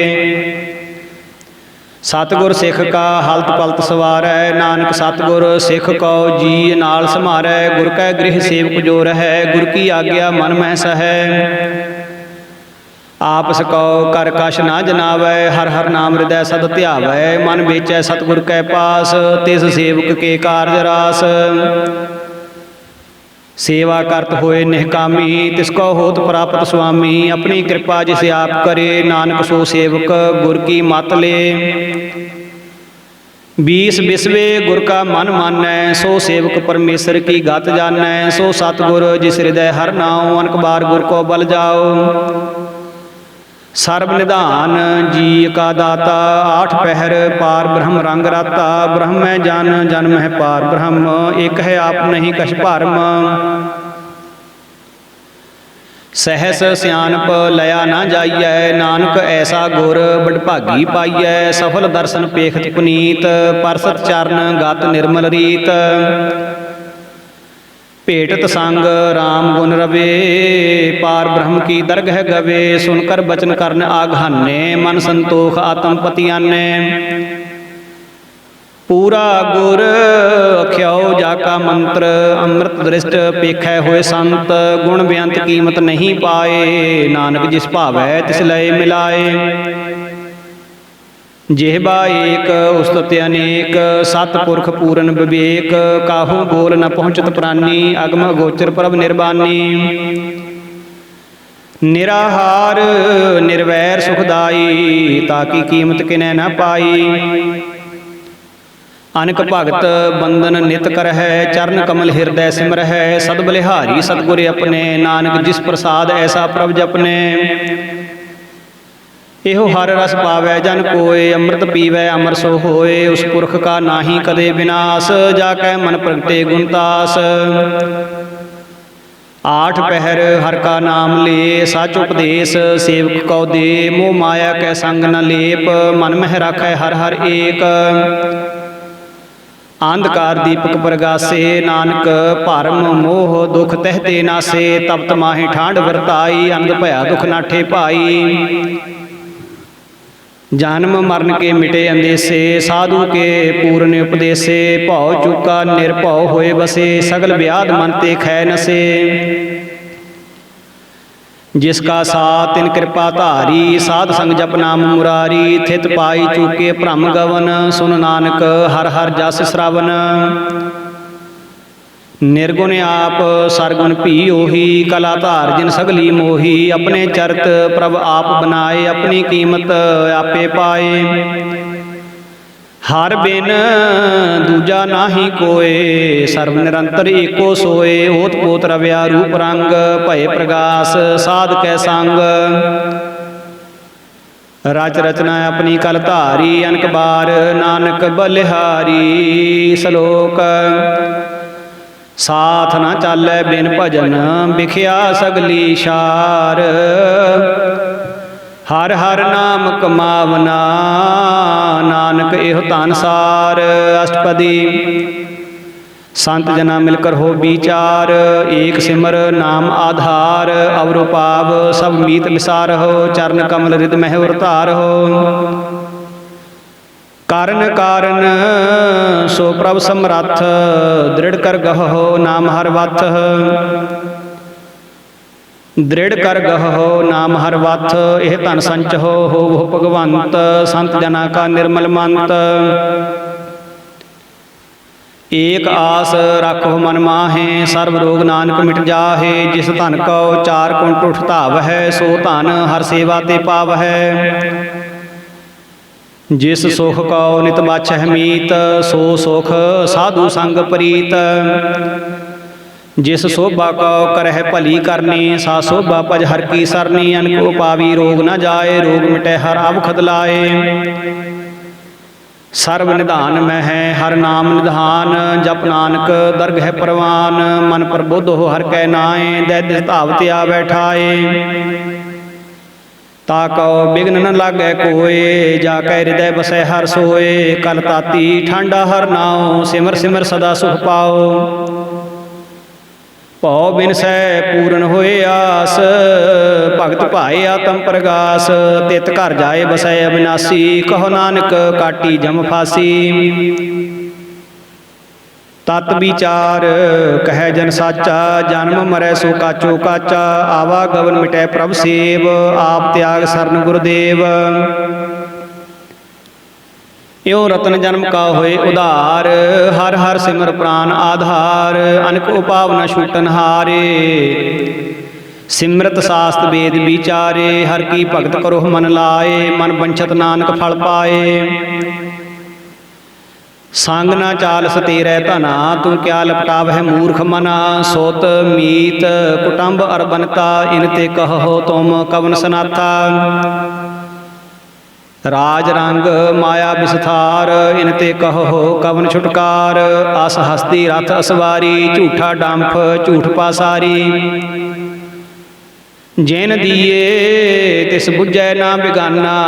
सतगुर सिख का हलत पलत सवारै, नानक सतगुर सिख को जी नाल समारै। गुर कै गृह सेवक जो रहै, गुर की आज्ञा मन मह सहै। आपस को कर कछ ना जनावै, हर हर नाम हृदय सद ध्यावै। मन बेचै सतगुर कै पास, तिस सेवक के कारज रास। सेवा करत होए निहकामी, तिसको होत प्राप्त स्वामी। अपनी कृपा जिसे आप करे, नानक सो सेवक गुर की मत ले। 20 बिसवे गुर का मन मानै, सो सेवक परमेश्वर की गत जानै। सो सतगुर जिस हृदय हर नाउ, अनक बार गुर को बल जाओ। सर्ब निधान जी का दाता, आठ पहर पार ब्रह्म रंग राता। ब्रह्म है जन, जन्म है पार ब्रह्म, एक है आप नहीं कछ भरम। सहस सियानप लया ना जाइयै, नानक ऐसा गुर बड़भागी पाइयै। सफल दर्शन पेखत पुनीत, परसत चरण गत निर्मल रीत। भेटत संग राम गुण रवे, पार ब्रह्म की दरगह गवे। सुनकर बचन करन आघाने, मन संतोख आत्म पतियाने। पूरा गुर अख्याओ जा ਜਾਕਾ ਮੰਤਰ, ਅੰਮ੍ਰਿਤ ਦ੍ਰਿਸ਼ਟ ਪੇਖੈ ਹੋਏ ਸੰਤ, ਗੁਣ ਬੇਅੰਤ ਕੀਮਤ ਨਹੀਂ ਪਾਏ, ਨਾਨਕ ਜਿਸ ਭਾਵੈ ਤਿਸ ਲਏ ਮਿਲਾਏ। ਜਿਹਬਾ ਏਕ ਉਸਤਤ ਅਨੇਕ, ਸਤਿਪੁਰਖ ਪੂਰਨ ਵਿਵੇਕ, ਕਾਹੂ ਬੋਲ ਨ ਪਹੁੰਚਤ ਪ੍ਰਾਨੀ, ਅਗਮ ਅਗੋਚਰ ਪ੍ਰਭ ਨਿਰਬਾਨੀ। ਨਿਰਾਹਾਰ ਨਿਰਵੈਰ ਸੁਖਦਾਈ, ਤਾਕੀ ਕੀਮਤ ਕਿਨੈ ਨ ਪਾਈ। ਅਨਕ ਭਗਤ ਬੰਦਨ ਨਿਤ ਕਰਹਿ, ਚਰਨ ਕਮਲ ਹਿਰਦੈ ਸਿਮਰਹਿ, ਸਦ ਬਲਿਹਾਰੀ ਸਤਿਗੁਰ ਆਪਣੇ, ਨਾਨਕ ਜਿਸ ਪ੍ਰਸਾਦ ਐਸਾ ਪ੍ਰਭ ਜਪਨੇ। ਇਹੋ ਹਰ ਰਸ ਪਾਵੈ ਜਨ ਕੋਇ, ਅੰਮ੍ਰਿਤ ਪੀਵੈ ਅਮਰ ਸੋ ਹੋਏ, ਉਸ ਪੁਰਖ ਕਾ ਨਾਹੀ ਕਦੇ ਵਿਨਾਸ਼, ਜਾ ਕੈ ਮਨ ਪ੍ਰਗਟੇ ਗੁਣਤਾਸ। ਆਠ ਪਹਿਰ ਹਰ ਕਾ ਨਾਮ ਲੇ, ਸਚ ਉਪਦੇਸ਼ ਸੇਵਕ ਕਉ ਦੇ, ਮੋਹ ਮਾਇਆ ਕੈ ਸੰਗ ਨ ਲੇਪ, ਮਨ ਮਹਿ ਰਾਖੈ ਹਰ ਹਰ ਏਕ। ਅੰਧਕਾਰ ਦੀਪਕ ਪ੍ਰਗਾਸੇ, ਨਾਨਕ ਭਰਮ ਮੋਹ ਦੁਖ ਤਹਿ ਤੇ ਨਾਸੇ, ਤਪਤ ਮਾਹੀ ਠਾਂਡ ਵਰਤਾਈ, ਅੰਧ ਭਇਆ ਦੁਖ ਨਾਠੇ ਭਾਈ। ਜਨਮ ਮਰਨ ਕੇ ਮਿਟੇ ਅੰਦੇਸੇ, ਸਾਧੂ ਕੇ ਪੂਰਨ ਉਪਦੇਸੇ, ਭਉ ਚੁਕਾ ਨਿਰਭਉ ਹੋਏ ਬਸੇ, ਸਗਲ ਵਿਆਧ ਮਨ ਤੇ ਖੈ ਨਸੇ। ਜਿਸ ਕਾ ਸਾਥ ਤਿਨ ਕਿਰਪਾ ਧਾਰੀ, ਸਾਧ ਸੰਗ ਜਪ ਨਾਮ ਮੁਰਾਰੀ, ਥਿਤ ਪਾਈ ਚੂਕੇ ਭ੍ਰਮ ਗਵਨ, ਸੁਨ ਨਾਨਕ ਹਰ ਹਰ ਜਸ ਸ਼ਰਵਨ। ਨਿਰਗੁਣ ਆਪ ਸਰਗੁਣ ਭੀ ਉਹੀ, ਕਲਾ ਧਾਰ ਜਿਨ ਸਗਲੀ ਮੋਹੀ, ਆਪਣੇ ਚਰਤ ਪ੍ਰਭ ਆਪ ਬਨਾਏ, ਆਪਣੀ ਕੀਮਤ ਆਪੇ ਪਾਏ। ਹਰ ਬਿਨ ਦੂਜਾ ਨਾਹੀ ਕੋਏ, ਸਰਬ ਨਿਰੰਤਰ ਏਕੋ ਸੋਏ, ਓਤ ਪੋਤ ਰਵਿਆ ਰੂਪ ਰੰਗ, ਭਏ ਪ੍ਰਗਾਸ ਸਾਧ ਕੈ ਸੰਗ। ਰਚ ਰਚਨਾ ਆਪਣੀ ਕਲ ਧਾਰੀ, ਅਨਕ ਬਾਰ ਨਾਨਕ ਬਲਿਹਾਰੀ। ਸ਼ਲੋਕ ਸਾਥ ਨਾ ਚਾਲੈ ਬਿਨ ਭਜਨ, ਵਿਖਿਆ ਸਗਲੀ ਸ਼ਾਰ, ਹਰ ਹਰ ਨਾਮ ਕਮਾਵਨਾ, ਨਾਨਕ ਇਹੋ ਧਨ ਸਾਰ। ਅਸ਼ਟਪਦੀ ਸੰਤ ਜਨਾ ਮਿਲ ਕਰ ਹੋ ਵਿਚਾਰ, ਏਕ ਸਿਮਰ ਨਾਮ ਆਧਾਰ, ਅਵਰੁ ਪਾਵ ਸਭ ਮੀਤ ਵਿਸਾਰਹੁ, ਚਰਨ ਕਮਲ ਰਿਦ ਮਹਿ ਉਰ ਧਾਰਹੁ। ਕਾਰਨ ਕਾਰਨ ਸੋ ਪ੍ਰਭ ਸਮਰੱਥ, ਦ੍ਰਿੜ ਕਰ ਗਹੋ ਨਾਮ ਹਰ ਵਥ। ਦ੍ਰਿੜ ਕਰ ਗਹੋ ਨਾਮ ਹਰ ਵਥ, ਇਹ ਧਨ ਸੰਚਹੁ ਹੋਵਹੁ ਭਗਵੰਤ, ਸੰਤ ਜਨਾ ਕਾ ਨਿਰਮਲ ਮੰਤ। ਏਕ ਆਸ ਰੱਖੋ ਮਨ ਮਾਹੇ, ਸਰਬ ਰੋਗ ਨਾਨਕ ਮਿਟ ਜਾਹੇ। ਜਿਸ ਧਨ ਕਉ ਚਾਰ ਕੁੰਟ ਉਠ ਧਾਵਹਿ, ਸੋ ਧਨ ਹਰ ਸੇਵਾ ਤੇ ਪਾਵਹਿ। ਜਿਸ ਸੁਖ ਕਉ ਨਿਤ ਬਾਛਹਿ ਮੀਤ, ਸੋ ਸੁਖ ਸਾਧੂ ਸੰਗ ਪ੍ਰੀਤ। ਜਿਸ ਸੋਭਾ ਕਉ ਕਰਹਿ ਭਲੀ ਕਰਨੀ, ਸਾ ਸੋਭਾ ਭਜ ਹਰ ਕੀ ਸਰਨੀ। ਅਨਕ ਉਪਾਵੀ ਰੋਗ ਨ ਜਾਏ, ਰੋਗ ਮਿਟੈ ਹਰ ਅਵਖਦ ਲਾਏ। ਸਰਬ ਨਿਧਾਨ ਮੈਂ ਹੈ ਹਰ ਨਾਮ ਨਿਧਾਨ, ਜਪ ਨਾਨਕ ਦਰਗਹਿ ਪ੍ਰਵਾਨ। ਮਨ ਪ੍ਰਬੁੱਧ ਹੋ ਹਰ ਕੈ ਨਾਏ, ਦਹਿ ਦਿਸ ਧਾਵਤ ਆਵੈ ਠਾਏ। ਤਾ ਕਉ ਬਿਘਨ ਨ ਲਾਗੈ ਕੋਏ, ਜਾ ਕੈ ਹਿਰਦੈ ਬਸੈ ਹਰ ਸੋਏ। ਕਲ ਤਾਤੀ ਠਾਂਡਾ ਹਰ ਨਾਉ, ਸਿਮਰ ਸਿਮਰ ਸਦਾ ਸੁਖ ਪਾਓ। ਭਉ ਬਿਨਸੈ ਪੂਰਨ ਹੋਏ ਆਸ, ਭਗਤ ਭਾਏ ਆਤਮ ਪ੍ਰਗਾਸ। ਤਿਤ ਘਰ ਜਾਏ ਬਸੈ ਅਬਿਨਾਸੀ, ਕਹੋ ਨਾਨਕ ਕਾਟੀ ਜਮ ਫਾਸੀ। ਤਤ ਵਿਚਾਰ ਕਹਿ ਜਨ ਸਾਚਾ, ਜਨਮ ਮਰੈ ਸੋ ਕਾਚੋ ਕਾਚਾ। ਆਵਾ ਗਵਨ ਮਿਟੈ ਪ੍ਰਭ ਸੇਵ, ਆਪ ਤਿਆਗ ਸਰਨ ਗੁਰਦੇਵ। ਇਉ ਰਤਨ ਜਨਮ ਕਾ ਹੋਏ ਉਧਾਰ, ਹਰ ਹਰ ਸਿਮਰ ਪ੍ਰਾਨ ਆਧਾਰ। ਅਨਕ ਉਪਾਵ ਨ ਛੂਟਨ ਹਾਰੇ, ਸਿਮਰਤ ਸਾਸਤ ਵੇਦ ਵਿਚਾਰੇ। ਹਰ ਕੀ ਭਗਤ ਕਰੋ ਮਨ ਲਾਏ, ਮਨ ਬੰਛਤ ਨਾਨਕ ਫਲ ਪਾਏ। ਸੰਗ ਨਾ ਚਾਲਸ ਤੇਰੇ ਧਨਾ, ਤੂੰ ਕਿਆ ਲਪਟਾਵਹਿ ਮੂਰਖ ਮਨਾ। ਸੋਤ ਮੀਤ ਕੁਟੰਬ ਅਰਬਨਤਾ, ਇਨ ਤੇ ਕਹੋ ਤੁਮ ਕਵਨ ਸਨਾਥਾ। ਰਾਜ ਰੰਗ ਮਾਇਆ ਵਿਸਥਾਰ, ਇਨ ਤੇ ਕਹੋ ਕਵਨ ਛੁਟਕਾਰ। ਅਸ ਹਸਤੀ ਰਥ ਅਸਵਾਰੀ, ਝੂਠਾ ਡੰਫ ਝੂਠ ਪਾਸਾਰੀ। ਜਿਨ ਦੀਏ ਤਿਸ ਬੁਝੈ ਨਾ ਬਿਗਾਨਾ,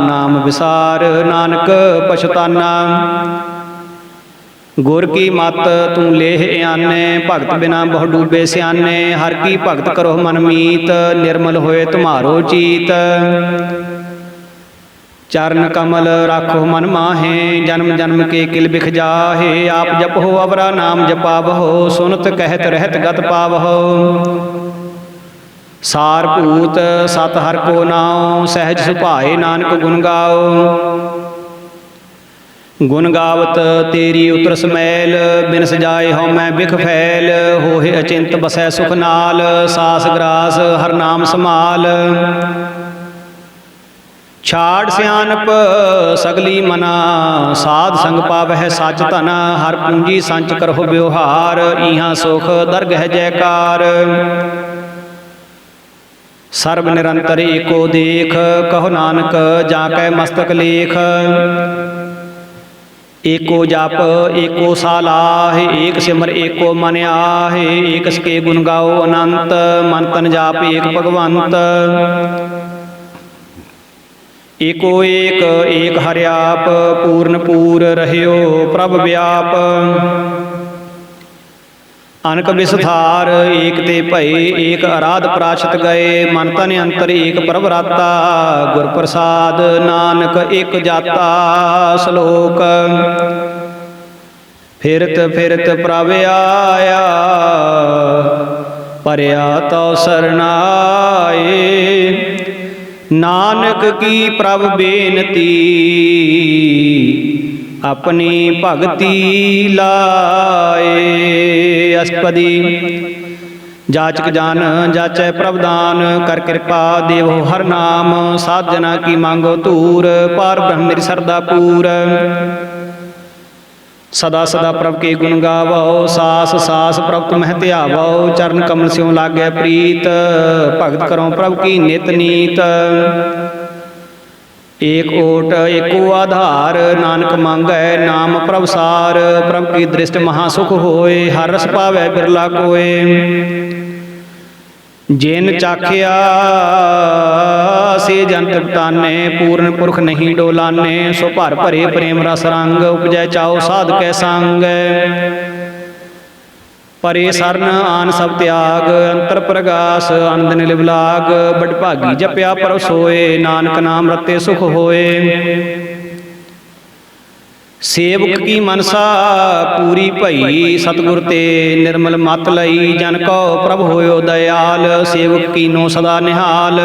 ਨਾਮ ਵਿਸਾਰ ਨਾਨਕ ਪਛਤਾਨਾ। ਗੁਰ ਕੀ ਮਤ ਤੂੰ ਲੇਹ ਆਨੇ, ਭਗਤ ਬਿਨਾ ਬਹੁ ਡੂਬੇ ਸਿਆਨੇ। ਹਰ ਕੀ ਭਗਤ ਕਰੋ ਮਨ ਮੀਤ, ਨਿਰਮਲ ਹੋਏ ਤੁਮਾਰੋ ਚੀਤ। चरण कमल राखो मन माहे, जन्म जन्म के किल बिख जाहे। आप जपो अवरा नाम जपावहो, सुनत कहत रहत गत पावहो। सार भूत सत हर को नाम, सहज सुभाए नानक गुण गाओ। गुण गावत तेरी उतर समैल, बिन सजाए हो मैं बिख फैल। होहे अचिंत बसै सुख नाल, सास ग्रास हर नाम समाल। छाड़ सियानप सगली मना, साध संग पावह सच धना। हर पूंजी संच करहो व्यवहार, इहाँ सुख दरगह जयकार। सर्ब निरंतर एको देख, कहो नानक जाकै मस्तक लेख। एको जप एको सालाह, एक सिमर एको मन आहे। एक सके गुण गाओ अनंत, मन तन जाप एक भगवंत। एको एक एक हरियाप, पूर्ण पूर रहियो प्रभ व्याप। अनक विस्तार एक ते भय, एक आराध प्राशत गए। मन तन अंतर एक प्रभ राता, गुर प्रसाद नानक एक जाता। श्लोक फिरत फिरत प्रभ आया, परया तो सरनाए। नानक की प्रभ बेनती, अपनी भगति लाए। अष्टपदी जाचक जान जाचै प्रभदान, कर कृपा देवो हर नाम। साध जना की मांगो तूर, पार ब्रह्म मेरी सरदा पूर। सदा सदा प्रभ के गुण गावो, सास सास प्रभ तुम ध्यावो। चरण कमल स्यों लागै प्रीत, भगत करो प्रभ की नित नीत। एक ओट एको आधार, नानक मांगै नाम प्रभ सार। प्रभ की दृष्ट महासुख होए, हर रस पावै बिरला कोय। जिन चाखिया से जन तृप्ताने, पूर्ण पुरख नहीं डोलाने। सो भर भरे प्रेम रस रंग, उपजै चाओ साध कै संग। परे सरन आन सब त्याग, अंतर प्रगास आनंद निलिव लाग। बड़ भागी जपया पर सोए, नानक नाम रते सुख होए। सेवक की मनसा पूरी भई, सतगुर ते निर्मल मत लई। जन को प्रभ होयो दयाल, सेवक कीनो सदा निहाल।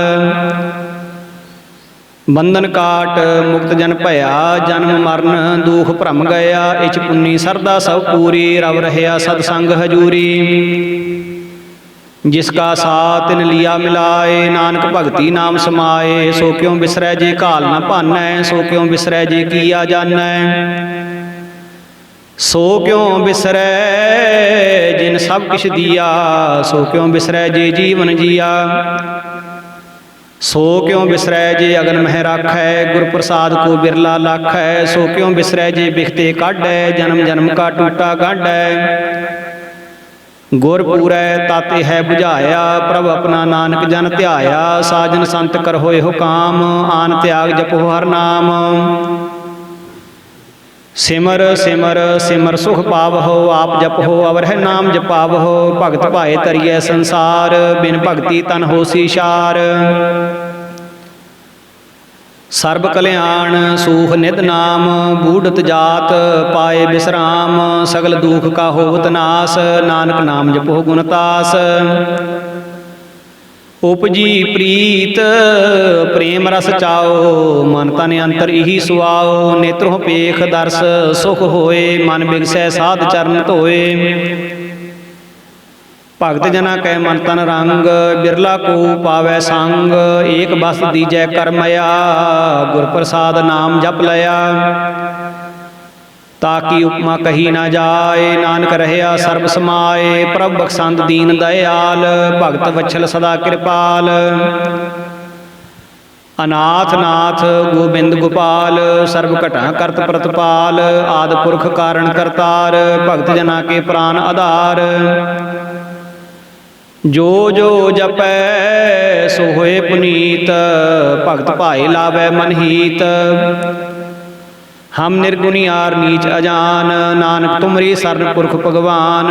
बंधन काट मुक्त जन भया, जन्म मरण दुख भ्रम गया। इच पुन्नी सरदा सब पूरी, रव रहया सतसंग हजूरी। जिसका साथ तिन लिया मिलाए, नानक भगति नाम समाए। सो क्यों बिसरै जे घाल न भानै, सो क्यों बिसरै जे किया जानै। सो क्यों बिसरै जिन सब किछ दिया, सो क्यों बिसरै जे जीवन जिया। सो क्यों बिसरै जे अगन मह राखै, गुर प्रसाद को बिरला लाखै। सो क्यों बिसरै जे बिखते काढै, जन्म जन्म का टूटा गाढै। गुर पूरै ताते है बुझाया, प्रभ अपना नानक जन ध्याया। साजन संत कर होए हो काम, आन त्याग जपो हर नाम। सिमर सिमर सिमर सुख पावहो, आप जपहो अवरह नाम जपावहो। भगत भाए तरिए संसार, बिन भगति तन होसी शार। सर्ब कल्याण सूख निध नाम, बूढ़त जात पाए विश्राम। सगल दुख का होवत नास, नानक नाम जपो गुणतास। उपजी प्रीत प्रेम रस चाओ, मन तन अंतर इही सुआओ। नेत्रों पेख दर्श सुख होए, मन बिगसै साध चरण धोए। भगत जना कै मन तन रंग, बिरला को पावै संग। एक बस दीजै करमया, गुर प्रसाद नाम जप लया। ताकि उपमा कही न जाए, नानक रहया सर्ब समाए। प्रभ बख्शंद दीन दयाल, भगत वत्सल सदा कृपाल। अनाथ नाथ गोबिंद गोपाल, सर्व घटा करत प्रतपाल। आद पुरख कारण करतार, भगत जना के प्राण आधार। जो जो जपै सो होए पुनीत, भगत भाए लावै मन हीत। हम निर्गुणियार नीच अजान, नानक तुमरी सरन पुरख भगवान।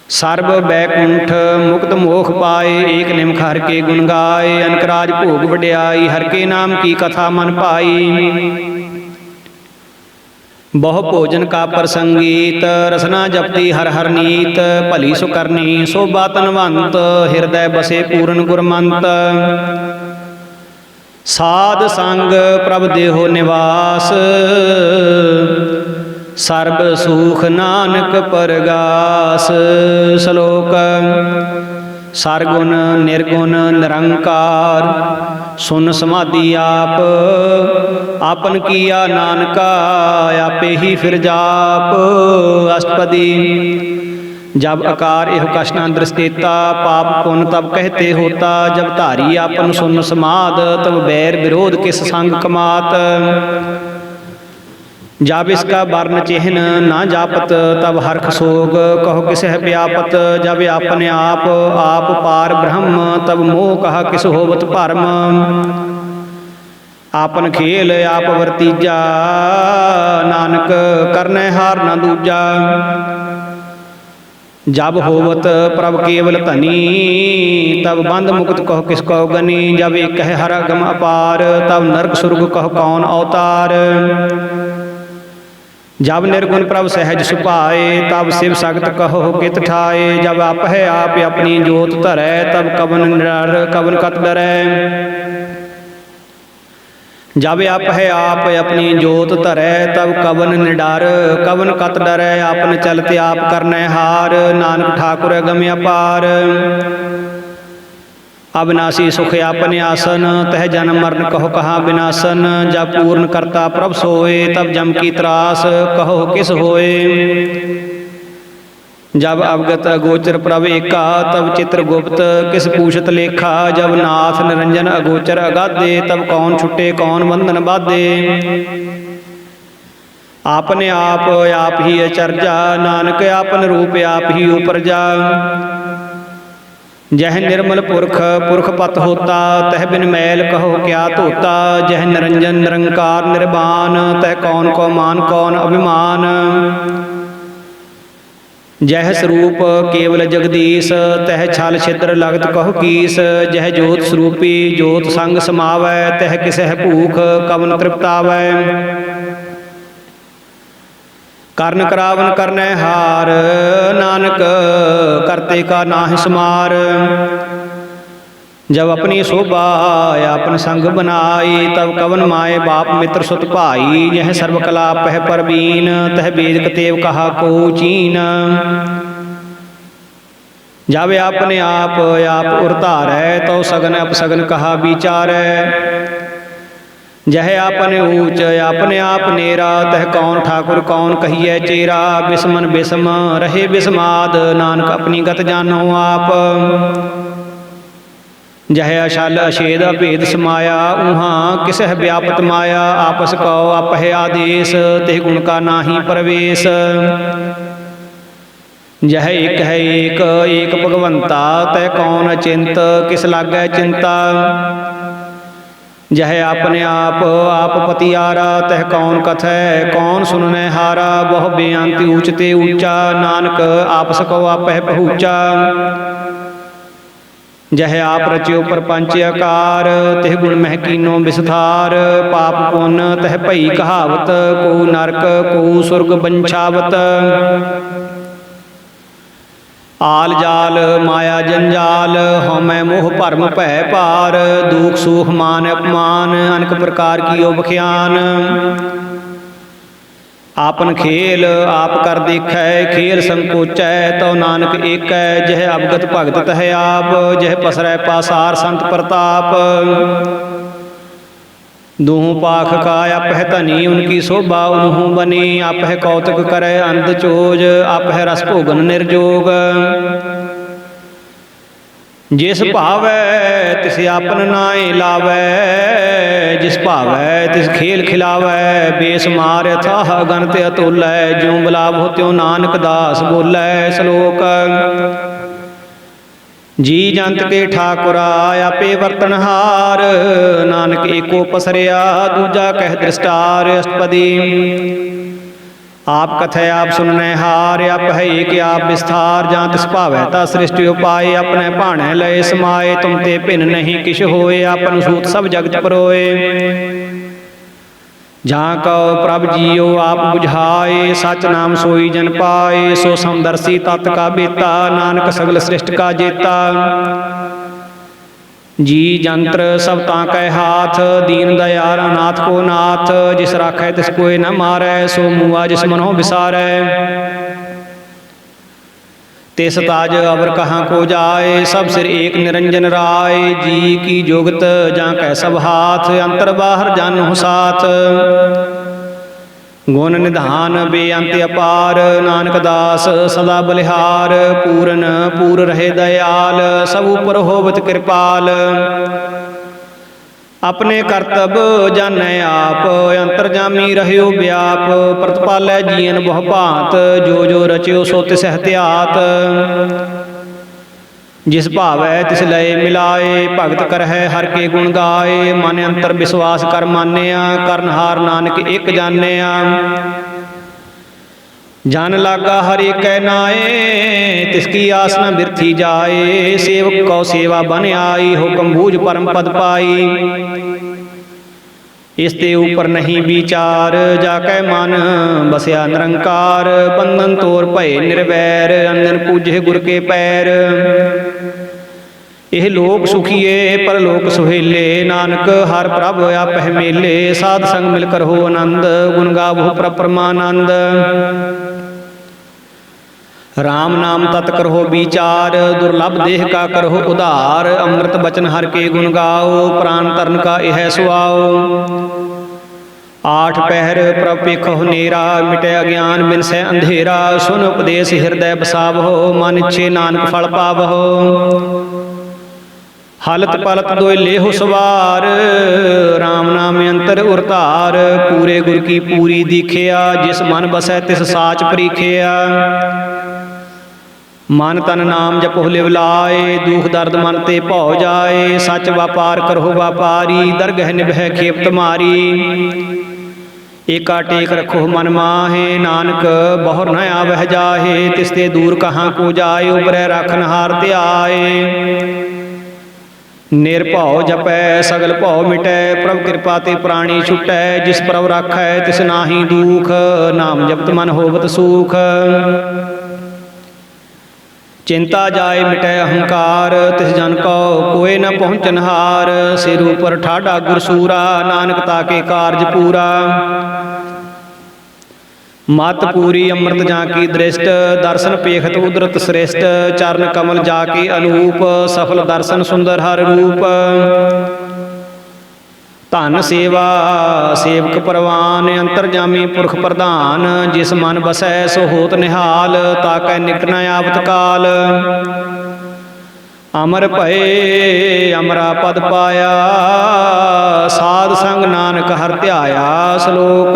ਸਰਬ ਬੈਕੁੰਠ ਮੁਕਤ ਮੋਖ ਪਾਏ, ਏਕ ਨਿਮਖ ਹਰਿ ਕੇ ਗੁਣ ਗਾਏ। ਅਨਕ ਰਾਜ ਭੋਗ ਵਡਿਆਈ, ਹਰਿ ਕੇ ਨਾਮ ਕੀ ਕਥਾ ਮਨ ਪਾਈ। ਬਹੁ ਭੋਜਨ ਕਾ ਪ੍ਰਸੰਗੀਤ, ਰਸਨਾ ਜਪਤੀ ਹਰ ਹਰ ਨੀਤ। ਭਲੀ ਸੁ ਕਰਨੀ ਸੋਭਾ ਤਨਵੰਤ, ਹਿਰਦੈ ਬਸੇ ਪੂਰਨ ਗੁਰਮੰਤ। ਸਾਧ ਸੰਗ ਪ੍ਰਭ ਦੇਹੋ ਨਿਵਾਸ, ਸਰਬ ਸੂਖ ਨਾਨਕ ਪਰਗਾਸ। ਸ਼ਲੋਕ। ਸਰਗੁਣ ਨਿਰਗੁਣ ਨਿਰੰਕਾਰ, ਸੁਨ ਸਮਾਧੀ ਆਪ। ਆਪਨ ਕੀਆ ਨਾਨਕਾ, ਆਪੇ ਹੀ ਫਿਰ ਜਾਪ। ਅਸ਼ਟਪਦੀ। जब आकार एह कष्ट न दृष्टेता, पाप पुन तब कहते होता। जब धारी आपन सुन समाद, तब बैर विरोध किस संग कमात। जब इसका वर्ण चिन्ह ना जापत, तब हर्ष सोग कहो किस है व्यापत। जब अपने आप पार ब्रह्म, तब मोह कहा किस होवत भरम। आपन खेल आप वरतीजा, नानक करने हार न दूजा। जब होवत प्रभ केवल धनी, तब बंद मुक्त कहो किसको गनी। जब एक है हर अगम अपार, तब नरक सुरग कहो कौन अवतार। जब निर्गुण प्रभ सहज सुपाए, तब शिव सगत कहो कित ठाए। जब आप है आप अपनी जोत धरै, तब कवन डर कवन कत डरै। जब आप है आप अपनी जोत धरै, तब कवन निडर कवन कत डरै। आपन चलते आप करने हार, नानक ठाकुर अगम अपार। अविनाशी सुख आपने आसन, तह जन्म मरण कहो कहाँ विनाशन। जब पूर्ण करता प्रभ सोए, तब जम की त्रास कहो किस होए। जब अवगत अगोचर प्रभ एका, तब चित्र गुप्त किस पूछत लेखा। जब नाथ निरंजन अगोचर अगाधे, तब कौन छुटे कौन बंधन बाधे। आपने आप ही अचरजा, नानक आपन रूप आप ही उपरजा। जह निर्मल पुरख पुरख पत होता, तह बिन मैल कहो क्या धोता। जह निरंजन निरंकार निर्वाण, तह कौन को मान कौन अभिमान। जह स्वरूप केवल जगदीश, तह छल छिद्र लगत कहो कीस। जह जोत स्वरूपी जोत संग समावै, तह किसह भूख कवन तृप्तावै। कर्ण करावन करनै हार, नानक करते का नाहि समार। जब अपनी शोभा आपन संग बनाई, तब कवन माए बाप मित्र सुत भाई। यह सर्व कला पह परवीन, तह वेद कतेव कहा को चीन। जब आपने आप उरतारै, तो सगन अपसगन कहा विचारै। जह आपने ऊंच अपने आप नेरा, तह कौन ठाकुर कौन कहिए चेरा। बिस्मन बिस्म रहे बिस्माद, नानक अपनी गत जानो आप। जह अशल अशेद भेद समाया, उहाँ किसह व्यापत माया। आपस कहो आप है आदेश, तेह गुण का नाही प्रवेश। जह एक है एक भगवंता, तह कौन अचिंत किस लागै चिंता। जह आपने आप पतियारा, तह कौन कथै कौन सुनने हारा। बहु बेअंति ऊंचते ऊंचा, नानक आपस कहो आप है पहुँचा। जह आप रच्यो प्रपंच आकार, तिह गुण मह कीनो विस्तार। पाप पुन तह भई कहावत, को नरक को सुरग बंछावत। आल जाल माया जंजाल, हमै मोह भरम भय पार। दुख सुख मान अपमान, अनेक प्रकार की बख्यान। आपन खेल आप कर देखै, खेल संकोचै तो नानक एकै। जह अवगत भगत तह आप, जह पसरै पासार संत प्रताप। दूह पाख का अपह धनी, उनकी शोभा उन्हू बनी। अपह कौतुक करे अंध चोज, अपह रस भोगन निर्जोग। जिस भावै तिस आपन नाय लावै, जिस भावै तिस खेल खिलावै। बेस मार थाह गणत अतुलै, ज्यों बुलावो त्यों नानक दास बोलै। श्लोक। जी जंत के ठाकुरा आपे वर्तनहार, नानक एको पसरिया दूजा कह दृष्टार। अष्टपदी। आप कथय आप सुनने हार, आप है एक आप विस्तार। जहाँ तिस भावै ता सृष्टि उपाय, अपने भाणे लय समाए। तुम ते भिन्न नहीं किछ होए, आपन सूत सब जगत परोए। जहाँ कहो प्रभ जियो आप बुझाए, सच नाम सोई जन पाए। सो समदर्शी तत् का बेता, नानक सगल सृष्टि का जेता। जी जंत्र सब ताकै हाथ, दीन दयाल अनाथ को नाथ। जिस राखै तिस कोय न मारै, सो मुआ जिस मनो विसारै। तिस ताज अवर कहाँ को जाए, सब सिर एक निरंजन राय। जी की जोगत जाँ कै सब हाथ, अंतर बाहर जानो साथ। गुण निधान बेअंत अपार, नानक दास सदा बलिहार। पूरन पूर रहे दयाल, सब ऊपर होवत कृपाल। अपने करतब जानै आप, अंतरजामी रहयो व्याप। प्रतिपालै जियन बहु भांत, जो जो रच्यो सो तिस हत्यात। जिस भावै तिस लय मिलाए, भगत करहै हर के गुण गाए। मन अंतर विश्वास कर मानिया, करनहार नानक एक जानिया। जान लागा हर एक नाए, तिसकी आस न बिरथी जाए। सेवक कौ सेवा बन आई, हुक्म बूझ परम पद पाई। इसते ऊपर नहीं विचार, जाकै मन बसया निरंकार। बंधन तोर भय निर्वैर, अंजन पूजे गुर के पैर। ਇਹ ਲੋਕ ਸੁਖੀਏ ਪਰਲੋਕ ਸੁਹੇਲੇ, ਨਾਨਕ ਹਰ ਪ੍ਰਭ ਆਪਹਿ ਮੇਲੇ। ਸਾਧ ਸੰਗ ਮਿਲ ਕਰ ਹੋ ਆਨੰਦ, ਗੁਣ ਗਾਵੋ ਪ੍ਰਭ ਪਰਮਾਨੰਦ। राम नाम तत् करहो विचार, दुर्लभ देह का करहो उधार। अमृत बचन हर के गुण गाओ, प्राण तरण का यह सुआओ। आठ पहर प्रभ पेखो नेरा, मिटे अज्ञान बिनसै अंधेरा। सुन उपदेश हृदय बसावहो, मन इच्छे नानक फल पावहो। हलत पलत दोय लेहो सवार, राम नाम अंतर उरतार। पूरे गुर की पूरी दीखिया, जिस मन बसै तिस साच परीखिया। मन तन नाम जपो लिव लाए, दुख दर्द मन ते भौ जाए। सच व्यापार करहो व्यापारी, दरगह निभै खेप तुम्हारी। एका टेक रखो मन माहे, नानक बहुर न आवह जाहे। तिसते दूर कहाँ को जाए, उबरै राखन हार ध्याए। निरभौ जपै सगल भौ मिटै, प्रभ कृपा ते प्राणी छुटै। जिस प्रभ राखै तिस नाहि दुख, नाम जपत मन होवत सुख। चिंता जाए मिटै अहंकार, तिस जन को कोय न पहुँचनहार। सिर ऊपर ठाडा गुरसूरा, नानक ताके कारज पूरा। मत पूरी अमृत जाकी दृष्ट, दर्शन पेखत उदरत श्रेष्ठ। चरण कमल जाके अनूप, सफल दर्शन सुंदर हर रूप। धन सेवा सेवक परवान, अंतरजामी पुरख प्रधान। जिस मन बसै सो होत निहाल, ताकै निकट न आवत काल। अमर भय अमरा पद पाया, साध संग नानक हर ध्याया। श्लोक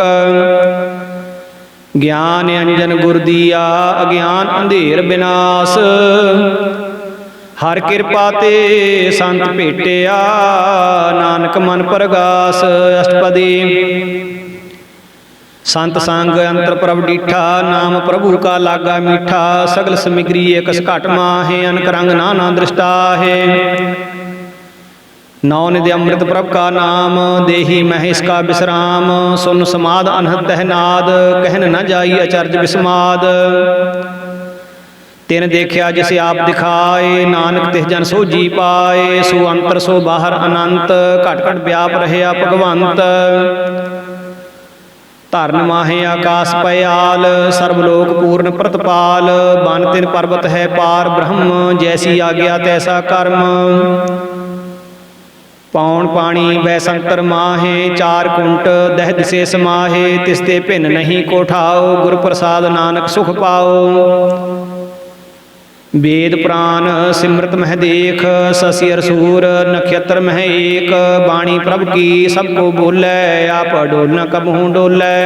ज्ञान अंजन गुर दिया, अज्ञान अंधेर विनाश। हर कृपा ते संत भेटिया, नानक मन परगास। अष्टपदी संत संग अंतर प्रभ डीठा, नाम प्रभु का लागा मीठा। सगल समिग्री एकस घट माहे, अनक रंग नाना दृष्टा है। नौ निधि अमृत प्रभ का नाम, देही मह इसका विश्राम। सुन समाद अनहद तह नाद, कहन न जाई अचर्ज विस्माद। तिन देखिया जिसे आप दिखाए, नानक तिस जन सो जी पाए। सो अंतर सो बाहर अनंत, घट घट व्याप रहया भगवंत। धरन माहे आकाश पयाल, सर्वलोक पूर्ण प्रतपाल। बन तिन पर्वत है पार ब्रह्म, जैसी आज्ञा तैसा कर्म। पौन पानी वै संकर माहे, चार कुंट दह दिसे समाहे। तिसते भिन्न नहीं को ठाओ, गुर प्रसाद नानक सुख पाओ। वेद प्राण सिमरत मह देख, शशि अरसूर नक्षत्र मह एक। बाणी प्रभ की सबको बोलै, आप डोल न कबहूँ डोलै।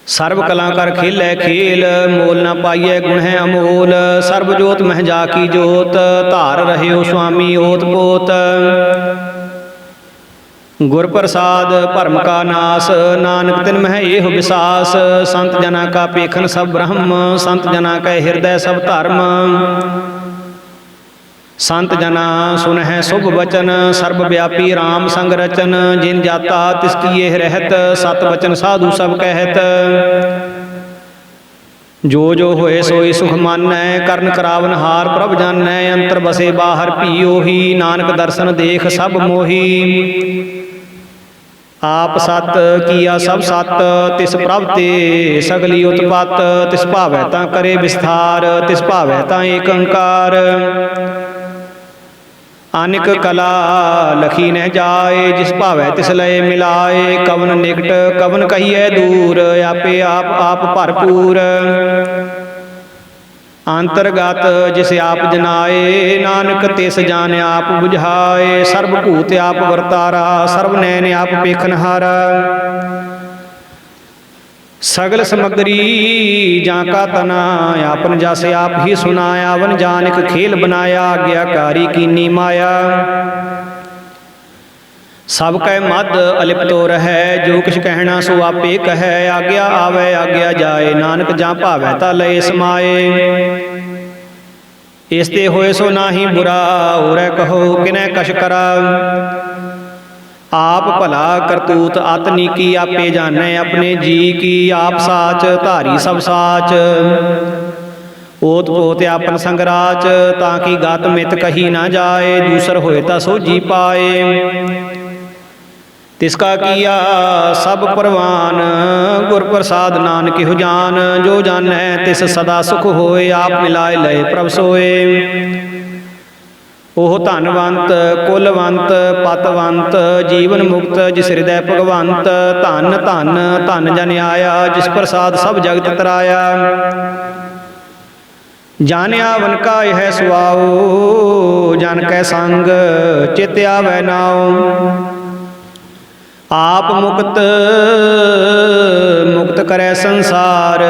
सर्व कला कर खेलै खेल, मोल न पाइयै गुण है अमोल। सर्व जोत मह जाकी जोत, धार रहे स्वामी ओत पोत। गुर प्रसाद भरम का नाश, नानक तिन मह एहो विसास। संत जना का पेखन सब ब्रह्म, संत जना कै हृदय सब धर्म। संत जना सुन है शुभ वचन, सर्वव्यापी राम संग रचन। जिन जाता तिसकी यह रहत, सत वचन साधु सब कहत। जो जो होए सोई सुख मानै, करन करावन हार प्रभ जानै। अंतर बसे बाहर पियो ही, नानक दर्शन देख सब मोही। आप सत किया सब सत, तिस प्रभ ते सगली उत्पत। तिस भावै तां करे विस्तार, तिस भावै तां एक अंकार। अनिक कला लखी न जाए, जिस भावै तिस लय मिलाए। कवन निकट कवन कहिए दूर, आपे आप भरपूर। अंतर्गत जिस आप जनाए, नानक तिस जान आप बुझाए। सर्वभूत आप वर्तारा, सर्व नैन आप पेखनहारा। सगल समग्री जाका तना, आपन जस आप ही सुनाया। वन जानिक खेल बनाया, आज्ञाकारी कीनी माया। सब कै मद अलिप्तो रहै, जो किछ कहना सो आपे कहै। आज्ञा आवे आज्ञा जाए, नानक जां भावै ता लय समाए। इसते होए सो नाहि बुरा, उरै कहो किनै कछ करा। आप भला करतूत आतनी की, आपे जानै अपने जी की। आप साच धारी सब साच, ओत पोत आपन संगराच। ताकि गात मित कही ना जाए, दूसर होए ता सोझी पाए। तिसका किया सब परवान, गुर प्रसाद नानक हो जान। जो जानै तिस सदा सुख होए, आप मिलाए लय प्रभ सोए। ओह धनवंत कुलवंत पतवंत, जीवन मुक्त जिस हृदय भगवंत। धन धन धन जन आया, जिस प्रसाद सब जगत तराया। जानिया वन का यह सुआओ, जन कै संग चित आवै नाओ। आप मुक्त मुक्त करे संसार,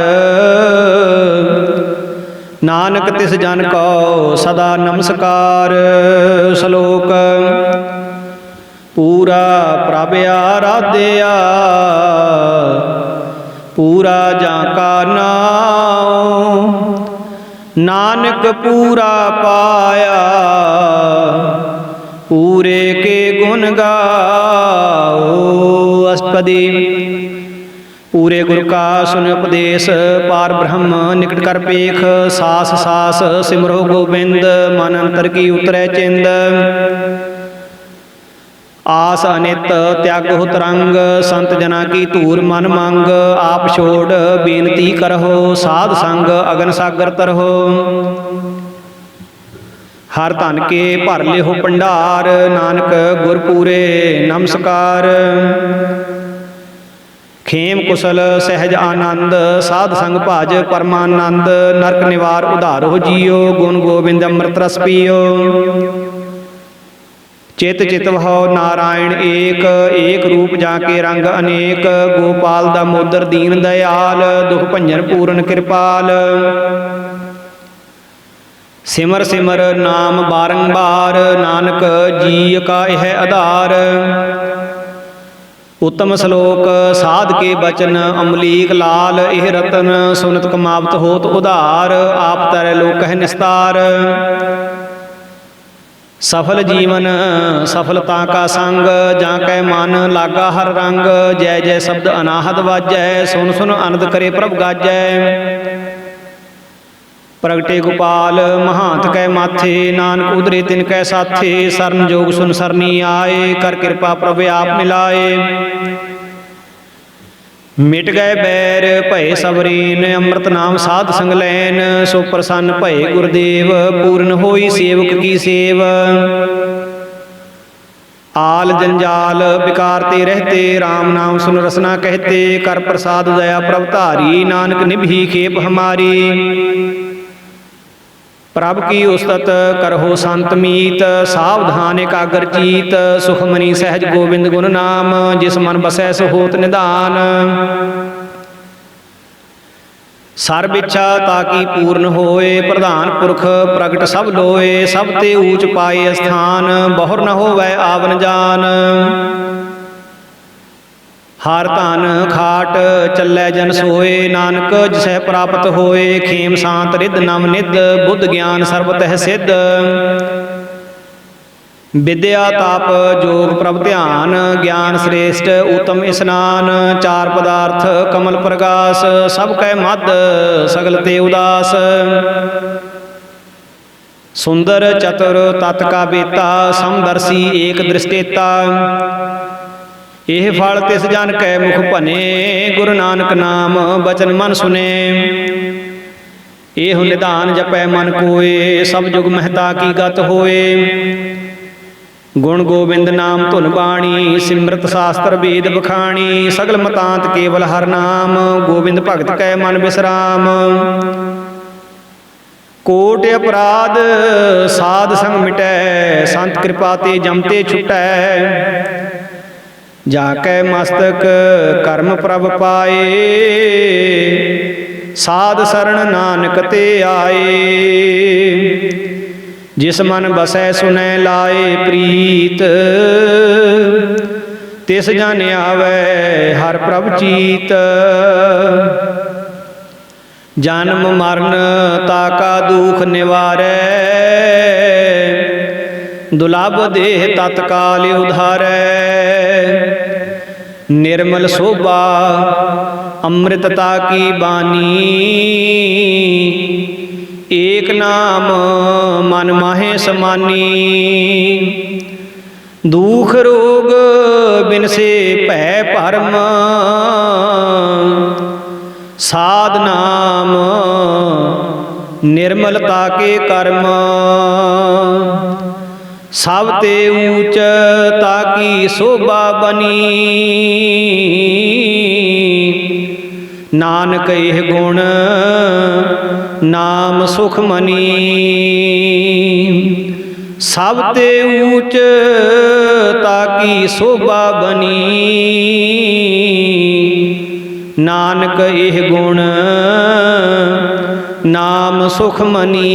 नानक तिस जन को सदा नमस्कार। श्लोक पूरा प्रभ आराध्या, पूरा जाका नाओ। नानक पूरा पाया, पूरे के गुण गाओ। अष्टपदी पूरे गुरु का सुन उपदेश, पार ब्रह्म निकट कर पेख। सास सास सिमरो गोबिंद, मन अंतर की उतरै चिंद। आस अनित त्यागो तरंग, संत जना की धूर मन मंग। आप छोड़ बेनती करहो, साध संग अगन सागर तरहो। हर धन के भर लिहो भंडार, नानक गुरपूरे नमस्कार। खेम कुशल सहज आनंद, साध संग भाज परमानंद। नरक निवार उधारो जियो, गुण गोविंद अमृत रस पियो। चित चित वहो नारायण एक, एक रूप जाके रंग अनेक। गोपाल दामोदर दीन दयाल, दुख भंजन पूਰਨ कृपाल। सिमर सिमर नाम बारंबार, नानक जी का यह आधार। उत्तम श्लोक साध के बचन, अमलीक लाल एह रतन। सुनत कमावत होत उधार, आप तरह लोक है निस्तार। सफल जीवन सफलता का संग, जाकै मन लागा हर रंग। जय जय शब्द अनाहत वाजै, सुन सुन आनंद करे प्रभ गाजै। प्रगटे गोपाल महांत कै माथे, नानक उदरे तिनकै साथे। सरन जोग सुन सरनी आए, कर कृपा प्रभ आप मिलाए। मिट गए बैर भय सबरीन, अमृत नाम साध संग लैन। सो प्रसन्न भय गुरुदेव, पूर्ण होई सेवक की सेव। आल जंजाल विकार ते रहते, राम नाम सुन रसना कहते। कर प्रसाद दया प्रभ धारी, नानक निभि खेप हमारी। प्रभ की उस्तत करहो संत मीत, सावधान एकाग्र चीत। सुखमनी सहज गोविंद गुण नाम, जिस मन बसै सो होत निधान। सर्ब इच्छा ताकि पूर्ण होए, प्रधान पुरख प्रगट सब लोए। सब ते ऊंच पाए स्थान, बहुर न होवै आवन जान। ਹਰ ਧਨ ਖਾਟ ਚੱਲੈ ਜਨ ਸੋਏ, ਨਾਨਕ ਜਿਸੈ ਪ੍ਰਾਪਤ ਹੋਏ। ਖੇਮ ਸ਼ਾਂਤ ਰਿੱਧ ਨਵ ਨਿਧ, ਬੁੱਧ ਗਿਆਨ ਸਰਬ ਤਹਿ ਸਿੱਧ। ਵਿਦਿਆ ਤਪ ਜੋਗ ਪ੍ਰਭ ਧਿਆਨ, ਗਿਆਨ ਸ੍ਰੇਸ਼ਟ ਊਤਮ ਇਸਨਾਨ। ਚਾਰ ਪਦਾਰਥ ਕਮਲ ਪ੍ਰਗਾਸ, ਸਭ ਕੈ ਮਧ ਸਗਲ ਤੇ ਉਦਾਸ। ਸੁੰਦਰ ਚਤੁਰ ਤਤ ਕਾ ਬੇਤਾ, ਸਮਦਰਸੀ ਏਕ ਦ੍ਰਿਸ਼ਟੇਤਾ। ਇਹ ਫਲ ਤਿਸ ਜਨ ਕੈ ਮੁਖ ਭਨੇ, ਗੁਰੂ ਨਾਨਕ ਨਾਮ ਬਚਨ ਮਨ ਸੁਨੇ। ਇਹੋ ਨਿਧਾਨ ਜਪੈ ਮਨ ਕੋਏ, ਸਭ ਜੁਗ ਮਹਿਤਾ ਕੀ ਗਤ ਹੋਏ। ਗੁਣ ਗੋਬਿੰਦ ਨਾਮ ਧੁਨ ਬਾਣੀ, ਸਿਮਰਤ ਸ਼ਾਸਤਰ ਵੇਦ ਬਖਾਣੀ। ਸਗਲ ਮਤਾਂਤ ਕੇਵਲ ਹਰ ਨਾਮ, ਗੋਬਿੰਦ ਭਗਤ ਕੈ ਮਨ ਬਿਸਰਾਮ। ਕੋਟ ਅਪਰਾਧ ਸਾਧ ਸੰਗ ਮਿਟੈ, ਸੰਤ ਕਿਰਪਾ ਤੇ ਜਮ ਤੇ ਛੁਟੈ। ਜਾ ਕੈ ਮਸਤਕ ਕਰਮ ਪ੍ਰਭ ਪਾਏ, ਸਾਧ ਸਰਣ ਨਾਨਕ ਤੇ ਆਏ। ਜਿਸ ਮਨ ਬਸੈ ਸੁਨੈ ਲਾਏ ਪ੍ਰੀਤ, ਤਿਸ ਜਨ ਆਵੈ ਹਰ ਪ੍ਰਭ ਚੀਤ। ਜਨਮ ਮਰਨ ਤਾ ਕਾ ਦੁਖ ਨਿਵਾਰੈ, ਦੁਲਭ ਦੇਹ ਤਤਕਾਲ ਉਧਾਰੈ। ਨਿਰਮਲ ਸੋਭਾ ਅੰਮ੍ਰਿਤਤਾ ਕੀ ਬਾਣੀ, ਏਕ ਨਾਮ ਮਨ ਮਾਹੇ ਸਮਾਨੀ। ਦੁਖ ਰੋਗ ਬਿਨਸੇ ਭੈ ਭਰਮ, ਸਾਧ ਨਾਮ ਨਿਰਮਲਤਾ ਕੇ ਕਰਮ। ਸਭ ਤੇ ਊਚ ਤਾਕੀ ਸੋਭਾ ਬਨੀ, ਨਾਨਕ ਇਹ ਗੁਣ ਨਾਮ ਸੁਖ ਮਨੀ। ਸਭ ਤੇ ਊਚ ਤਾਕੀ ਸੋਭਾ ਬਨੀ, ਨਾਨਕ ਇਹ ਗੁਣ ਨਾਮ ਸੁਖ ਮਨੀ।